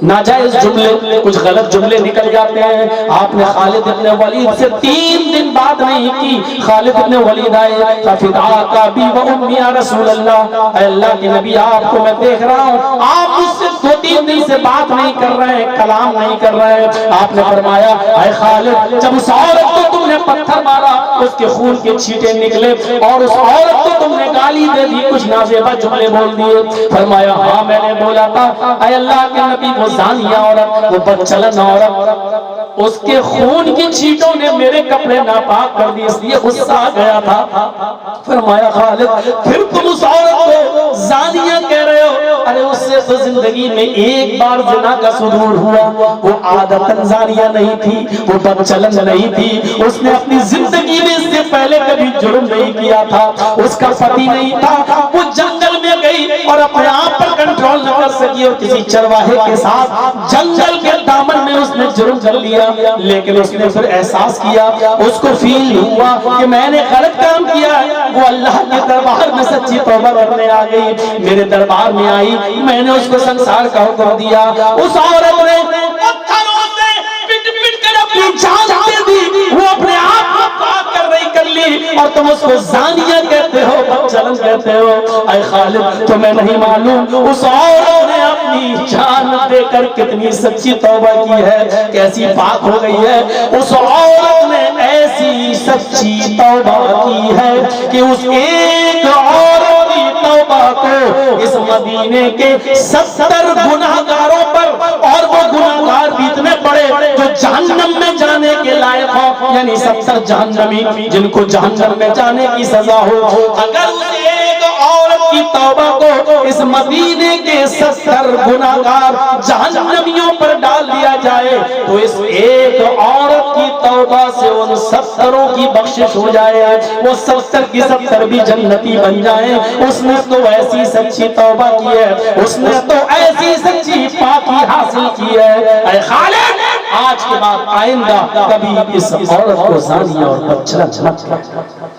नाजायज जुमले, कुछ गलत जुमले निकल जाते हैं। आपने खालिद इब्न वलीद से 3 दिन बात नहीं की। खालिद इब्न वलीद आए, फफिदा बी व उम्मी या रसूल अल्लाह, अल्लाह के नबी आपको मैं देख रहा हूँ, आप मुझसे 2-3 दिन से बात नहीं कर रहे हैं, कलाम नहीं कर रहे हैं। आपने फरमाया ऐ खालिद, जब उस औरत को तुमने पत्थर मारा उसके खून के छींटे निकले और उस औरत को तुमने गाली दे दी, कुछ नाजेबा जुमले बोल दिए। फरमाया हाँ मैंने बोला था। ऐ अल्लाह के नबी, वो जानिया औरत, वो बदचलन औरत, उसके खून की छींटों ने मेरे कपड़े नापाक कर दिए, इसलिए गुस्सा आ गया था। फरमाया खालिद फिर तुम उस औरत को जानिया कह रहे हो? अरे उससे तो जिंदगी में एक बार जिना का सुदूर हुआ, वो आदतन जानिया नहीं थी, वो बदचलन नहीं थी, उसने अपनी जिंदगी में इससे पहले कभी जुर्म नहीं किया था, उसका पति नहीं था, वो जंगल में गई और अपने आप पर कंट्रोल न कर सकी और किसी चरवाहे के साथ जंगल के दामन में उसने जुर्म कर लिया। लेकिन उसने फिर एहसास किया, उसको फील हुआ कि मैंने गलत काम किया। वो अल्लाह के दरबार में सच्ची तौबा करने आ गई, मेरे दरबार में आई, मैंने उसको संसार का हुक्म दिया। उस औरत ने पत्थरों से पिट-पिट कर अपनी जान दे दी, वो अपने आप को पाक कर रही कर ली और तुम उसको जानिया कहते हो, बदचलन कहते हो। ऐ खालिद तुम्हें नहीं मालूम उस औरत ने अपनी जान देकर कितनी सच्ची तौबा की है, कैसी पाक हो गई है। उस औरत ने ऐसी सच्ची तौबा की है कि उस एक औरत की तौबा को इस मदीने के 70 गुनाहगारों पर, और वो गुनाहगार भी इतने बड़े जो जहन्नम में जाने के लायक हो, यानी 70 जहन्नमी जिनको जहन्नम में जाने की सजा हो, अगर उस एक औरत की तौबा को इस मदीने के 70 गुनाहगार जहन्नमियों पर डाल दिया जाए तो इस एक औरत की तौबा से उन 70 की बख्शिश हो जाए, वो 70 की 70 भी जन्नती बन जाए। उसने तो ऐसी सच्ची तौबा की है, उसने तो ऐसी सच्ची पाकी हासिल की है। ऐ खालिद आज के बाद आइंदा कभी इस औरत को जानिया और बदचलन मत कहना।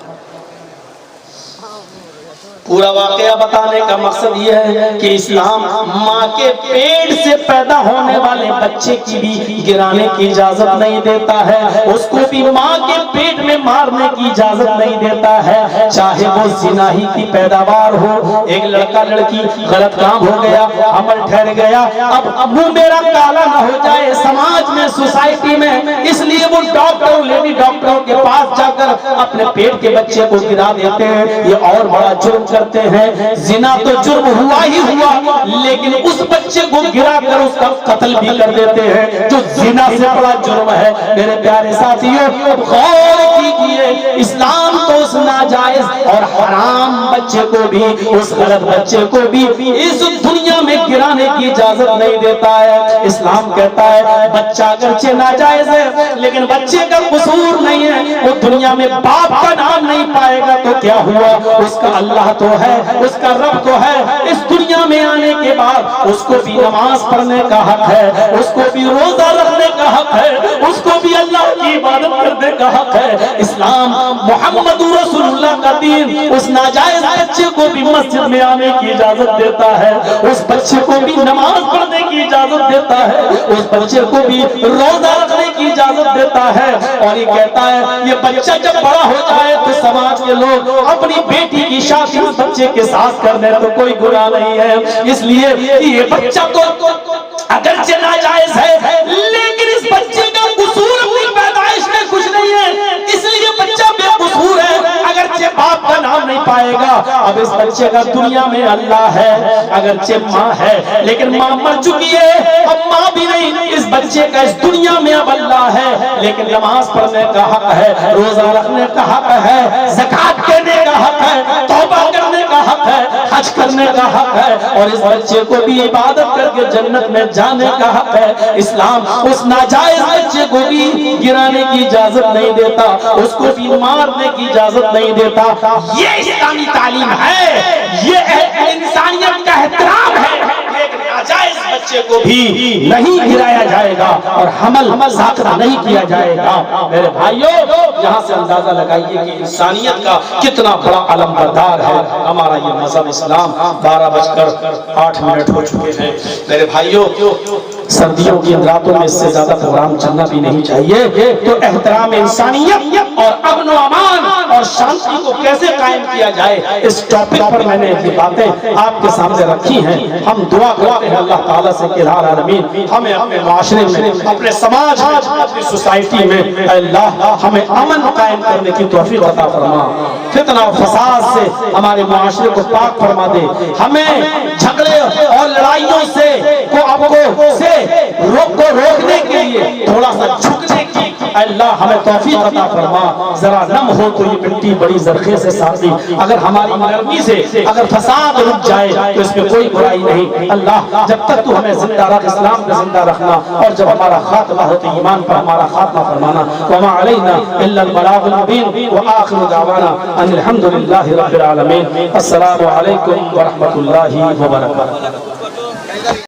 पूरा वाकया बताने का मकसद यह है कि इस्लाम माँ के पेट से पैदा होने वाले बच्चे की भी गिराने की इजाजत नहीं देता है, उसको भी माँ के पेट में मारने की इजाजत नहीं देता है, चाहे वो जिना ही की पैदावार हो। एक लड़का लड़की गलत काम हो गया, अमल ठहर गया, अब मुंह मेरा काला न हो जाए समाज में, सोसाइटी में, इसलिए वो डॉक्टर लेडी डॉक्टरों के पास जाकर अपने पेट के बच्चे को गिरा देते हैं। ये और बड़ा जुर्म करते हैं। जिना तो जुर्म हुआ ही हुआ, लेकिन उस बच्चे को गिरा कर उसका कत्ल भी कर देते हैं, जो जिना से बड़ा जुर्म है। मेरे प्यारे साथियों, गौर कीजिए, इस्लाम तो उस नाजायज और हराम बच्चे को भी, उस गलत बच्चे को भी इस दुनिया में गिराने की इजाजत नहीं देता है। इस्लाम कहता है बच्चा अगरचे नाजायज है, लेकिन बच्चे का कसूर नहीं है, वो दुनिया में बाप का नाम नहीं पाएगा तो क्या हुआ, उसका अल्लाह तो है, उसका रब तो है। इस दुनिया में आने के बाद उसको भी नमाज पढ़ने का हक है, उसको भी रोजा रखने का हक है, उसको भी अल्लाह की इबादत करने का हक है। इस्लाम मोहम्मद रसूलुल्लाह का दीन उस नाजायज बच्चे को भी मस्जिद में आने की इजाजत देता है, उस बच्चे को भी नमाज पढ़ने की इजाजत इजाजत देता है, उस बच्चे को भी रोजा रखने की इजाजत देता है। और ये कहता है ये बच्चा जब बड़ा हो जाए तो समाज के लोग अपनी बेटी की शादी उस बच्चे के साथ कर दे तो कोई गुनाह नहीं है। इसलिए ये बच्चा तो अगरचे नाजायज है, लेकिन इस बच्चे का कसूर अपनी पैदाइश में कुछ नहीं है, इसलिए बच्चा बेकसूर है। अगरचे बाप का नाम नहीं पाएगा, अब इस बच्चे का दुनिया में अल्लाह है, अगरचे माँ है लेकिन माँ मर चुकी है, अब माँ भी नहीं। इस बच्चे का इस दुनिया में अब अल्लाह है, लेकिन नमाज पढ़ने का हक है, रोजा रखने का हक है, ज़कात देने का हक है, तौबा करने का हक है, हज करने का हक है, और इस बच्चे को भी इबादत करके जन्नत में जाने का हक है। इस्लाम उस नाजायज बच्चे को भी गिराने की इजाजत नहीं देता, उसको भी मारने की इजाजत नहीं देता। ये इस्लामी तालीम है, ये इंसानियत का एहतराम है। एक नाजायज बच्चे को भी नहीं गिराया जाएगा और हमल साखत नहीं किया जाएगा। मेरे भाइयों, यहाँ से अंदाजा लगाइए कि इंसानियत का कितना बड़ा अलमबरदार है हमारा ये मजहब इस्लाम। 12:08 हो चुके हैं। मेरे भाइयों, सर्दियों की रातों में इससे ज्यादा प्रोग्राम चलना भी नहीं चाहिए। तो एहतराम इंसानियत और अमन व अमान और शांति को कैसे कायम किया जाए, इस टॉपिक पर मैंने ये बातें आपके सामने रखी हैं। हम दुआ करते हैं अल्लाह ताला से कि अल्लाह आमीन हमें अपने माशरे में, अपने समाज में, अपनी सोसाइटी में अल्लाह हमें अमन कायम करने की तौफीक अता फरमा, फितना और फसाद से हमारे माशरे को पाक फरमा दे, हमें झगड़े और लड़ाइयों से रोकने के लिए थोड़ा सा झुकने की अल्लाह हमें तौफीक अता फरमा। जरा नम हो तो ये मिट्टी बड़ी जरखे से साथी, अगर हमारी नरमी से अगर फसाद रुक जाए तो इसमें कोई बुराई नहीं। अल्लाह जब तक तू हमें जिंदा रख, इस्लाम पे जिंदा रखना, और जब हमारा खात्मा हो तो ईमान पर हमारा खात्मा फरमाना। वमा अलैना इल्लल बलागुल मुबीन व आखिरु दावाना अनिल हम्दुलिल्लाहि रब्बिल आलमीन। अस्सलामु अलैकुम व रहमतुल्लाहि व बरकातुहू।